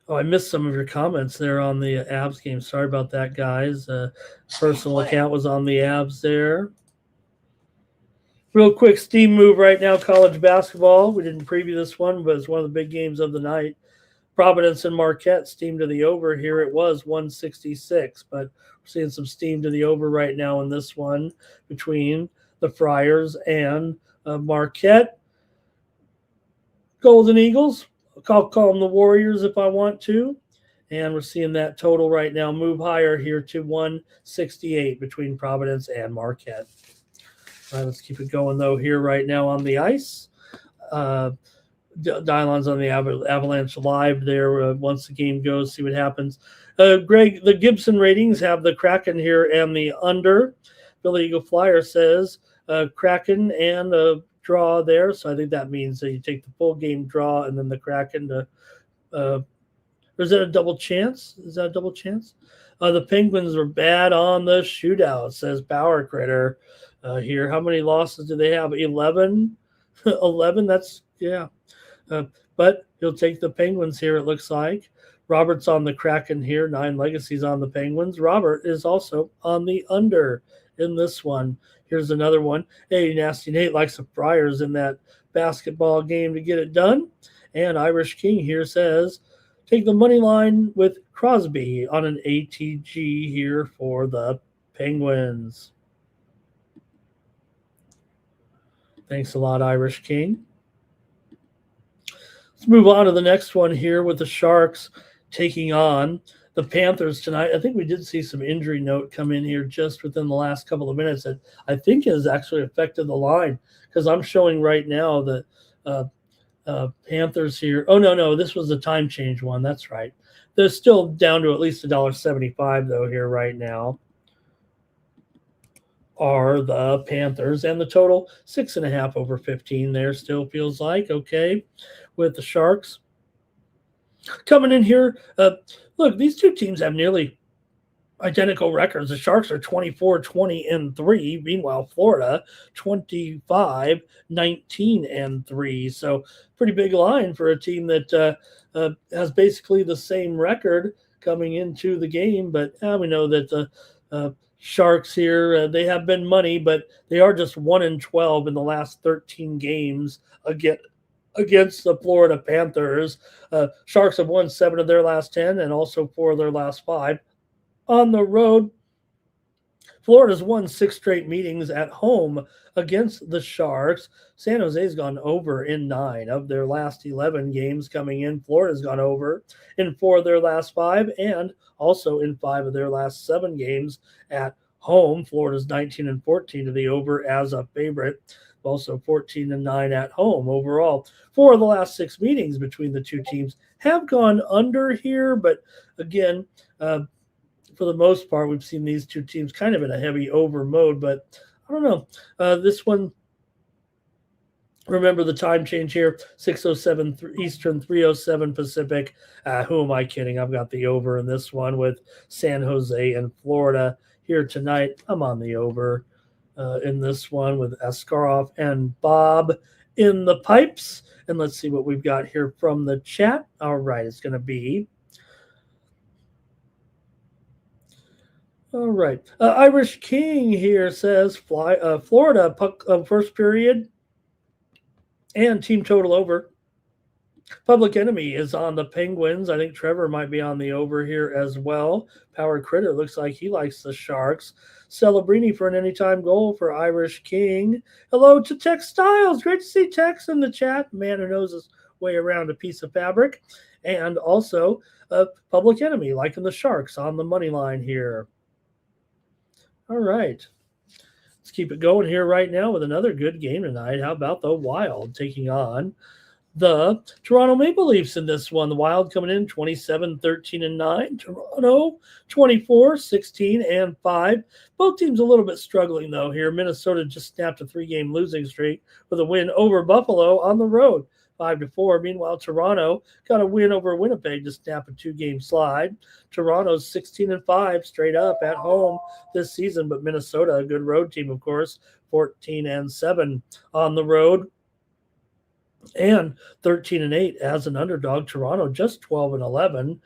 I missed some of your comments there on the Avs game. Sorry about that, guys. Personal account was on the Avs there. Real quick steam move right now, college basketball. We didn't preview this one, but it's one of the big games of the night. Providence and Marquette steam to the over here. It was 166, but we're seeing some steam to the over right now in this one between the Friars and Marquette. Golden Eagles. I'll call them the Warriors if I want to. And we're seeing that total right now move higher here to 168 between Providence and Marquette. All right, let's keep it going, though, here right now on the ice. Dylon's on the Avalanche Live there. Once the game goes, see what happens. Greg, the Gibson ratings have the Kraken here and the under. Billy Eagle Flyer says Kraken and draw there, so I think that means that you take the full game draw and then the Kraken to or is that a double chance? The Penguins were bad on the shootout, says Power Critter here. How many losses do they have? 11? 11, that's, yeah. But he'll take the Penguins here, it looks like. Robert's on the Kraken here, 9 legacies on the Penguins. Robert is also on the under in this one. Here's another one. Hey, Nasty Nate likes the Friars in that basketball game to get it done. And Irish King here says, take the money line with Crosby on an ATG here for the Penguins. Thanks a lot, Irish King. Let's move on to the next one here with the Sharks taking on the Panthers tonight. I think we did see some injury note come in here just within the last couple of minutes that I think has actually affected the line, because I'm showing right now that Panthers here. Oh, no, this was the time change one. That's right. They're still down to at least $1.75 though here right now are the Panthers, and the total 6.5 over 15 there still feels like okay with the Sharks coming in here. Look, these two teams have nearly identical records. The Sharks are 24-20-3. Meanwhile, Florida 25-19-3. So pretty big line for a team that has basically the same record coming into the game. But we know that the Sharks here, they have been money, but they are just 1-12 in the last 13 games against the Florida Panthers. Sharks have won 7 of their last 10 and also 4 of their last 5 on the road. Florida's won 6 straight meetings at home against the Sharks. San Jose's gone over in 9 of their last 11 games coming in. Florida's gone over in 4 of their last 5 and also in 5 of their last 7 games at home. Florida's 19-14 to the over as a favorite. Also 14-9 at home overall. 4 of the last 6 meetings between the two teams have gone under here, but again, for the most part, we've seen these two teams kind of in a heavy over mode, but I don't know. This one, remember the time change here, 6:07 Eastern, 3:07 Pacific. Who am I kidding? I've got the over in this one with San Jose and Florida here tonight. I'm on the over in this one with Askarov and Bob in the pipes. And let's see what we've got here from the chat. All right, it's going to be all right. Irish King here says Florida puck first period and team total over. Public Enemy is on the Penguins. I think Trevor might be on the over here as well. Power Critter looks like he likes the Sharks. Celebrini for an anytime goal for Irish King. Hello to Tex Styles. Great to see Tex in the chat. Man who knows his way around a piece of fabric. And also Public Enemy liking the Sharks on the money line here. All right. Let's Let's keep it going here right now with another good game tonight. How about the Wild taking on the Toronto Maple Leafs in this one? The Wild coming in 27-13-9. Toronto 24-16-5. Both teams a little bit struggling, though, here. Minnesota just snapped a 3-game losing streak with a win over Buffalo on the road, 5-4. Meanwhile, Toronto got a win over Winnipeg to snap a 2-game slide. Toronto's 16-5 straight up at home this season, but Minnesota, a good road team, of course, 14-7 on the road. And 13-8 as an underdog. Toronto just 12-11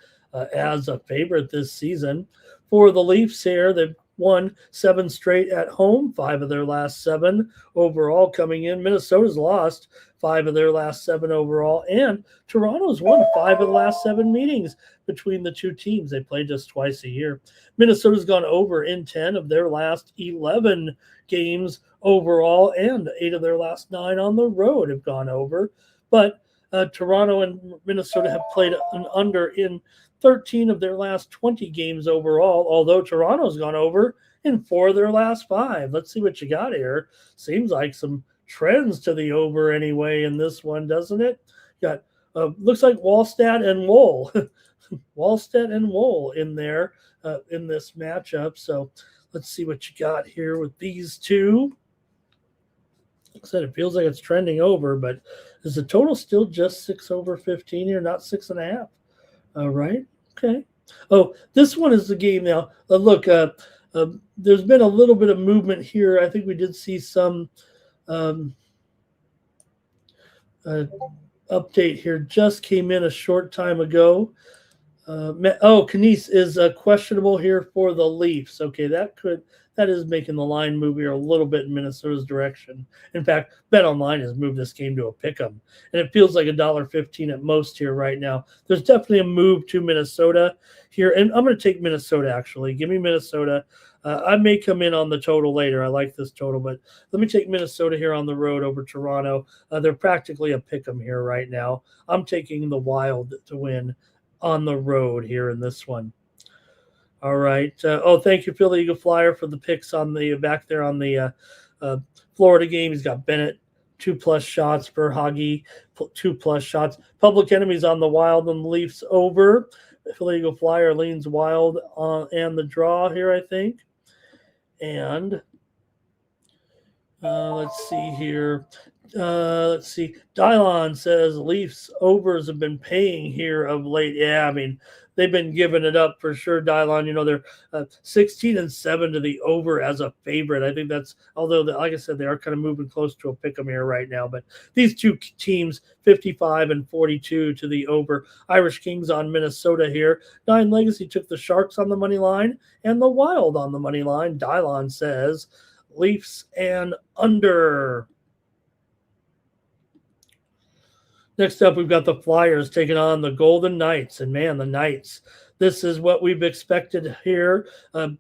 as a favorite this season. For the Leafs here, they've won 7 straight at home, 5 of their last 7 overall coming in. Minnesota's lost 5 of their last 7 overall, and Toronto's won 5 of the last 7 meetings between the two teams. They play just twice a year. Minnesota's gone over in 10 of their last 11 games overall, and 8 of their last 9 on the road have gone over. But Toronto and Minnesota have played an under in 13 of their last 20 games overall, although Toronto's gone over in 4 of their last 5. Let's see what you got here. Seems like some trends to the over anyway in this one, doesn't it? Got looks like Wallstat and Wool. Wallstat and Wool in there in this matchup. So let's see what you got here with these two. Like I said, it feels like it's trending over, but is the total still just 6 over 15 here, not 6.5? All right. Okay. Oh, this one is the game now. Look, there's been a little bit of movement here. I think we did see some update here. Just came in a short time ago. Knies is questionable here for the Leafs. Okay, that is making the line move here a little bit in Minnesota's direction. In fact, BetOnline has moved this game to a pick'em, and it feels like $1.15 at most here right now. There's definitely a move to Minnesota here, and I'm going to take Minnesota, actually. Give me Minnesota. I may come in on the total later. I like this total, but let me take Minnesota here on the road over Toronto. They're practically a pick'em here right now. I'm taking the Wild to win on the road here in this one. All right. Thank you, Philly Eagle Flyer, for the picks on the back there on the Florida game. He's got Bennett, 2+ shots for Hagi, 2+ shots. Public Enemies on the Wild and the Leafs over. Philly Eagle Flyer leans Wild and the draw here, I think. And let's see here. Dylon says Leafs overs have been paying here of late. Yeah, I mean, they've been giving it up for sure, Dylon. You know, they're 16-7 to the over as a favorite. I think that's, although, like I said, they are kind of moving close to a pick'em here right now. But these two teams, 55-42 to the over. Irish Kings on Minnesota here. Nine Legacy took the Sharks on the money line and the Wild on the money line. Dylon says Leafs and under. Next up, we've got the Flyers taking on the Golden Knights. And, man, the Knights, this is what we've expected here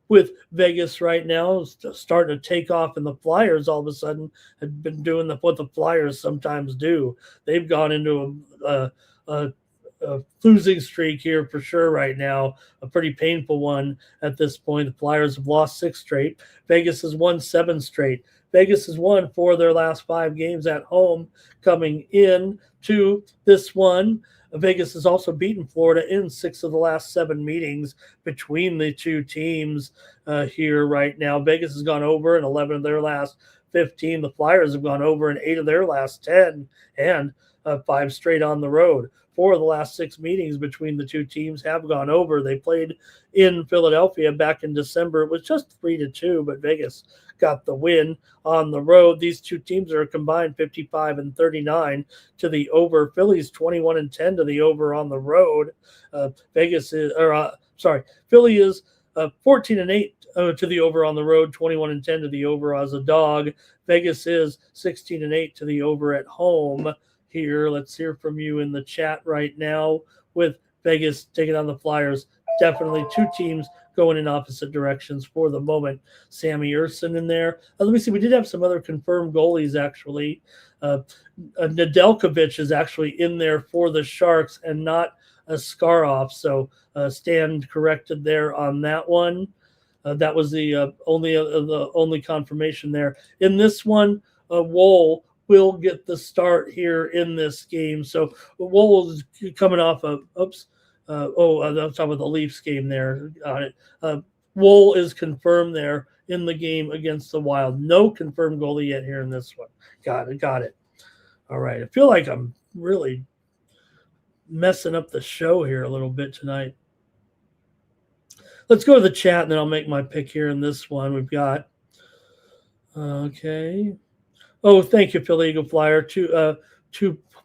with Vegas right now, starting to take off. And the Flyers all of a sudden have been doing what the Flyers sometimes do. They've gone into a losing streak here for sure right now, a pretty painful one at this point. The Flyers have lost 6 straight. Vegas has won 7 straight. Vegas has won 4 of their last 5 games at home coming in to this one. Vegas has also beaten Florida in 6 of the last 7 meetings between the two teams here right now. Vegas has gone over in 11 of their last 15. The Flyers have gone over in 8 of their last 10 and 5 straight on the road. 4 of the last 6 meetings between the two teams have gone over. They played in Philadelphia back in December. It was just 3-2, but Vegas got the win on the road. These two teams are combined 55-39 to the over. Philly's 21-10 to the over on the road. Philly is 14-8 to the over on the road, 21-10 to the over as a dog. Vegas is 16-8 to the over at home. Here, let's hear from you in the chat right now with Vegas taking on the Flyers. Definitely two teams going in opposite directions for the moment. Sammy Urson in there. Let me see. We did have some other confirmed goalies, actually. Nedeljkovic is actually in there for the Sharks and not Askarov. So stand corrected there on that one. That was the only confirmation there. In this one, Wool will get the start here in this game. So Wool is coming off of I'm talking about the Leafs game there. Got it. Wool is confirmed there in the game against the Wild. No confirmed goalie yet here in this one. Got it. All right. I feel like I'm really messing up the show here a little bit tonight. Let's go to the chat, and then I'll make my pick here in this one. We've got, okay. Oh, thank you, Philly Eagle Flyer. Two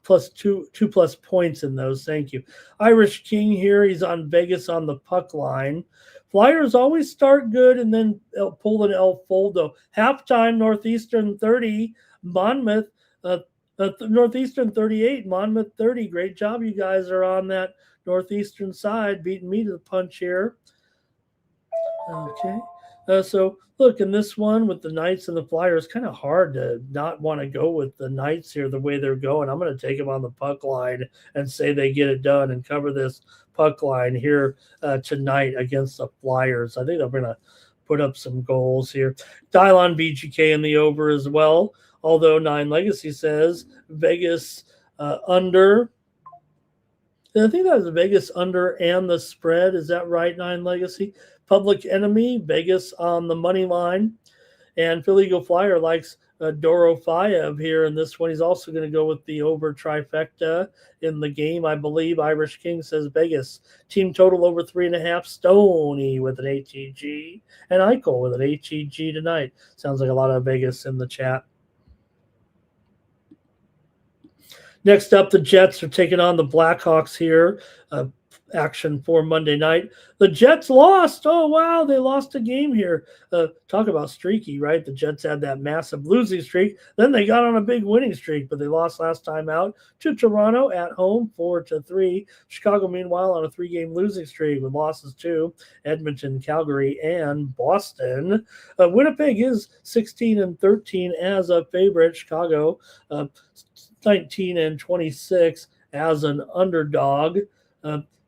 plus points in those. Thank you. Irish King here. He's on Vegas on the puck line. Flyers always start good and then pull an El Foldo. Halftime, Northeastern 30, Monmouth, Northeastern 38, Monmouth 30. Great job, you guys are on that Northeastern side, beating me to the punch here. Okay. So, look, in this one with the Knights and the Flyers, kind of hard to not want to go with the Knights here the way they're going. I'm going to take them on the puck line and say they get it done and cover this puck line here tonight against the Flyers. I think they're going to put up some goals here. Dylon BGK in the over as well, although Nine Legacy says Vegas under. I think that was Vegas under and the spread. Is that right, Nine Legacy? Public Enemy, Vegas on the money line. And Philly Eagle Flyer likes Dorofayev here in this one. He's also going to go with the over trifecta in the game, I believe. Irish King says Vegas. Team total over 3.5. Stoney with an HEG. And Eichel with an HEG tonight. Sounds like a lot of Vegas in the chat. Next up, the Jets are taking on the Blackhawks here. Action for Monday night. The Jets lost. Oh, wow. They lost a game here. Talk about streaky, right? The Jets had that massive losing streak. Then they got on a big winning streak, but they lost last time out to Toronto at home 4-3. Chicago, meanwhile, on a 3-game losing streak with losses to Edmonton, Calgary, and Boston. Winnipeg is 16-13 as a favorite. Chicago 19-26 as an underdog.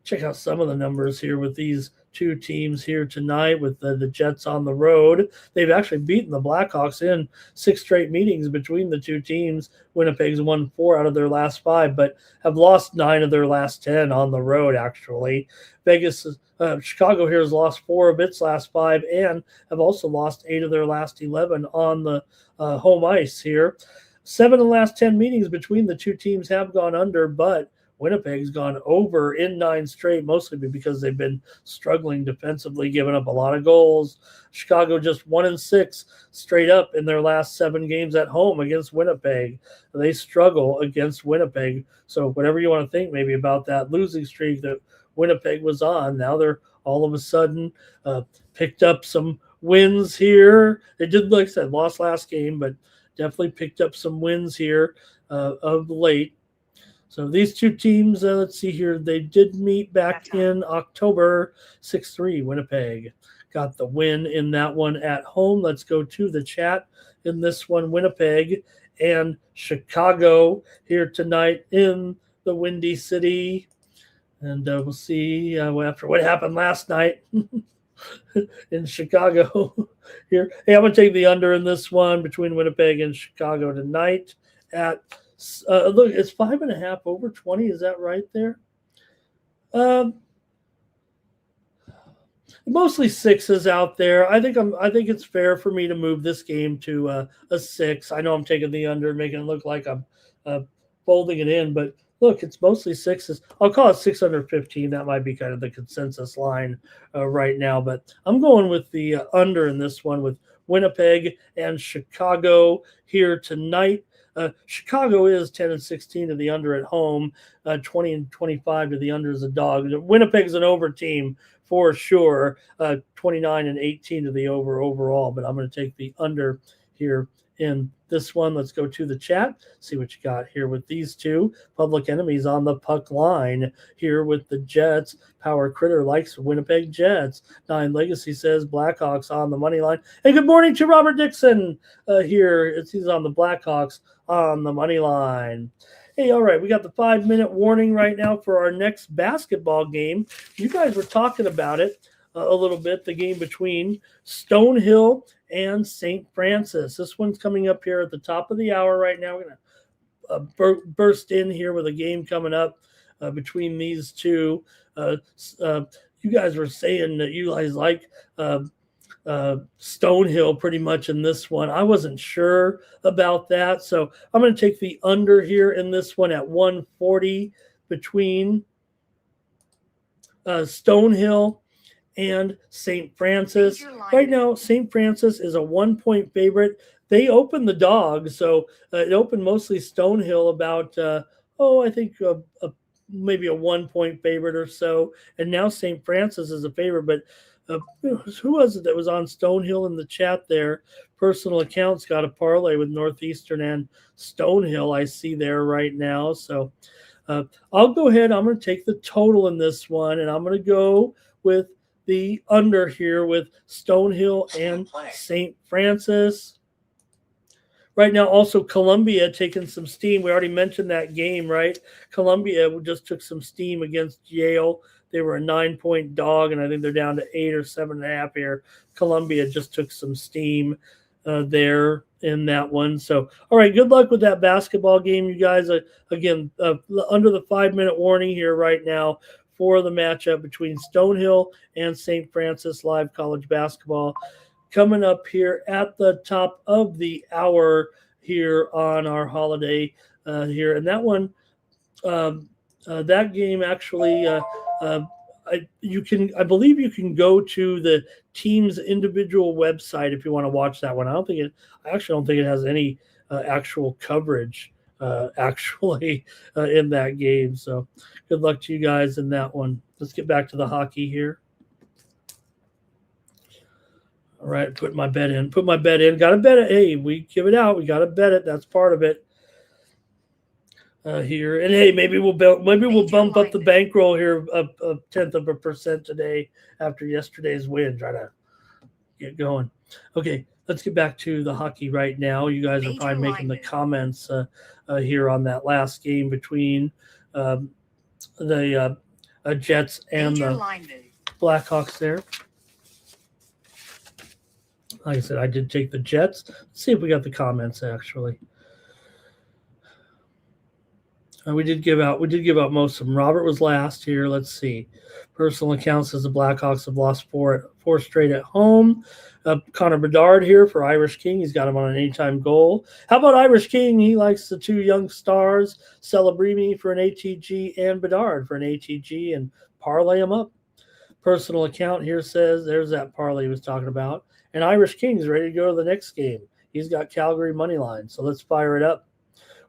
Check out some of the numbers here with these two teams here tonight with the Jets on the road. They've actually beaten the Blackhawks in 6 straight meetings between the two teams. Winnipeg's won 4 out of their last 5, but have lost 9 of their last 10 on the road, actually. Chicago here has lost 4 of its last 5 and have also lost 8 of their last 11 on the home ice here. 7 of the last 10 meetings between the two teams have gone under, but Winnipeg's gone over in 9 straight, mostly because they've been struggling defensively, giving up a lot of goals. Chicago just 1-6 straight up in their last 7 games at home against Winnipeg. They struggle against Winnipeg. So whatever you want to think maybe about that losing streak that Winnipeg was on, now they're all of a sudden picked up some wins here. They did, like I said, lost last game, but definitely picked up some wins here of late. So these two teams, let's see here, they did meet back in October. 6-3, Winnipeg got the win in that one at home. Let's go to the chat in this one. Winnipeg and Chicago here tonight in the Windy City. And we'll see after what happened last night in Chicago here. Hey, I'm going to take the under in this one between Winnipeg and Chicago tonight at look, it's 5.5 over 20. Is that right there? Mostly 6s out there. I think it's fair for me to move this game to a 6. I know I'm taking the under, making it look like I'm folding it in, but look, it's mostly 6s. I'll call it 615. That might be kind of the consensus line right now, but I'm going with the under in this one with Winnipeg and Chicago here tonight. Chicago is 10-16 to the under at home, 20-25 to the under as a dog. Winnipeg's an over team for sure, 29-18 to the over overall, but I'm going to take the under here in this one. Let's go to the chat, see what you got here with these two. Public Enemies on the puck line here with the Jets. Power Critter likes Winnipeg Jets. Nine Legacy says Blackhawks on the money line. Hey, good morning to Robert Dixon here. He's on the Blackhawks on the money line. Hey, all right, we got the 5-minute warning right now for our next basketball game. You guys were talking about it. a little bit, the game between Stonehill and St. Francis. This one's coming up here at the top of the hour right now. We're going to burst in here with a game coming up between these two. You guys were saying that you guys like Stonehill pretty much in this one. I wasn't sure about that, so I'm going to take the under here in this one at 140 between Stonehill and St. Francis. Right now, St. Francis is a 1-point favorite. They opened the dog, so it opened mostly Stonehill about, I think maybe a 1-point favorite or so. And now St. Francis is a favorite, but who was it that was on Stonehill in the chat there? Personal accounts got a parlay with Northeastern and Stonehill, I see there right now. So I'll go ahead. I'm going to take the total in this one, and I'm going to go with the under here with Stonehill and St. Francis. Right now, also Columbia taking some steam. We already mentioned that game, right? Columbia just took some steam against Yale. They were a 9-point dog, and I think they're down to 8 or 7.5 here. Columbia just took some steam there in that one. So, all right, good luck with that basketball game, you guys. Again, under the 5-minute warning here right now for the matchup between Stonehill and St. Francis live college basketball coming up here at the top of the hour here on our holiday here. And that one, that game actually, I believe you can go to the team's individual website if you want to watch that one. I actually don't think it has any actual coverage actually in that game. So good luck to you guys in that one. Let's get back to the hockey here. All right, put my bet in. Got to bet it. Hey, we give it out. We got to bet it. That's part of it here. And hey, maybe we'll bump up the bankroll here a 0.1% today after yesterday's win. Try to get going. Okay, let's get back to the hockey right now. You guys are probably making the comments here on that last game between the Jets and the Blackhawks there. Like I said, I did take the Jets. Let's see if we got the comments actually. We did give out most of them. Robert was last here. Let's see. Personal accounts says the Blackhawks have lost four straight at home. Connor Bedard here for Irish King. He's got him on an anytime goal. How about Irish King? He likes the two young stars, Celebrini for an ATG and Bedard for an ATG, and parlay them up. Personal account here says there's that parlay he was talking about. And Irish King's ready to go to the next game. He's got Calgary Moneylines. So let's fire it up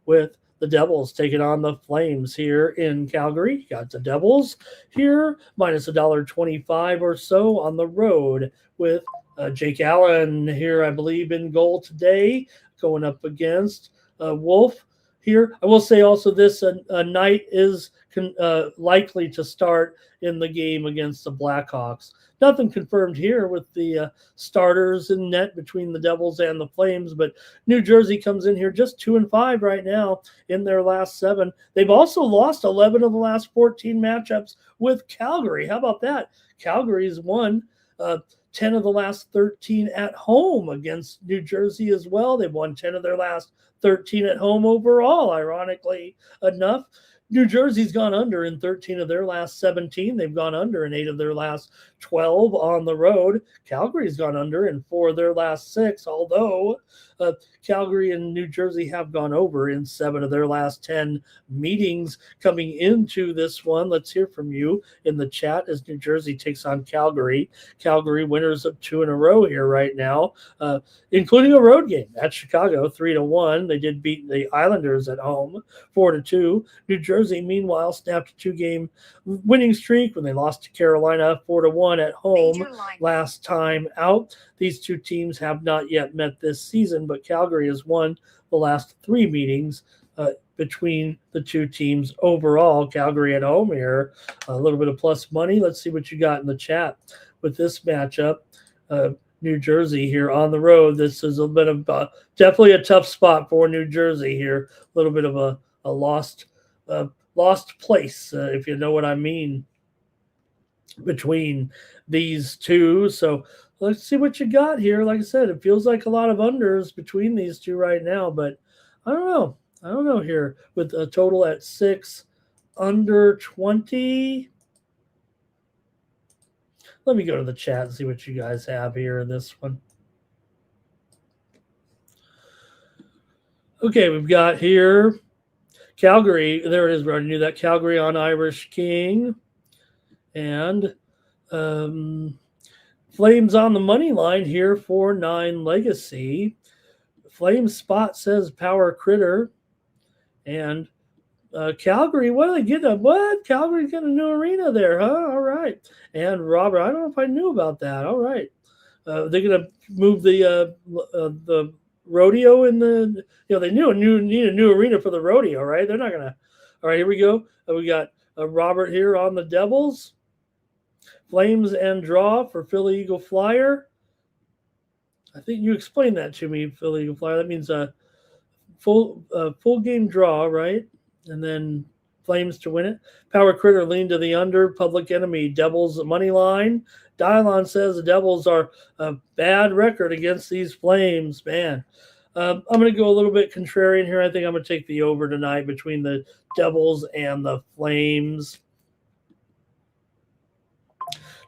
with the Devils taking on the Flames here in Calgary. Got the Devils here, minus $1.25 or so on the road with Jake Allen here, I believe, in goal today, going up against Wolf here. I will say also this, Knight is likely to start in the game against the Blackhawks. Nothing confirmed here with the starters in net between the Devils and the Flames, but New Jersey comes in here just 2-5 right now in their last 7. They've also lost 11 of the last 14 matchups with Calgary. How about that? Calgary's won 10 of the last 13 at home against New Jersey as well. They've won 10 of their last 13 at home overall, ironically enough. New Jersey's gone under in 13 of their last 17. They've gone under in 8 of their last 12 on the road. Calgary's gone under in 4 of their last 6, although Calgary and New Jersey have gone over in 7 of their last 10 meetings coming into this one. Let's hear from you in the chat as New Jersey takes on Calgary. Calgary winners of 2 in a row here right now, including a road game at Chicago, 3-1. They did beat the Islanders at home, 4-2. New Jersey, meanwhile, snapped a 2-game winning streak when they lost to Carolina 4-1 at home last time out. These two teams have not yet met this season, but Calgary has won the last 3 meetings between the two teams overall. Calgary at home here, a little bit of plus money. Let's see what you got in the chat with this matchup. New Jersey here on the road. This is a bit of definitely a tough spot for New Jersey here. A little bit of a lost place, if you know what I mean. between these two. So let's see what you got here. Like I said, it feels like a lot of unders between these two right now, but I don't know. I don't know here with a total at 6, under 20. Let me go to the chat and see what you guys have here in this one. Okay, we've got here Calgary. There it is. We already knew that. Calgary on Irish King. And Flames on the money line here for 9 Legacy. Flames spot says Power Critter. And Calgary, what are they getting? What? Calgary's getting a new arena there, huh? All right. And Robert, I don't know if I knew about that. All right. They're going to move the rodeo in the, they need a new arena for the rodeo, right? They're not going to. All right, here we go. We got Robert here on the Devils. Flames and draw for Philly Eagle Flyer. I think you explained that to me, Philly Eagle Flyer. That means a full game draw, right? And then Flames to win it. Power Critter lean to the under. Public Enemy Devils money line. Dylon says the Devils are a bad record against these Flames. Man, I'm going to go a little bit contrarian here. I think I'm going to take the over tonight between the Devils and the Flames.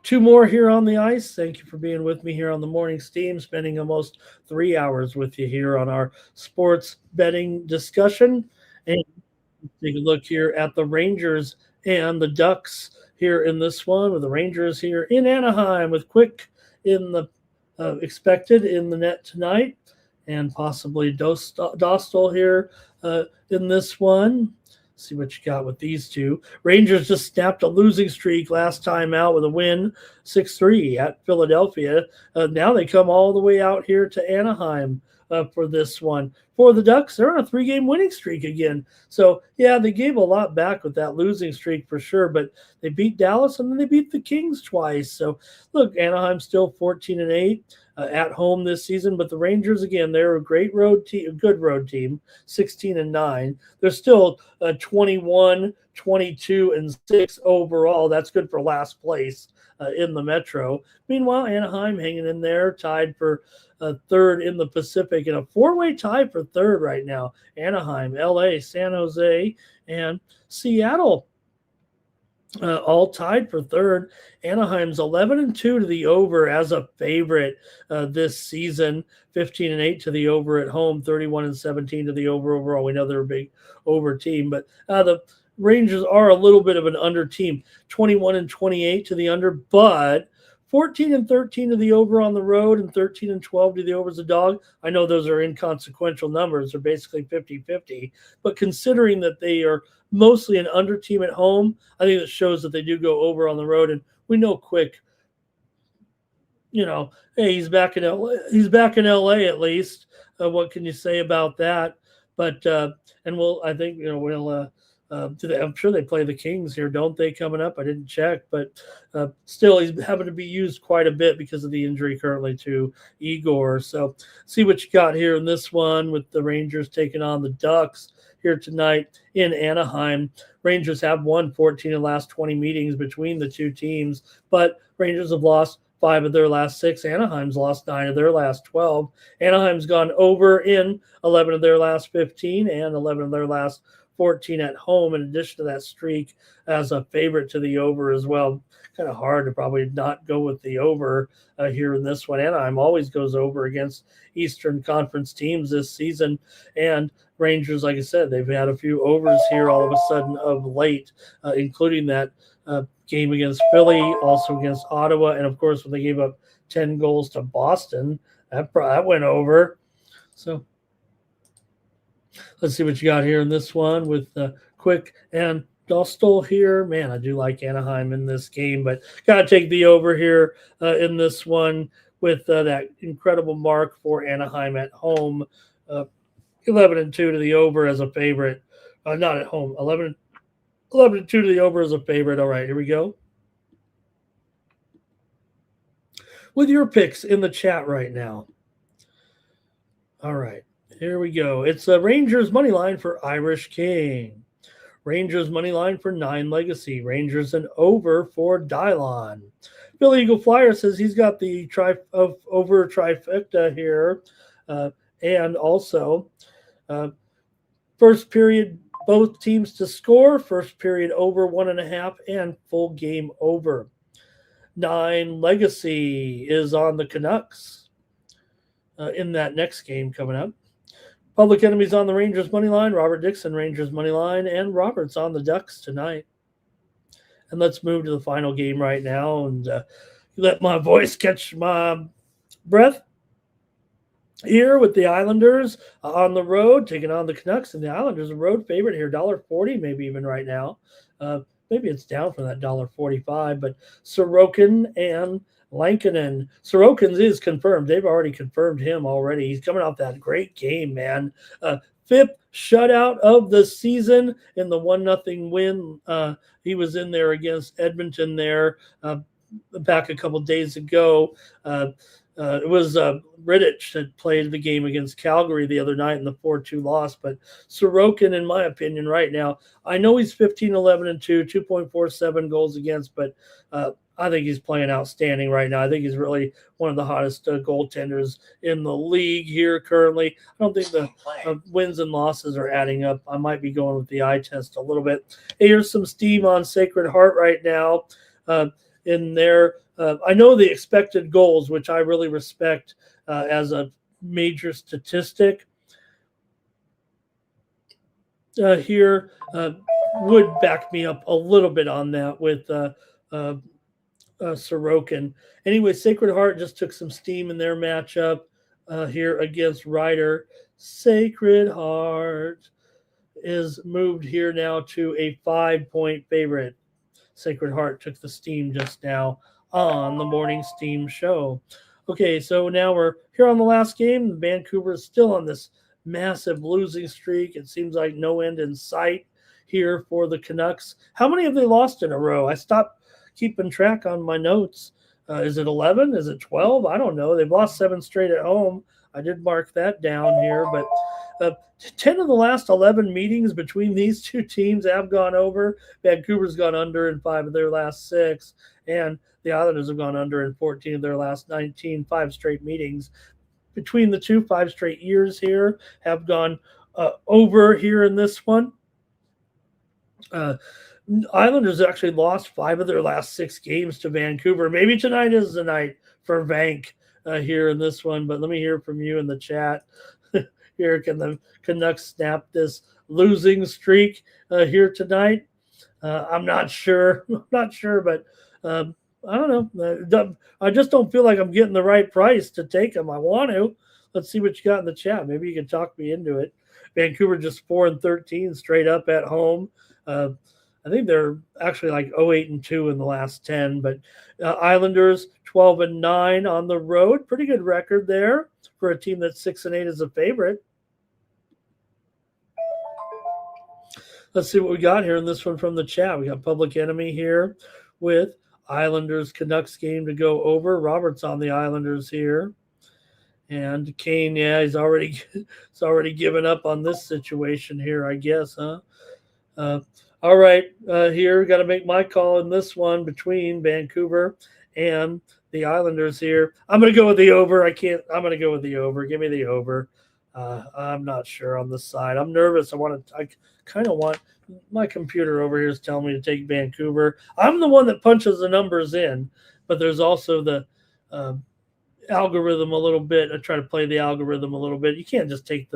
2 more here on the ice. Thank you for being with me here on the Morning Steam, spending almost 3 hours with you here on our sports betting discussion. And take a look here at the Rangers and the Ducks here in this one, with the Rangers here in Anaheim with Quick in the expected in the net tonight, and possibly Dostal here in this one. See what you got with these two. Rangers just snapped a losing streak last time out with a win, 6-3 at Philadelphia. Now they come all the way out here to Anaheim for this one. For the Ducks, they're on a 3-game winning streak again. So, yeah, they gave a lot back with that losing streak for sure, but they beat Dallas and then they beat the Kings twice. So, look, Anaheim's still 14-8 at home this season, but the Rangers, again, they're a great road team, a good road team, 16-9. They're still 21, 22, and 6 overall. That's good for last place in the Metro. Meanwhile, Anaheim hanging in there, tied for third in the Pacific, in a 4-way tie for third right now. Anaheim, LA, San Jose, and Seattle all tied for third. Anaheim's 11-2 to the over as a favorite this season, 15-8 to the over at home, 31-17 to the over overall. We know they're a big over team, but the Rangers are a little bit of an under team, 21-28 to the under, but 14-13 to the over on the road and 13-12 to the over as a dog. I know those are inconsequential numbers. They're basically 50-50. But considering that they are mostly an under team at home, I think that shows that they do go over on the road. And we know Quick, hey, he's back in LA. He's back in LA at least. What can you say about that? But and I think we'll. I'm sure they play the Kings here, don't they, coming up? I didn't check, but still, he's having to be used quite a bit because of the injury currently to Igor. So see what you got here in this one with the Rangers taking on the Ducks here tonight in Anaheim. Rangers have won 14 of the last 20 meetings between the two teams, but Rangers have lost 5 of their last 6. Anaheim's lost 9 of their last 12. Anaheim's gone over in 11 of their last 15 and 11 of their last 14 at home, in addition to that streak as a favorite to the over as well. Kind of hard to probably not go with the over here in this one. Anaheim always goes over against Eastern Conference teams this season. And Rangers, like I said, they've had a few overs here all of a sudden of late, including that game against Philly, also against Ottawa. And, of course, when they gave up 10 goals to Boston, that went over. So let's see what you got here in this one with Quick and Dostal here. Man, I do like Anaheim in this game, but got to take the over here in this one with that incredible mark for Anaheim at home. 11-2 to the over as a favorite. Not at home. 11-2 to the over as a favorite. All right, here we go. With your picks in the chat right now. All right. Here we go. It's a Rangers money line for Irish King. Rangers money line for 9 Legacy. Rangers an over for Dylon. Billy Eagle Flyer says he's got the over trifecta here. And also, first period, both teams to score. First period over 1.5 and full game over. 9 Legacy is on the Canucks in that next game coming up. Public Enemy's on the Rangers money line. Robert Dixon, Rangers money line, and Robert's on the Ducks tonight. And let's move to the final game right now and let my voice catch my breath. Here with the Islanders on the road, taking on the Canucks, and the Islanders a road favorite here, $1.40 maybe even right now. Maybe it's down from that $1.45, but Sorokin and Lankinen. Sorokin's is confirmed. They've already confirmed him already. He's coming off that great game, man. Fifth shutout of the season in the 1-0 win. He was in there against Edmonton there back a couple days ago. It was Rittich that played the game against Calgary the other night in the 4-2 loss. But Sorokin, in my opinion, right now, I know he's 15-11-2, 2.47 goals against, but I think he's playing outstanding right now. I think he's really one of the hottest goaltenders in the league here currently. I don't think the wins and losses are adding up. I might be going with the eye test a little bit. Hey, here's some steam on Sacred Heart right now in there. I know the expected goals, which I really respect as a major statistic here, would back me up a little bit on that with Sorokin. Anyway, Sacred Heart just took some steam in their matchup here against Ryder. Sacred Heart is moved here now to a 5-point favorite. Sacred Heart took the steam just now on the Morning Steam show. Okay, so now we're here on the last game. Vancouver is still on this massive losing streak. It seems like no end in sight here for the Canucks. How many have they lost in a row? I stopped keeping track on my notes. Is it 11? Is it 12? I don't know. They've lost 7 straight at home. I did mark that down here, but 10 of the last 11 meetings between these two teams have gone over. Vancouver's gone under in 5 of their last 6, and the Islanders have gone under in 14 of their last 19, 5 straight meetings. Between the two, 5 straight years here have gone over here in this one. Islanders actually lost 5 of their last 6 games to Vancouver. Maybe tonight is the night for Vank here in this one, but let me hear from you in the chat. Here, can the Canucks snap this losing streak here tonight? I'm not sure. But I don't know. I just don't feel like I'm getting the right price to take them. I want to. Let's see what you got in the chat. Maybe you can talk me into it. Vancouver just 4-13 straight up at home. I think they're actually like 0-8-2 in the last 10, but Islanders 12-9 on the road. Pretty good record there for a team that's 6-8 as a favorite. Let's see what we got here in this one from the chat. We got Public Enemy here with Islanders Canucks game to go over. Robert's on the Islanders here. And Kane, yeah, he's already given up on this situation here, I guess, huh? All right, here, got to make my call in this one between Vancouver and the Islanders here. I'm going to go with the over. I'm going to go with the over. Give me the over. I'm not sure on this side. I'm nervous. I kind of want my computer over here is telling me to take Vancouver. I'm the one that punches the numbers in, but there's also the algorithm a little bit. I try to play the algorithm a little bit. You can't just take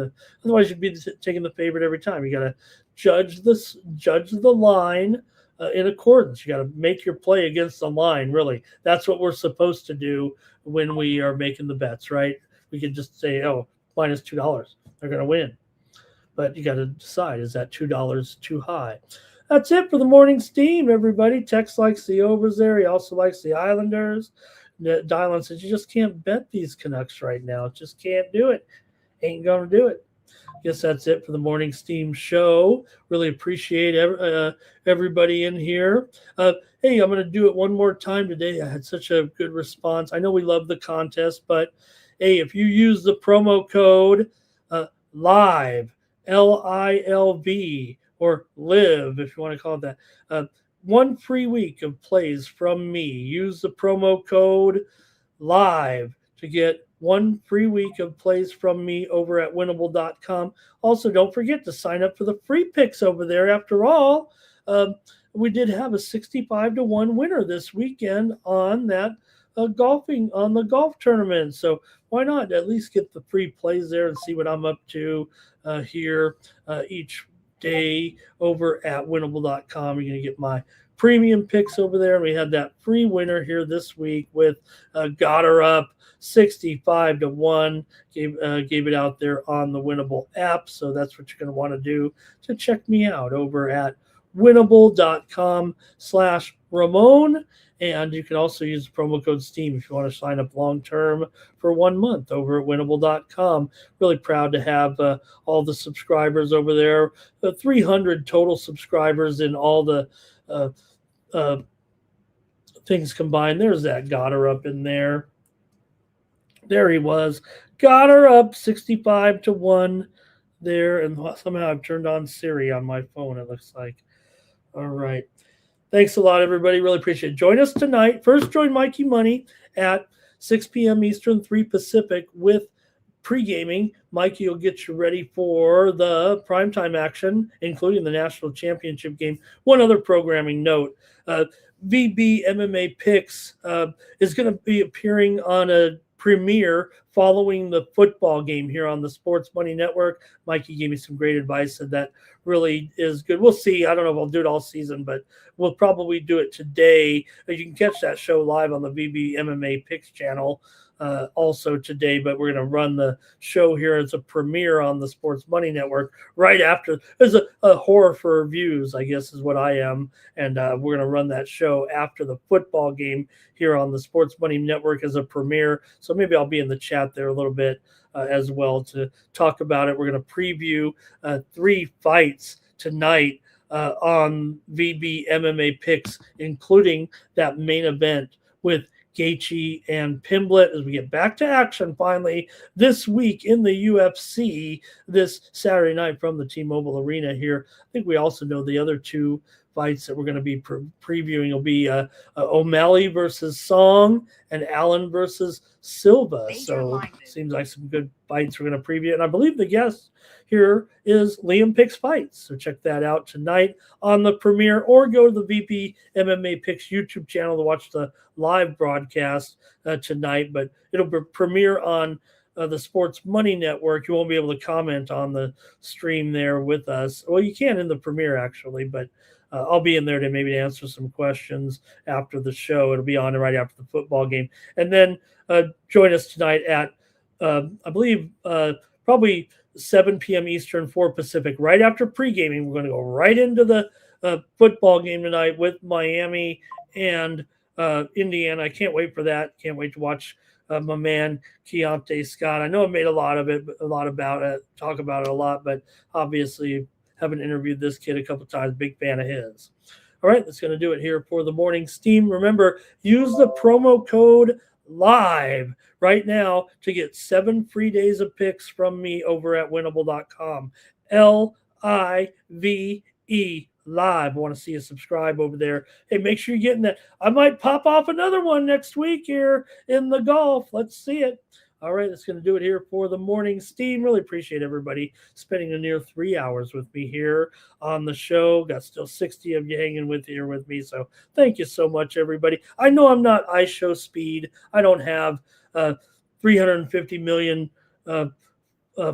otherwise you'd be taking the favorite every time. You got to judge the line in accordance. You got to make your play against the line, really. That's what we're supposed to do when we are making the bets, right? We could just say, oh, minus $2. They're going to win. But you got to decide, is that $2 too high? That's it for the Morning Steam, everybody. Tex likes the overs there. He also likes the Islanders. Dylan says, you just can't bet these Canucks right now. Just can't do it. Ain't going to do it. Guess that's it for the Morning Steam show. Really appreciate everybody in here. Hey, I'm going to do it one more time today. I had such a good response. I know we love the contest, but hey, if you use the promo code LIVE, LILV, or live, if you want to call it that. 1 free week of plays from me. Use the promo code LIVE to get 1 free week of plays from me over at winnable.com. Also, don't forget to sign up for the free picks over there. After all, we did have a 65-1 winner this weekend on that golfing on the golf tournament. So why not at least get the free plays there and see what I'm up to here each day over at winnable.com. You're going to get my premium picks over there. We had that free winner here this week with got her up 65-1. Gave it out there on the Winnable app. So that's what you're going to want to do to check me out over at winnable.com/Ramon. And you can also use the promo code STEAM if you want to sign up long term for 1 month over at winnable.com. Really proud to have all the subscribers over there, 300 total subscribers in all the things combined. There's that got her up in there. There he was. Got her up 65-1 there. And somehow I've turned on Siri on my phone, it looks like. All right. Thanks a lot, everybody. Really appreciate it. Join us tonight. First, join Mikey Money at 6 p.m. Eastern, 3 Pacific with pre-gaming. Mikey will get you ready for the primetime action, including the national championship game. One other programming note. VB MMA Picks is going to be appearing on a premiere following the football game here on the Sports Money Network. Mikey gave me some great advice, said that really is good. We'll see. I don't know if I'll do it all season, but we'll probably do it today. You can catch that show live on the VB MMA Picks channel also today, but we're going to run the show here as a premiere on the Sports Money Network right after. There's a horror for reviews, I guess is what I am, and we're going to run that show after the football game here on the Sports Money Network as a premiere. So maybe I'll be in the chat there a little bit as well to talk about it. We're going to preview 3 fights tonight on VB MMA Picks, including that main event with Gaethje and Pimblett as we get back to action finally this week in the UFC this Saturday night from the T-Mobile Arena here. I think we also know the other 2 fights that we're going to be previewing will be O'Malley versus Song and Allen versus Silva. So seems like some good fights we're going to preview. And I believe the guest here is Liam Picks Fights. So check that out tonight on the premiere, or go to the VP MMA Picks YouTube channel to watch the live broadcast tonight. But it'll premiere on the Sports Money Network. You won't be able to comment on the stream there with us. Well, you can in the premiere, actually, but I'll be in there to maybe answer some questions after the show. It'll be on right after the football game. And then join us tonight at, I believe, probably 7 p.m. Eastern, 4 Pacific, right after pre-gaming. We're going to go right into the football game tonight with Miami and Indiana. I can't wait for that. Can't wait to watch my man Keontae Scott. I know I made a lot about it, talk about it a lot, but obviously haven't interviewed this kid a couple times. Big fan of his. All right, that's going to do it here for the morning steam. Remember, use the promo code LIVE right now to get 7 free days of picks from me over at winnable.com. LIVE. Live. I want to see you subscribe over there. Hey, make sure you're getting that. I might pop off another one next week here in the golf. Let's see it. All right, that's going to do it here for the morning steam. Really appreciate everybody spending a near 3 hours with me here on the show. Got still 60 of you hanging with me. So thank you so much, everybody. I know I'm not iShow speed. I don't have 350 million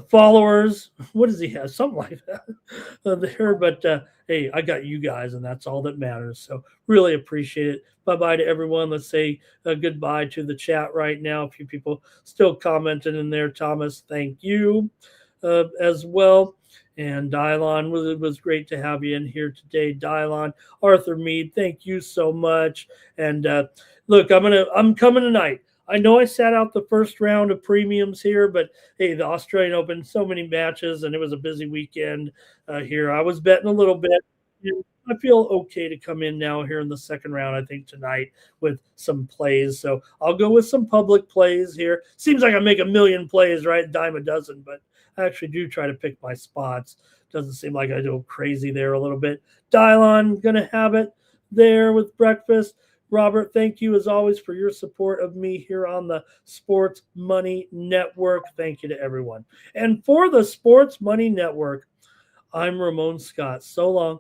followers. What does he have? Something like that there. But hey, I got you guys, and that's all that matters. So really appreciate it. Bye-bye to everyone. Let's say goodbye to the chat right now. A few people still commenting in there. Thomas, thank you as well. And Dylon, it was great to have you in here today. Dylon, Arthur Mead, thank you so much. And look, I'm coming tonight. I know I sat out the first round of premiums here, but hey, the Australian Open, so many matches, and it was a busy weekend here. I was betting a little bit. I feel okay to come in now here in the second round, I think, tonight with some plays. So I'll go with some public plays here. Seems like I make a million plays, right? Dime a dozen, but I actually do try to pick my spots. Doesn't seem like I go crazy there a little bit. Dylon, going to have it there with breakfast. Robert, thank you as always for your support of me here on the Sports Money Network. Thank you to everyone. And for the Sports Money Network, I'm Ramon Scott. So long.